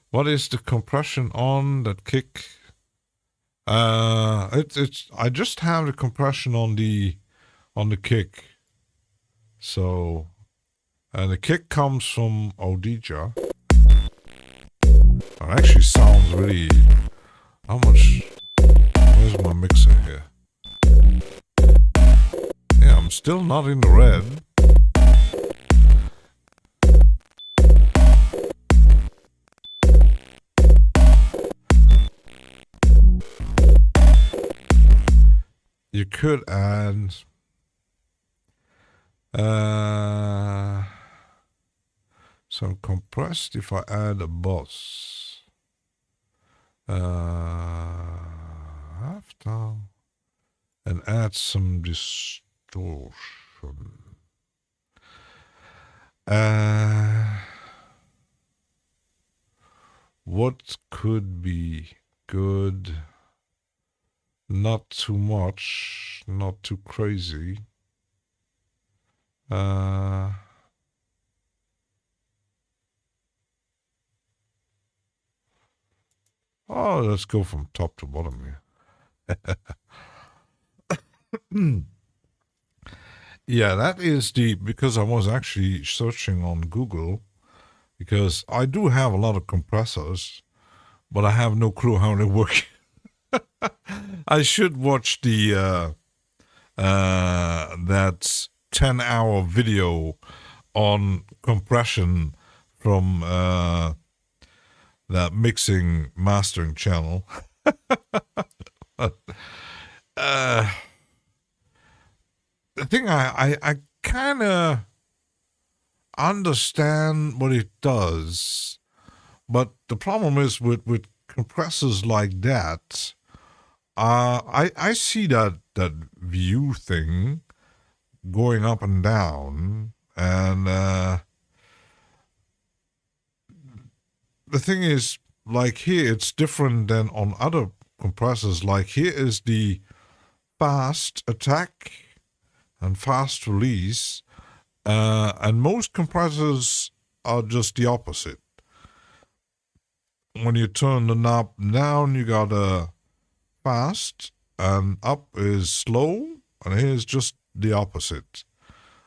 What is the compression on that kick? It's I just have the compression on the kick. So, and the kick comes from Odija. It actually sounds really. How much? Where's my mixer here? Yeah, I'm still not in the red. You could add some compressed if I add a boss. After and add some distortion. What could be good? Not too much, not too crazy. Oh, let's go from top to bottom here. Yeah, that is because I was actually searching on Google, because I do have a lot of compressors, but I have no clue how they work. I should watch the that 10-hour video on compression from that mixing mastering channel. The thing I kind of understand what it does, but the problem is with compressors like that, I see that view thing going up and down, and the thing is, like here, it's different than on other compressors. Like here is the fast attack and fast release, and most compressors are just the opposite. When you turn the knob down, you got a fast, and up is slow, and here's just the opposite.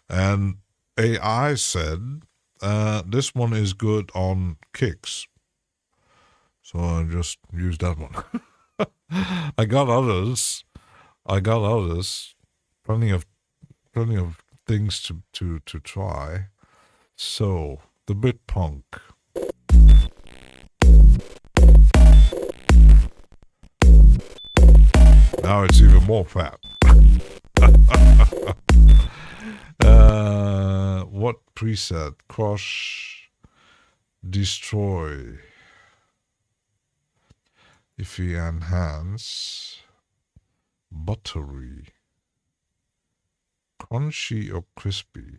And AI said this one is good on kicks, so I just used that one. I got others. Plenty of things to try. So the bit punk. Now it's even more fat. What preset? Crush, destroy. If we enhance, buttery, crunchy or crispy.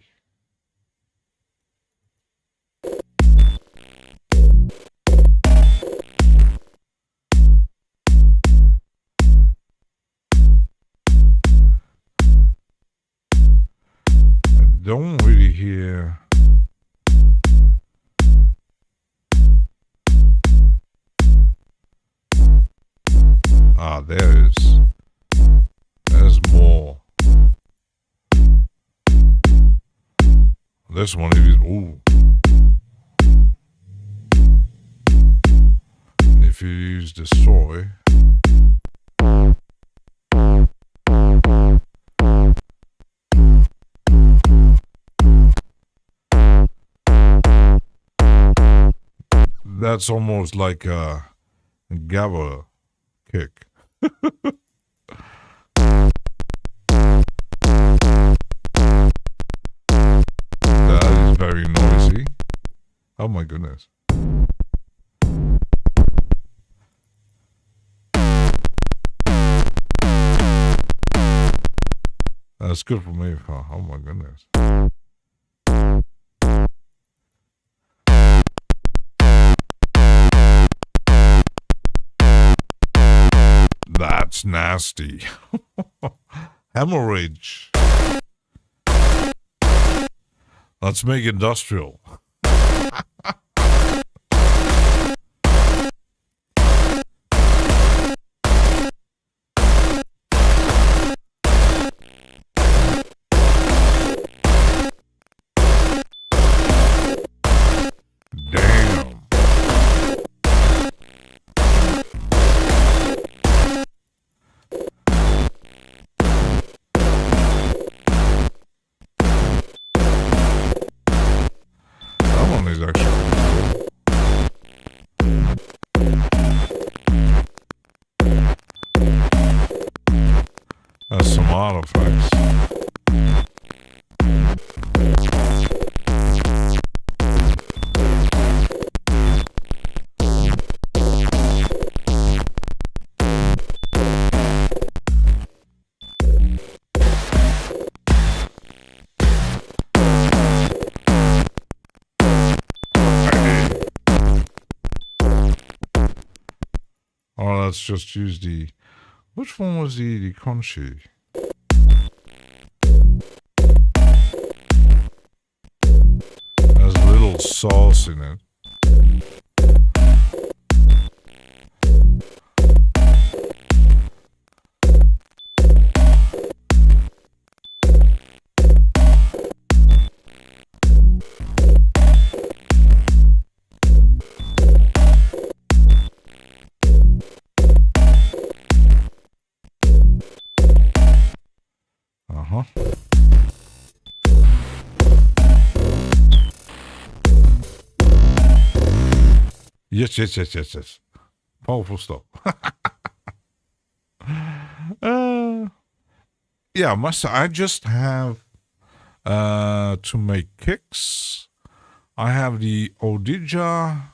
Don't really hear. Ah, there is. There's more. This one is, ooh. you use destroy. That's almost like a gabba kick. That is very noisy. Oh my goodness. That's good for me, huh? Oh my goodness. That's nasty. Hemorrhage. Let's make industrial. Damn. That one is actually has some artifacts. Or let's just use the... Which one was the crunchy? Has a little sauce in it. Uh-huh. Yes. Powerful stuff. Yeah, I just have to make kicks. I have the Odija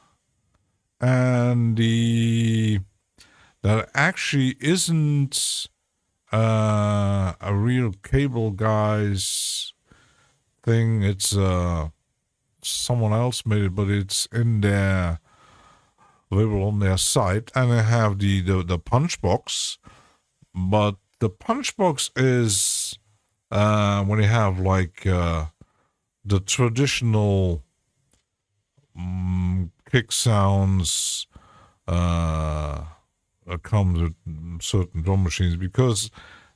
and that actually isn't a real cable guy's thing. It's someone else made it, but it's in their label on their site. And I have the punch box, but the punch box is when you have like the traditional kick sounds comes with certain drum machines, because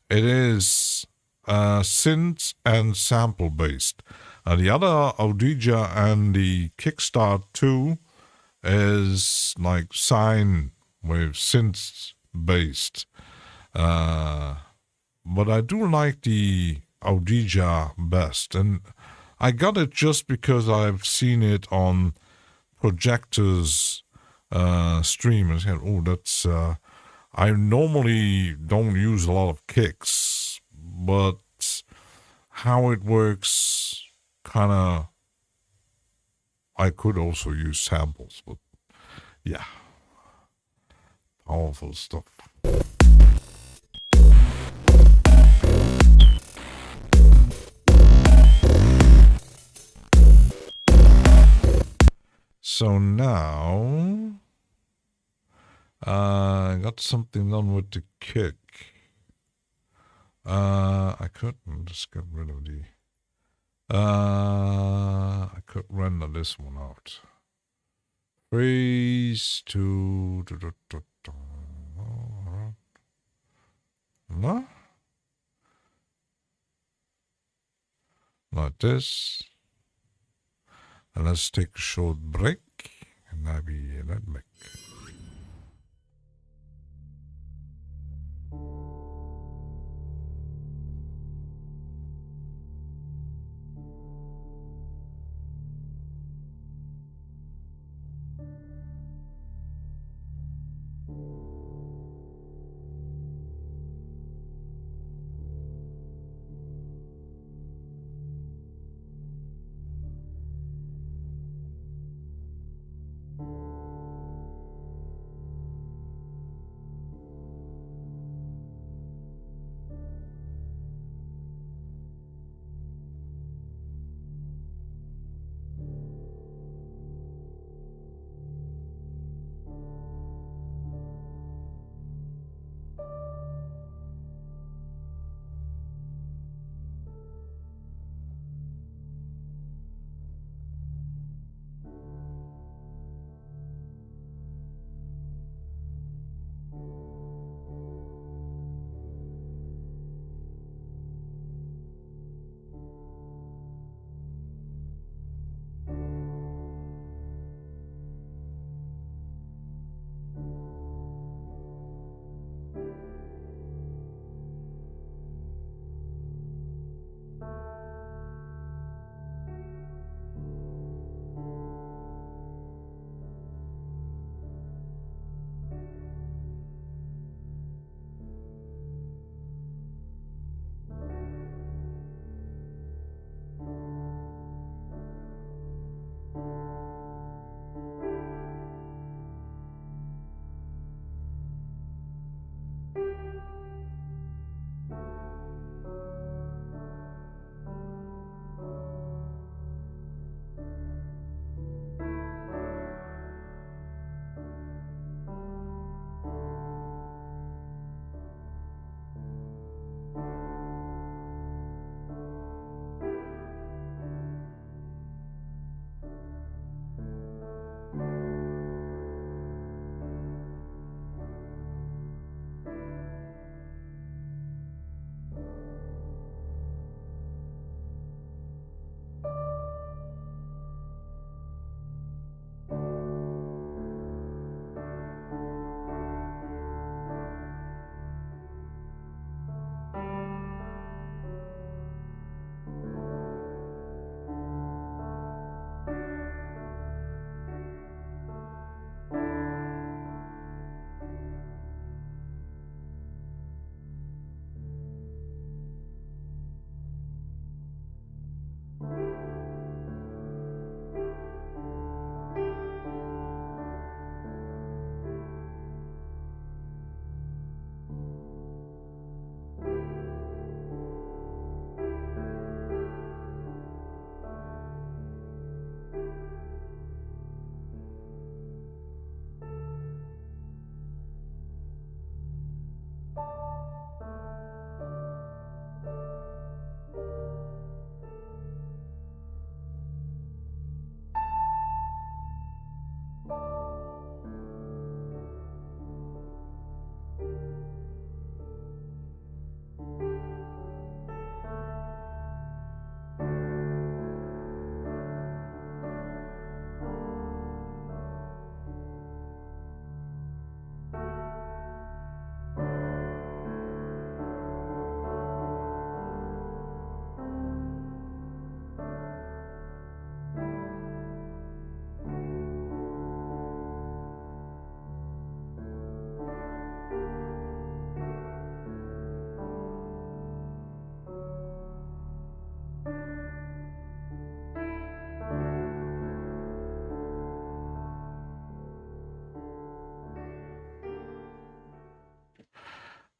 it is synth and sample based. The other Odija and the Kickstart 2 is like sine wave synth based. But I do like the Odija best, and I got it just because I've seen it on Projector's stream and said, oh, that's I normally don't use a lot of kicks, but how it works, kind of, I could also use samples, but yeah, powerful stuff. So now I got something done with the kick. I couldn't just get rid of the I could render this one out. Freeze to no? Like this. And let's take a short break, and I'll be right back.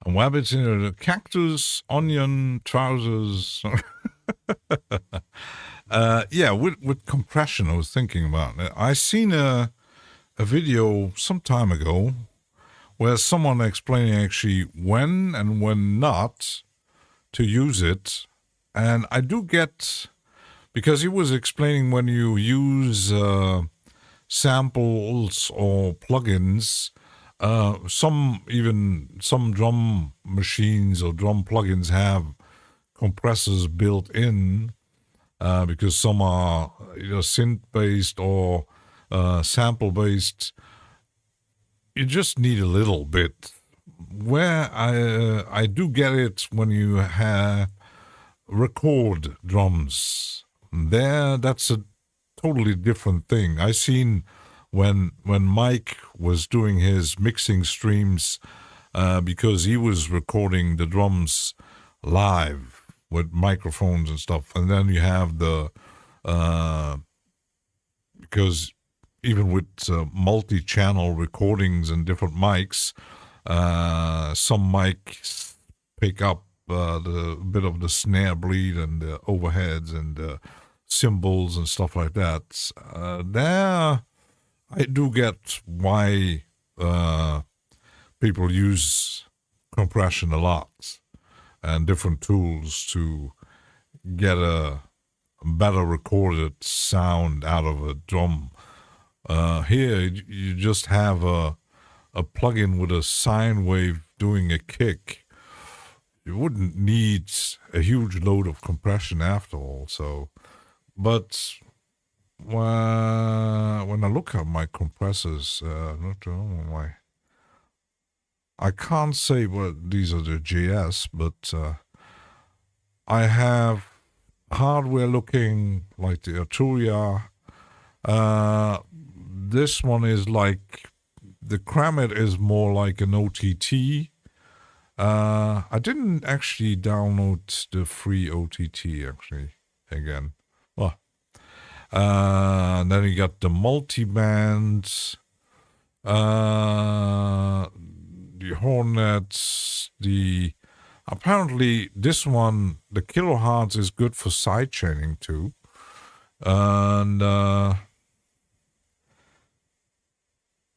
Wabbits in the cactus, onion, trousers. Yeah, with compression, I was thinking about it. I seen a video some time ago where someone explaining actually when and when not to use it. And I do get, because he was explaining when you use samples or plugins, some drum machines or drum plugins have compressors built in, because some are synth based or sample based. You just need a little bit. Where I do get it when you record drums, that's a totally different thing. I seen when Mike was doing his mixing streams, because he was recording the drums live with microphones and stuff, and then you have the because even with multi-channel recordings and different mics, some mics pick up the bit of the snare bleed and the overheads and the cymbals and stuff like that. There, I do get why people use compression a lot and different tools to get a better recorded sound out of a drum. Here, you just have a plug-in with a sine wave doing a kick. You wouldn't need a huge load of compression after all. So, but when I look at my compressors, I can't say what these are the JS, but I have hardware looking like the Arturia. This one is like, the Kramit is more like an OTT. I didn't actually download the free OTT actually again. Well, then you got the multi-band, the Hornets, apparently this one, the kilohertz is good for sidechaining too. And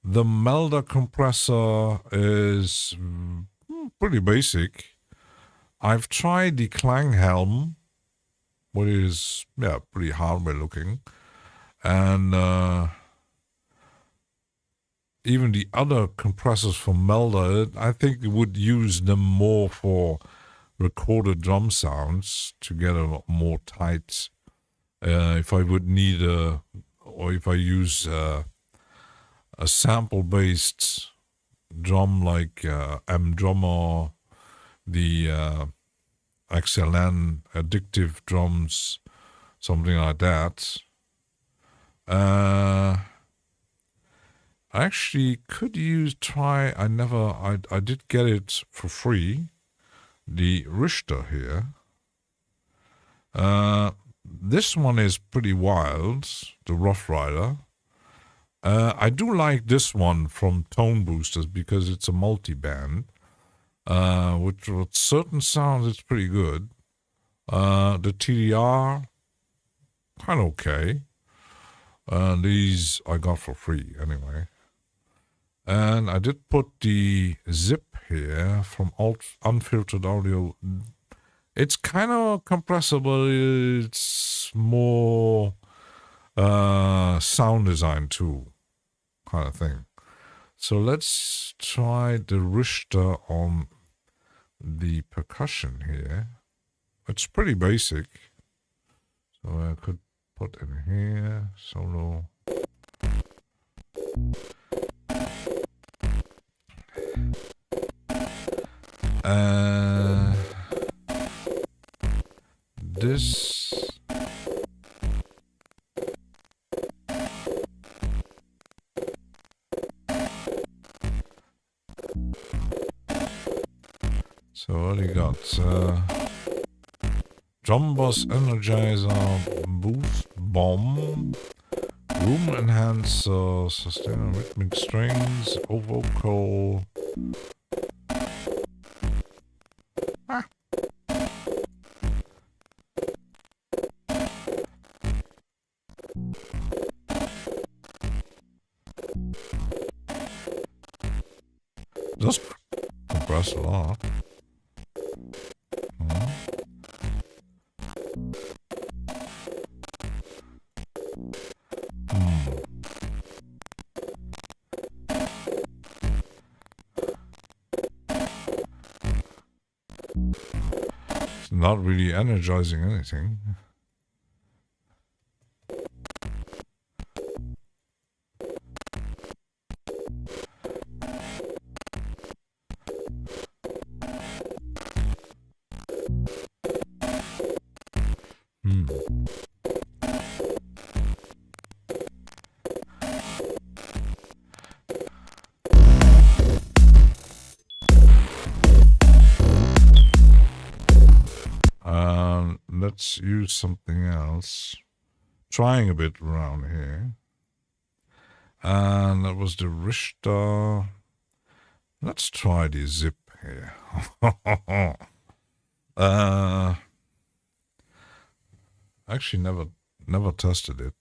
the Melder compressor is pretty basic. I've tried the Klanghelm, which is pretty hardware looking, and even the other compressors from Melder, I think we would use them more for recorded drum sounds to get a more tight. If I would need or if I use a sample-based drum like M-Drummer, the XLN addictive drums, something like that. I actually could try. I did get it for free. The Richter here. This one is pretty wild. The Rough Rider. I do like this one from Tone Boosters because it's a multi-band. With certain sounds, it's pretty good. The TDR, kind of okay. These I got for free anyway. And I did put the Zip here from Unfiltered Audio. It's kind of compressible. It's more sound design too, kind of thing. So let's try the Richter on the percussion here. It's pretty basic. So I could put in here, solo. This. So what do you got? Drum Boss Energizer, Boost Bomb, Room Enhancer, Sustainer Rhythmic Strings, O-Vocal, does compress a lot. It's not really energizing anything. Let's use something else. Trying a bit around here. And that was the Richter. Let's try the zip here. Actually never tested it.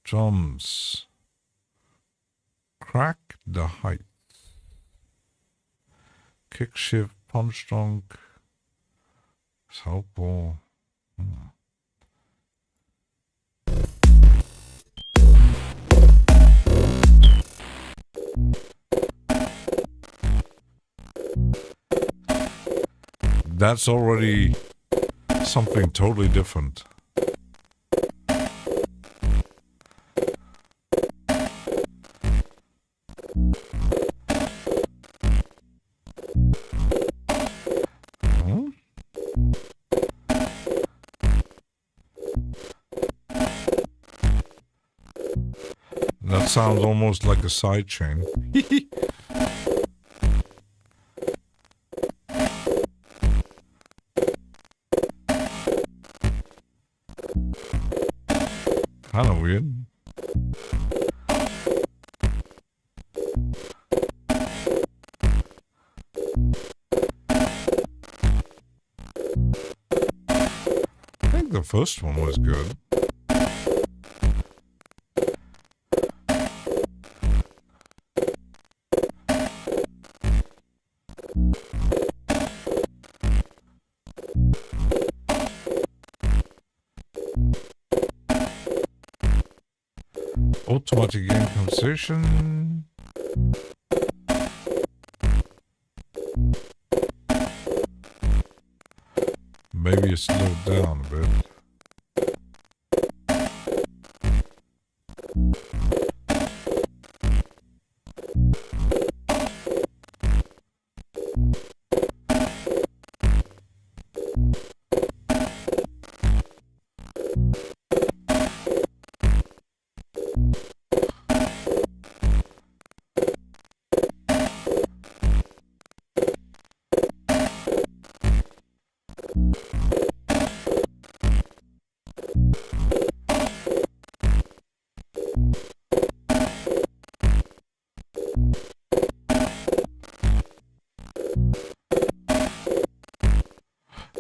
Drums. Crack the height. Kick shift, punch dunk. Southpaw. That's already something totally different. That sounds almost like a sidechain. Kind of weird. I think the first one was good. Automatic gain compensation. Maybe it's slowed down a bit.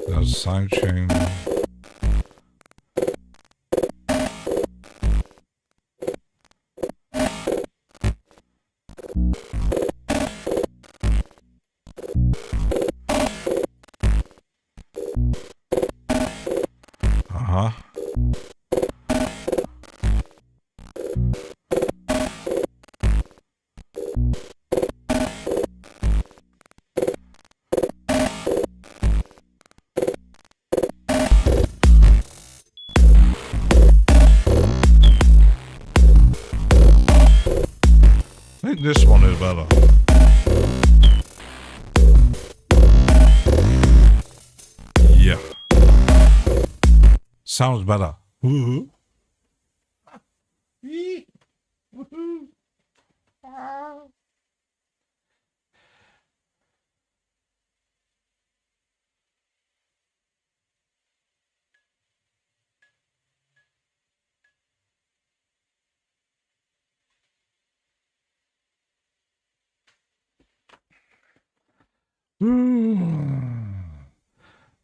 That's sidechain. I think this one is better. Yeah. Sounds better. Woohoo. Woohoo.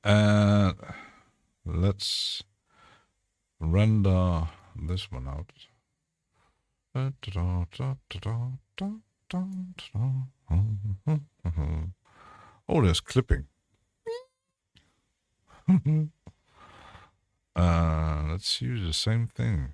And let's render this one out. Oh, there's clipping. Let's use the same thing.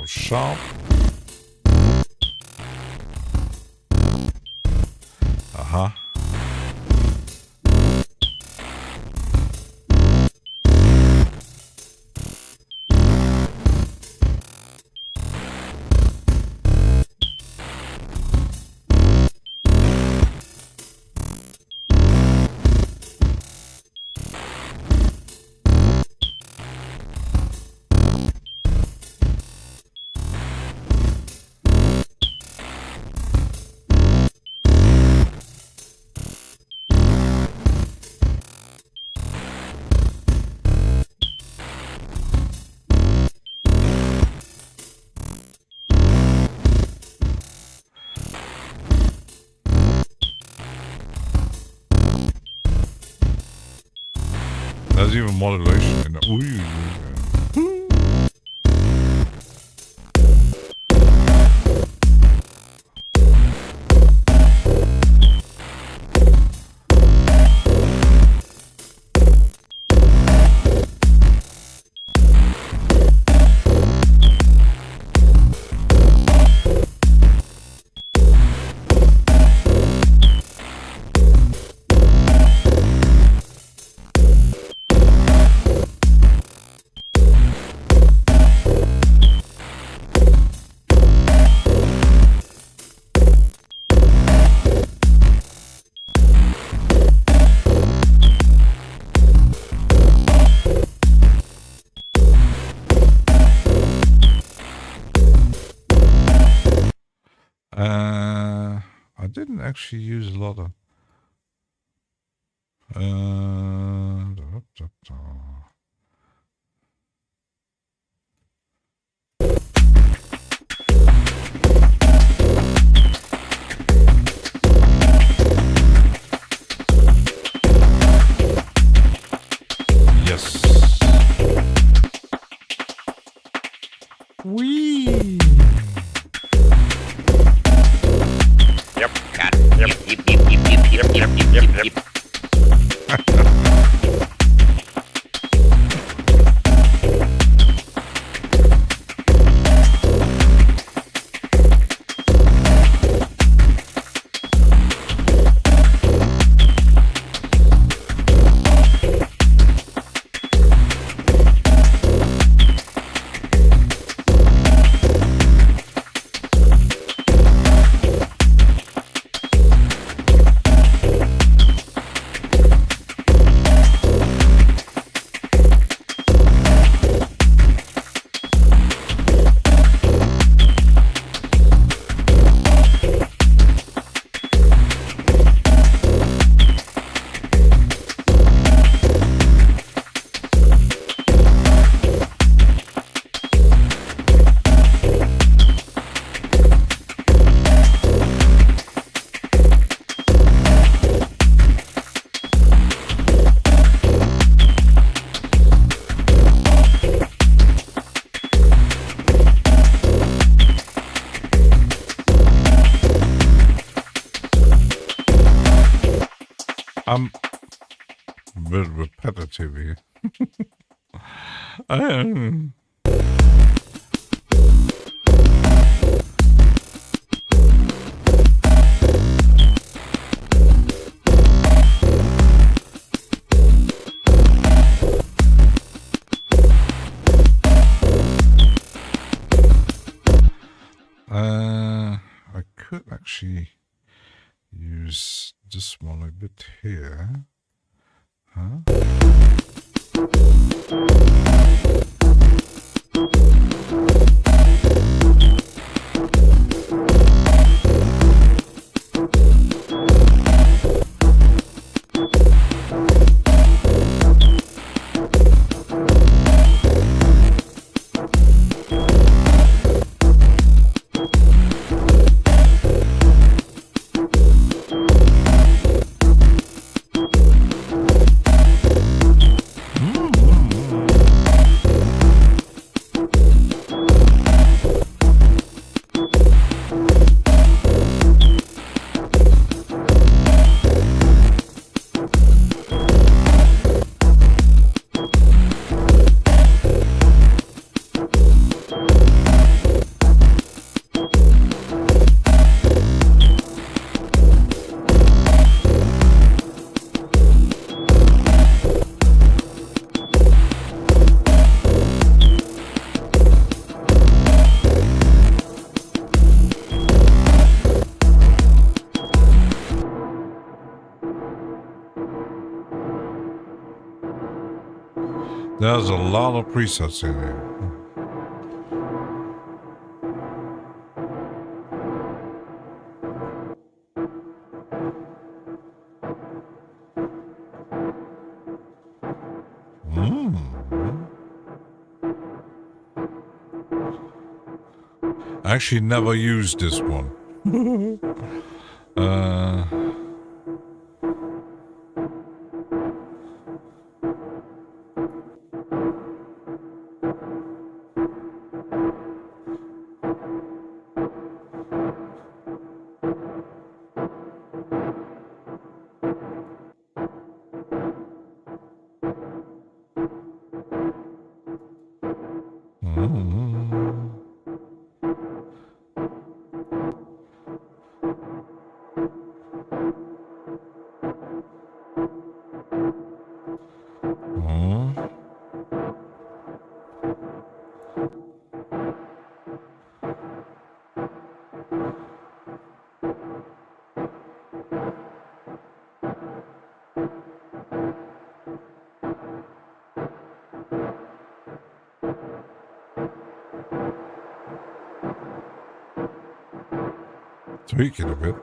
Sharp. Aha. There's even modulation in the. I didn't actually use a lot of. Yes. Wee. Yep, got it. Yep. I'm a bit repetitive here. actually use this one a bit here. Huh? There's a lot of presets in here. I actually never used this one. Tweak it a bit.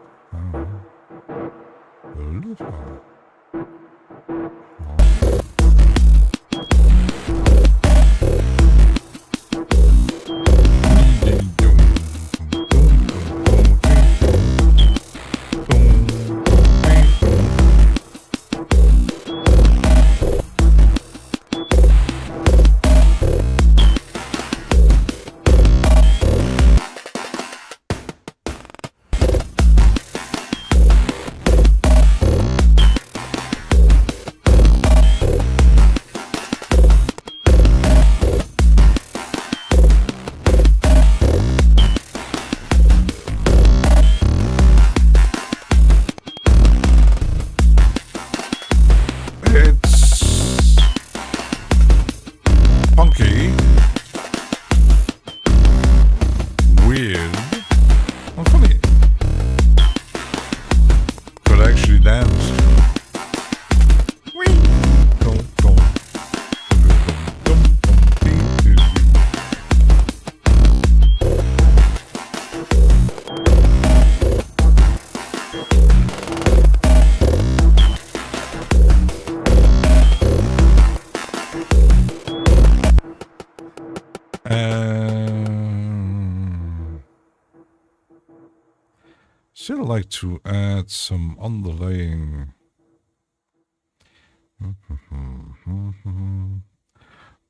Still like to add some underlaying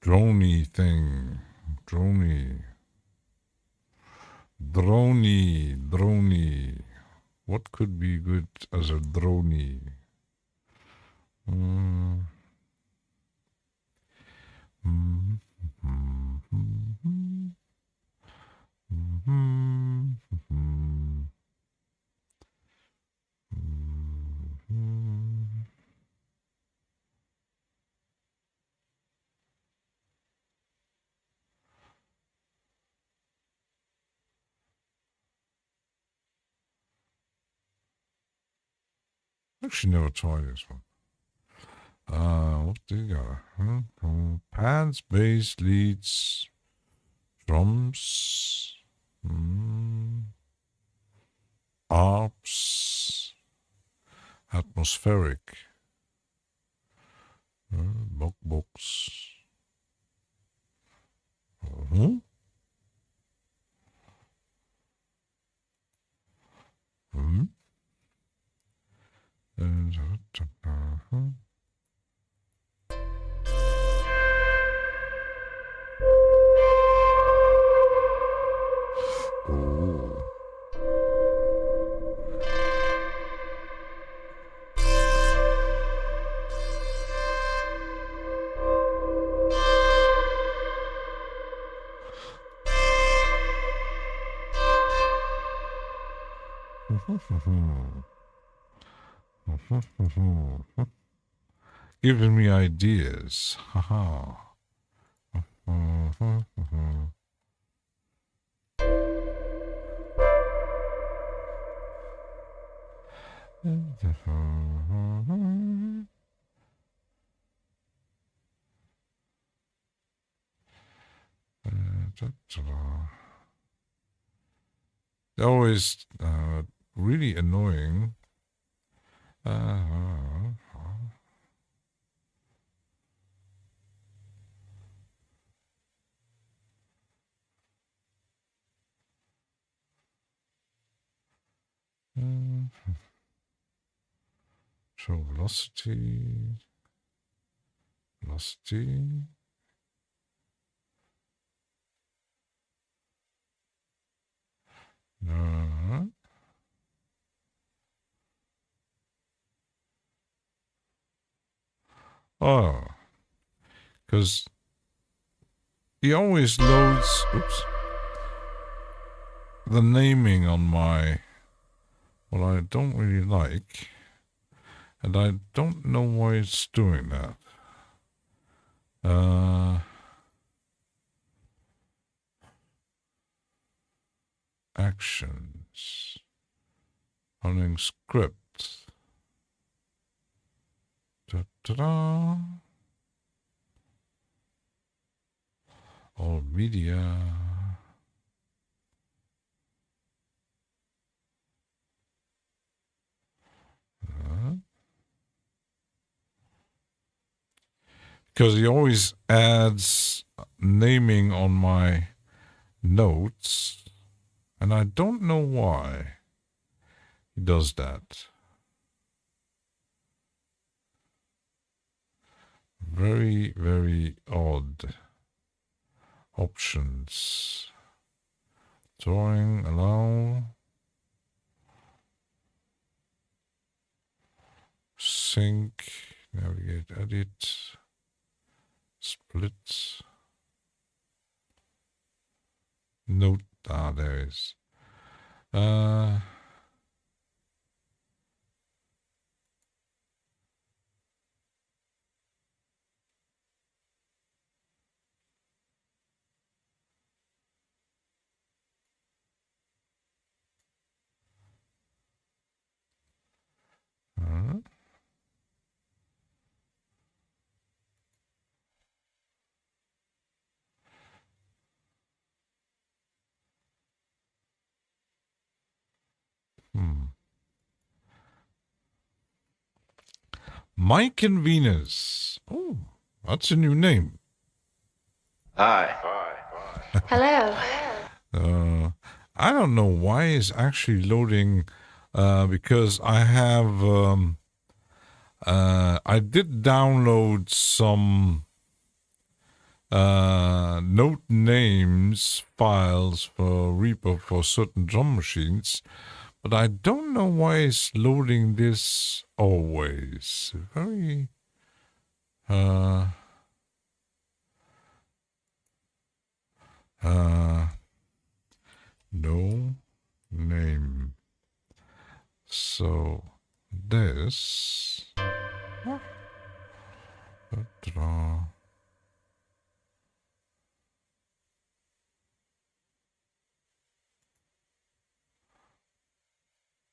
droney thing. Droney. What could be good as a droney? Actually, never tried this one. What do you got? Pads, bass, leads, drums, arps, atmospheric, box. Hmm. Oh. Giving me ideas. Haha. They're always really annoying. So velocity. Oh, because he always loads. Oops. The naming on my. What I don't really like, and I don't know why it's doing that. Actions. Running script. Da-da-da. All media. Because he always adds naming on my notes, and I don't know why he does that. Very, very odd. Options. Drawing, allow. Sync, navigate, edit. Split. Note. There is. Mike and Venus. Oh, that's a new name. Hi. Hello. I don't know why it's actually loading, because I have, I did download some note names files for Reaper for certain drum machines, but I don't know why it's loading this always. Very, no name. So this.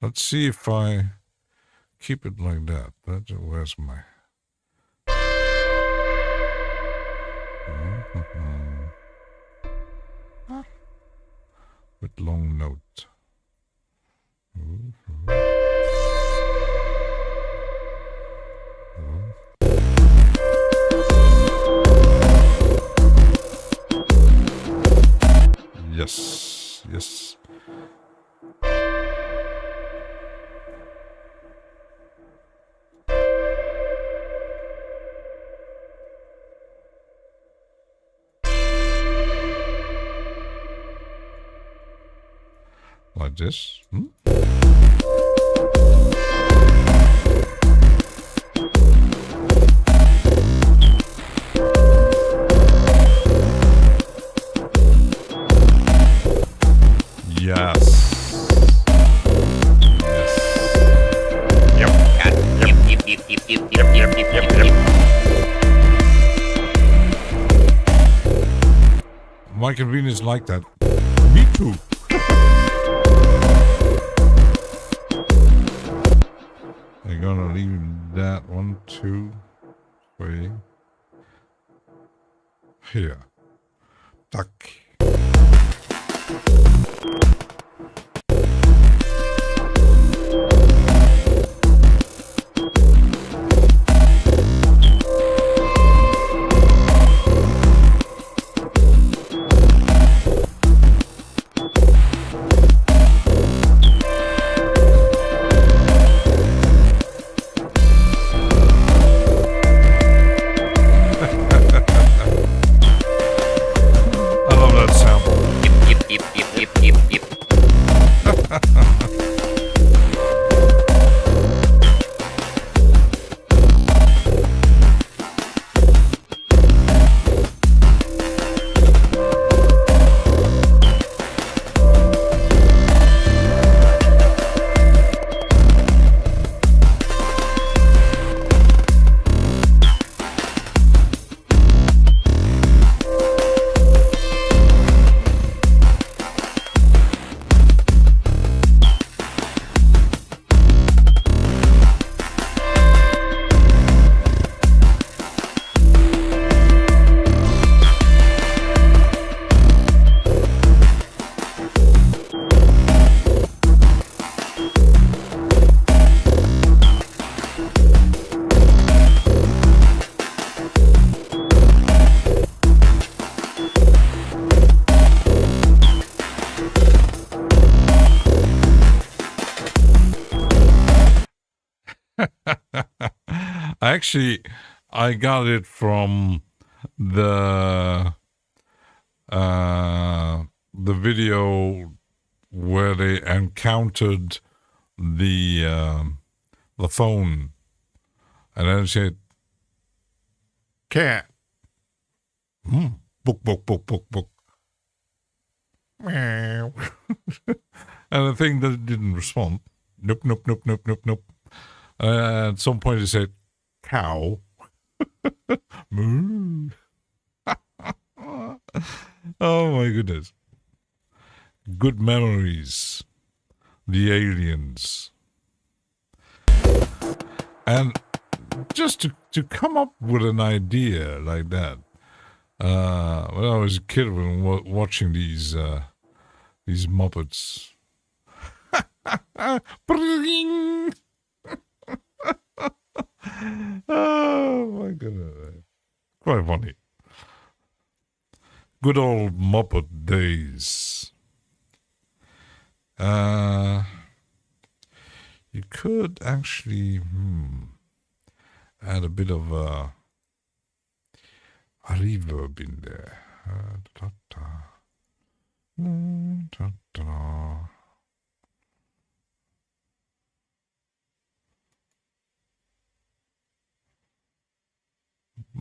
Let's see if I keep it like that. Where's my... With long note. Yes, yes. Like this. Yes. My convenience like that. Me too. I'm gonna leave that 1, 2, 3. Here. Tack. I love that sample. Actually, I got it from the video where they encountered the phone, and then said, "Cat, book, book, book, book, book." Meow. And the thing that didn't respond. Nope, nope, nope, nope, nope, nope. At some point, he said, "Cow." Moo. Oh my goodness. Good memories. The aliens. And just to come up with an idea like that. When I was a kid, when watching these Muppets. Oh my goodness. Quite funny. Good old Muppet days. You could actually add a bit of a reverb in there.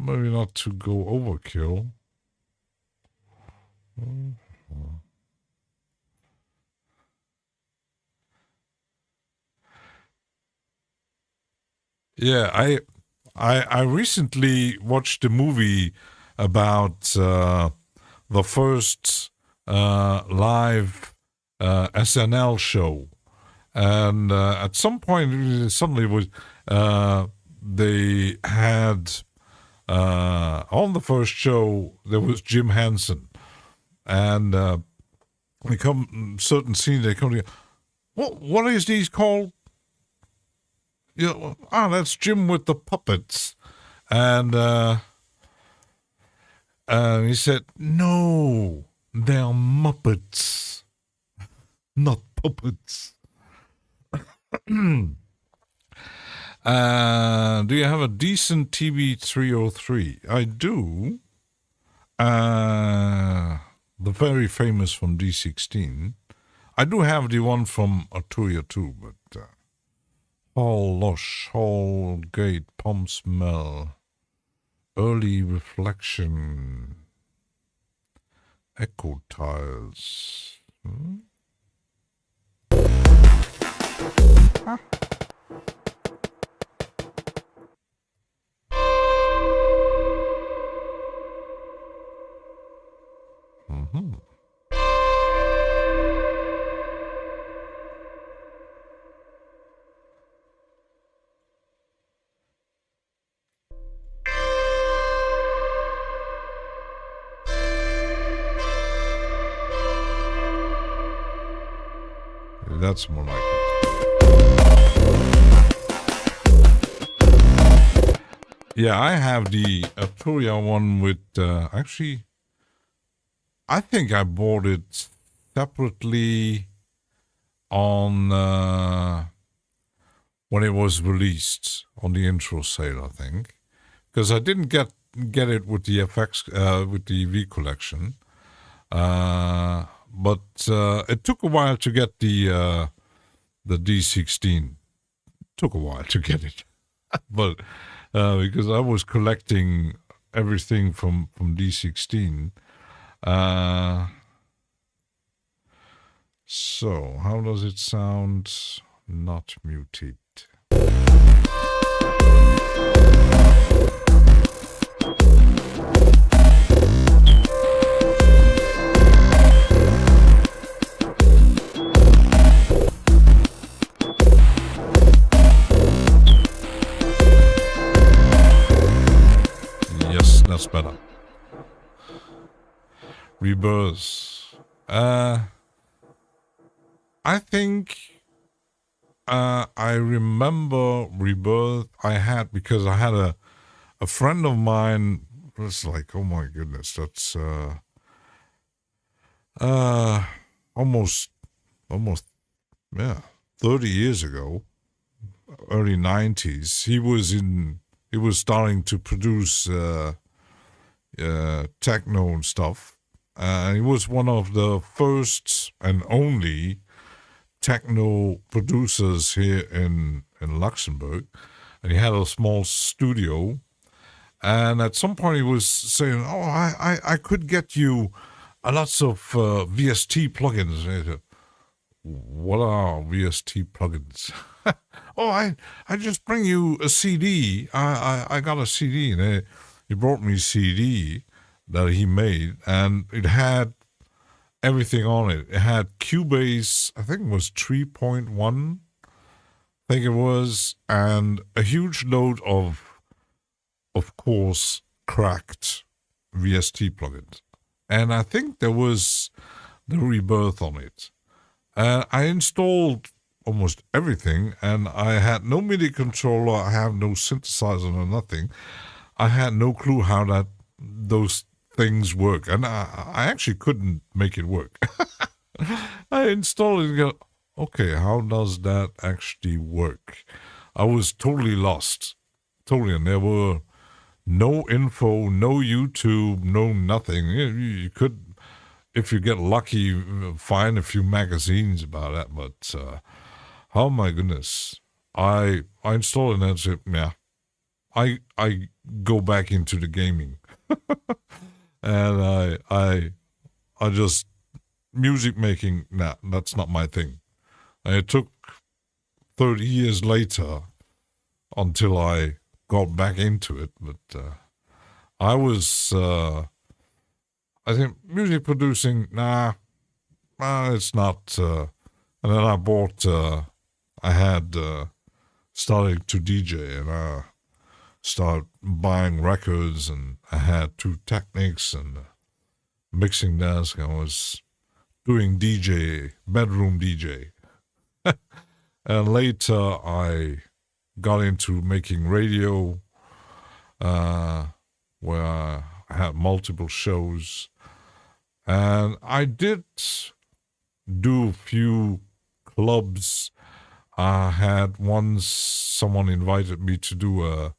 Maybe not to go overkill. Yeah, I recently watched a movie about the first live SNL show, And at some point, suddenly it was they had on the first show there was Jim Henson, and they come certain scenes they come to, what is these called? That's Jim with the puppets, and he said, no, they're Muppets, not puppets. Do you have a decent TB-303? I do. The very famous from D16. I do have the one from Arturia too, but Hall Lush, Hall Gate, Palm Smell, Early Reflection, Echo Tiles. That's more like it. Yeah, I have the Arturia one with, actually, I think I bought it separately on, when it was released on the intro sale, I think. Because I didn't get it with the FX, with the V collection. But it took a while to get the D16. Took a while to get it, but because I was collecting everything from D16. So how does it sound? Not muted. That's better. Rebirth. I think I remember Rebirth I had because I had a friend of mine was like, oh my goodness, that's almost 30 years ago, early 90s. He was starting to produce techno and stuff. He was one of the first and only techno producers here in Luxembourg. And he had a small studio. And at some point he was saying, oh, I could get you lots of VST plugins. And I said, what are VST plugins? Oh, I just bring you a CD. I got a CD, and he brought me a CD that he made, and it had everything on it. It had Cubase, I think it was 3.1, I think it was, and a huge load of course, cracked VST plugins. And I think there was the Rebirth on it. And I installed almost everything, and I had no MIDI controller, I have no synthesizer or nothing. I had no clue how those things work, and I actually couldn't make it work. I installed it and go, okay, how does that actually work? I was totally lost, and there were no info, no YouTube, no nothing. You could, if you get lucky, find a few magazines about that, but oh my goodness, I installed it and said, yeah, I go back into the gaming. And I just, music making, nah, that's not my thing. And it took 30 years later until I got back into it, but I was, I think music producing, nah, it's not, and then I bought I had started to DJ, and I started buying records, and I had 2 Technics and a mixing desk. I was doing DJ, bedroom DJ. And later I got into making radio, where I had multiple shows. And I did do a few clubs. I had once someone invited me to do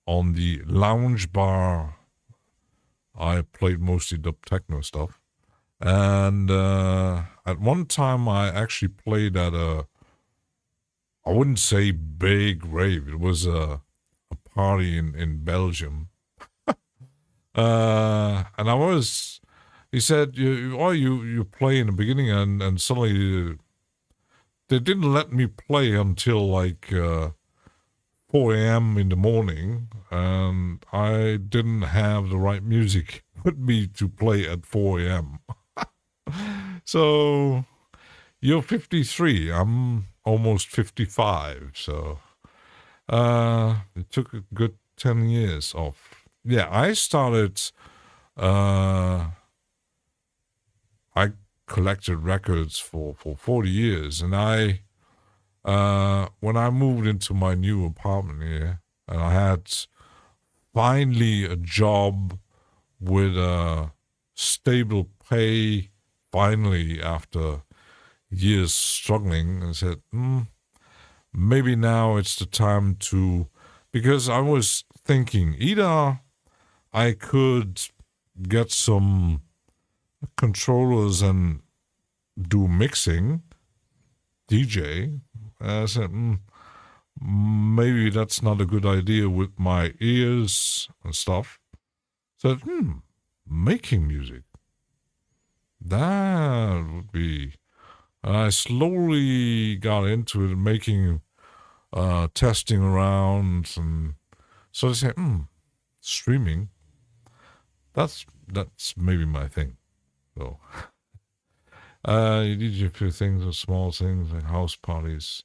on the lounge bar. I played mostly dub techno stuff. And at one time I actually played at I wouldn't say big rave. It was a party in Belgium. And he said, you play in the beginning, and suddenly they didn't let me play until like 4 a.m. in the morning, and I didn't have the right music with me to play at 4 a.m. So you're 53, I'm almost 55, so it took a good 10 years off. Yeah, I started, I collected records for 40 years, and when I moved into my new apartment here, and I had finally a job with a stable pay, finally after years struggling, and said, maybe now it's the time to, because I was thinking either I could get some controllers and do mixing, DJ. I said, maybe that's not a good idea with my ears and stuff. Said, making music. That would be. I slowly got into it, making, testing around, and so I said, streaming. That's maybe my thing. So, you did a few things, small things like house parties,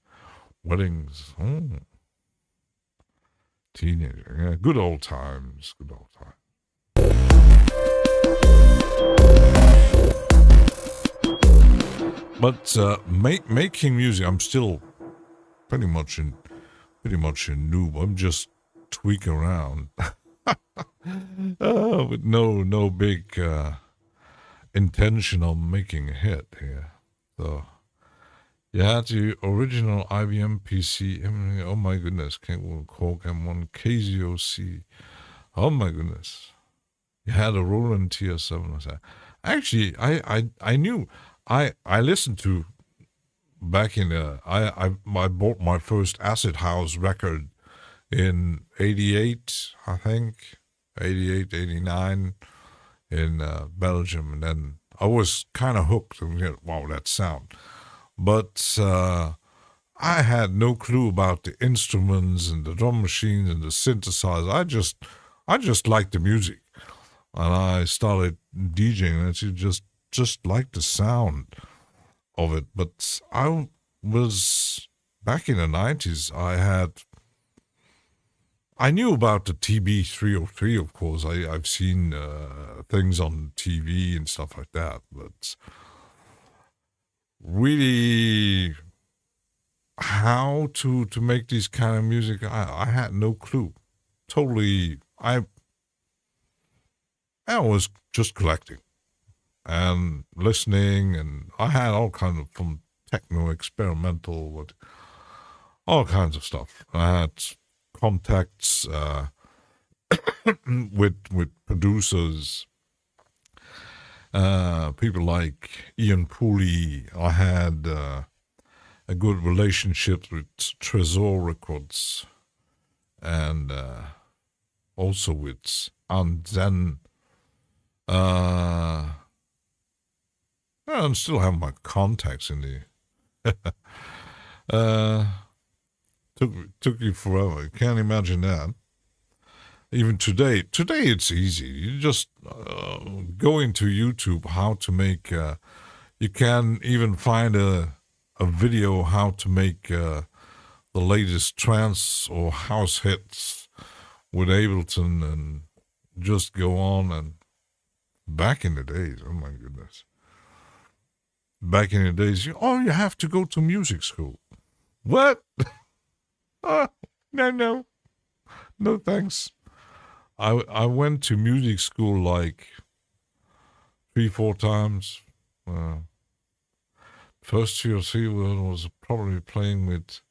weddings. Teenager, yeah, good old times. But making music, I'm still pretty much a noob. I'm just tweaking around with no big intention of making a hit here. So you had the original IBM PC. Oh my goodness, Cork M1 KZOC. Oh my goodness, you had a Roland TS7. Actually, I knew. I listened to back in I bought my first Acid House record in 88, I think, 88, 89 in Belgium, and then I was kind of hooked. And wow, that sound! But I had no clue about the instruments and the drum machines and the synthesizer. I just liked the music, and I started DJing, and it just like the sound of it. But I was back in the 90s. I knew about the TB303, of course. I've seen things on TV and stuff like that, but really how to make this kind of music, I had no clue. Totally, I was just collecting and listening, and I had all kinds of, from techno, experimental, all kinds of stuff. I had contacts with producers, people like Ian Pooley. I had a good relationship with Tresor Records, and also with Anzen. I still have my contacts in the. Took you forever. You can't imagine that. Even today it's easy. You just go into YouTube how to make. You can even find a a video how to make the latest trance or house hits with Ableton and just go on. And back in the days, oh my goodness. Back in the days, you have to go to music school. What? No, thanks. I went to music school like 3-4 times. First year was probably playing with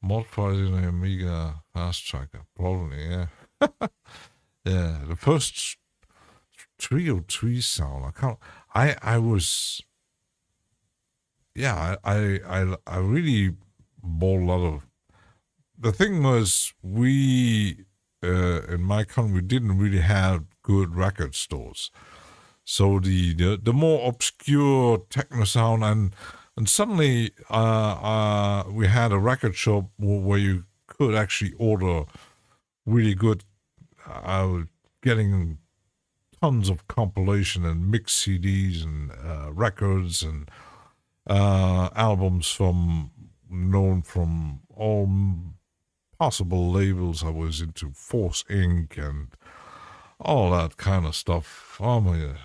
modified in an Amiga fast tracker. Probably, yeah. Yeah, the first 303 sound. I was. Yeah, I really bought a lot of. The thing was, we in my country didn't really have good record stores, so the more obscure techno sound and suddenly we had a record shop where you could actually order really good. I was getting tons of compilation and mix CDs and records and albums known from all possible labels. I was into Force Inc. and all that kind of stuff. Oh my God.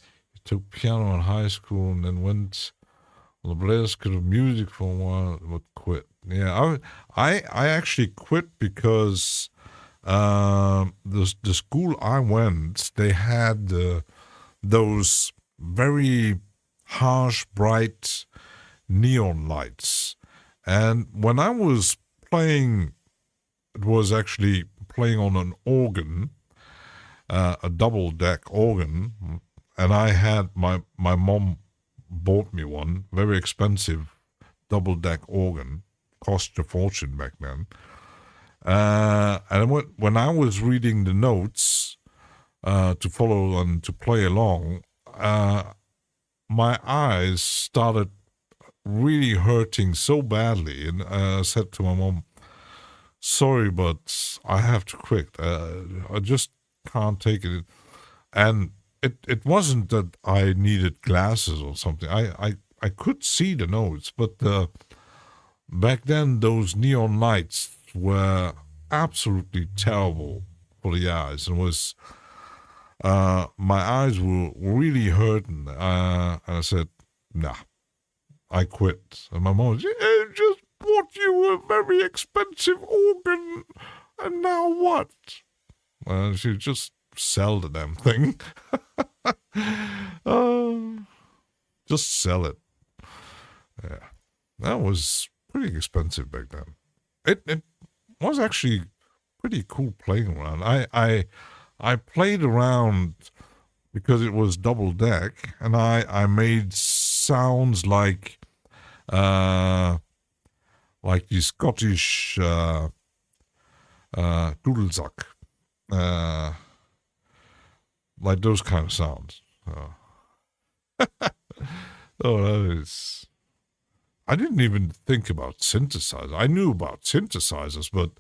I took piano in high school and then went on the Blaze of music for a while, but quit. Yeah, I actually quit because the school I went, they had those very harsh, bright neon lights. And when I was playing, it was actually playing on an organ, a double deck organ, and I had my mom bought me one, very expensive double deck organ, cost a fortune back then. And when I was reading the notes to follow and to play along, my eyes started really hurting so badly, and I said to my mom, "Sorry, but I have to quit. I just can't take it." And it wasn't that I needed glasses or something. I could see the notes, but back then those neon lights were absolutely terrible for the eyes, and was my eyes were really hurting. And I said, "Nah, I quit." And my mom said, "Just bought you a very expensive organ, and now what?" And she just sell the damn thing. Just sell it. Yeah, that was pretty expensive back then. It was actually pretty cool playing around. I played around because it was double deck, and I made sounds like the Scottish doodlezuck, like those kind of sounds. Oh, that is. I didn't even think about synthesizers. I knew about synthesizers, but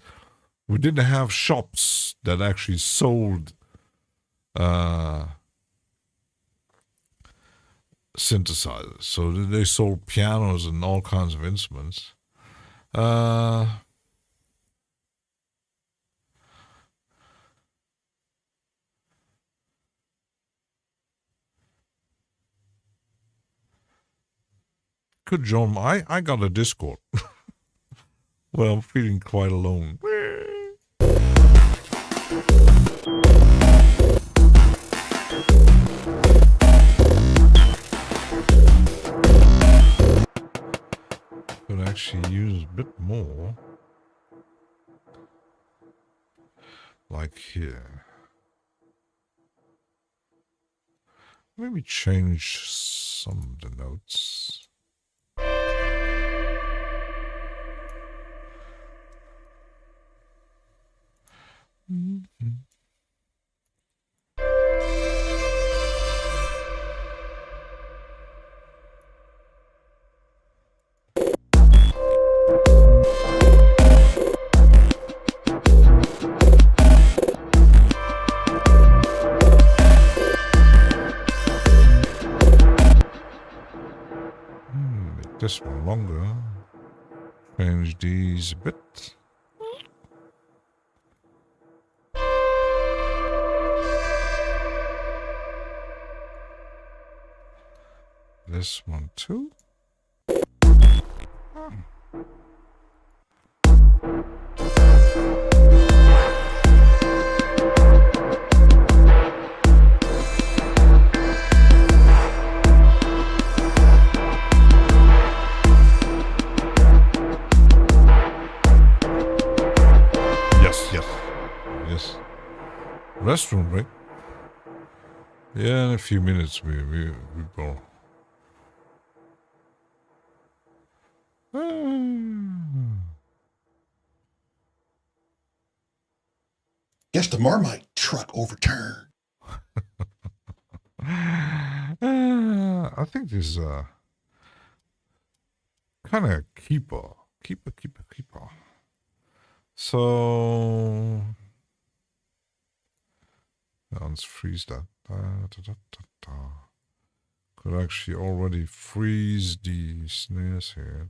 we didn't have shops that actually sold synthesizers. So they sold pianos and all kinds of instruments. Could join. I got a Discord. Well, I'm feeling quite alone. Could actually use a bit more. Like here. Maybe change some of the notes. Mm-hmm. this one longer. Change these a bit. This one too. Yes. Restroom break. Yeah, in a few minutes we will. Guess the Marmite truck overturned. I think this is kind of keeper. So let's freeze that. Could actually already freeze the snares here.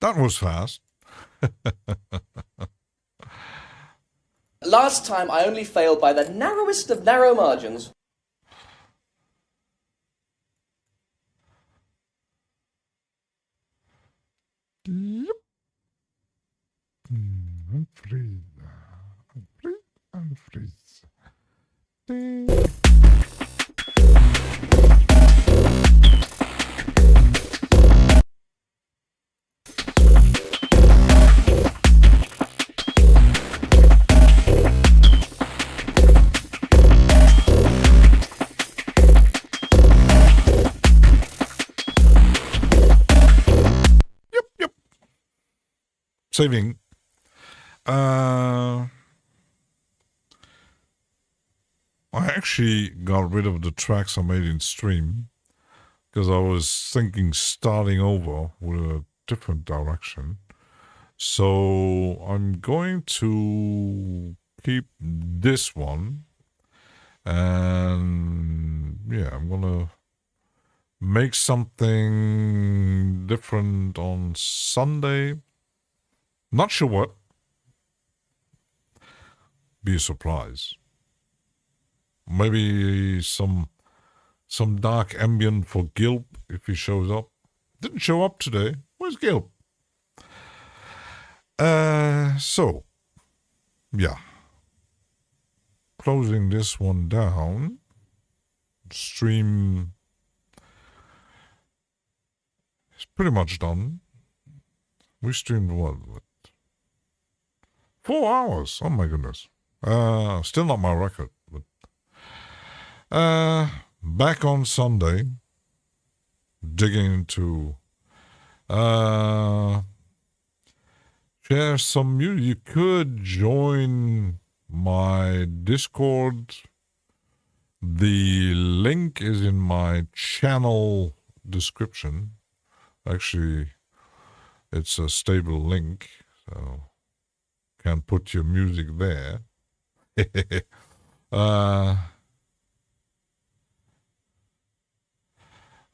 That was fast. Last time I only failed by the narrowest of narrow margins. And freeze. And freeze. Yep. Saving. I actually got rid of the tracks I made in stream because I was thinking starting over with a different direction. So I'm going to keep this one, and yeah, I'm gonna make something different on Sunday. Not sure what. Be a surprise. Maybe some Dark Ambient for Gilp if he shows up. Didn't show up today. Where's Gilp? So, yeah. Closing this one down. Stream is pretty much done. We streamed what? 4 hours. Oh my goodness. Still not my record. Back on Sunday, digging into share some music. You could join my Discord. The link is in my channel description. Actually, it's a stable link, so can put your music there.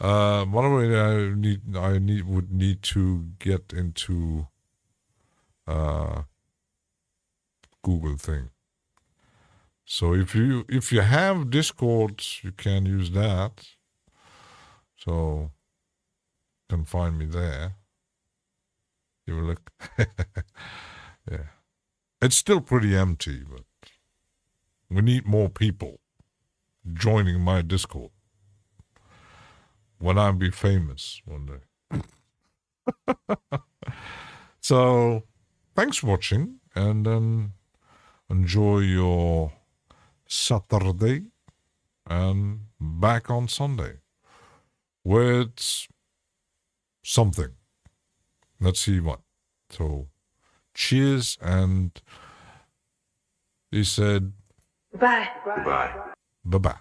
By the way, I would need to get into Google thing. So if you have Discord, you can use that. So you can find me there. You will look. Yeah. It's still pretty empty, but we need more people joining my Discord when I be famous one day. So, thanks for watching, and then enjoy your Saturday, and back on Sunday with something. Let's see what. So, cheers, and he said Bye. Goodbye. bye-bye.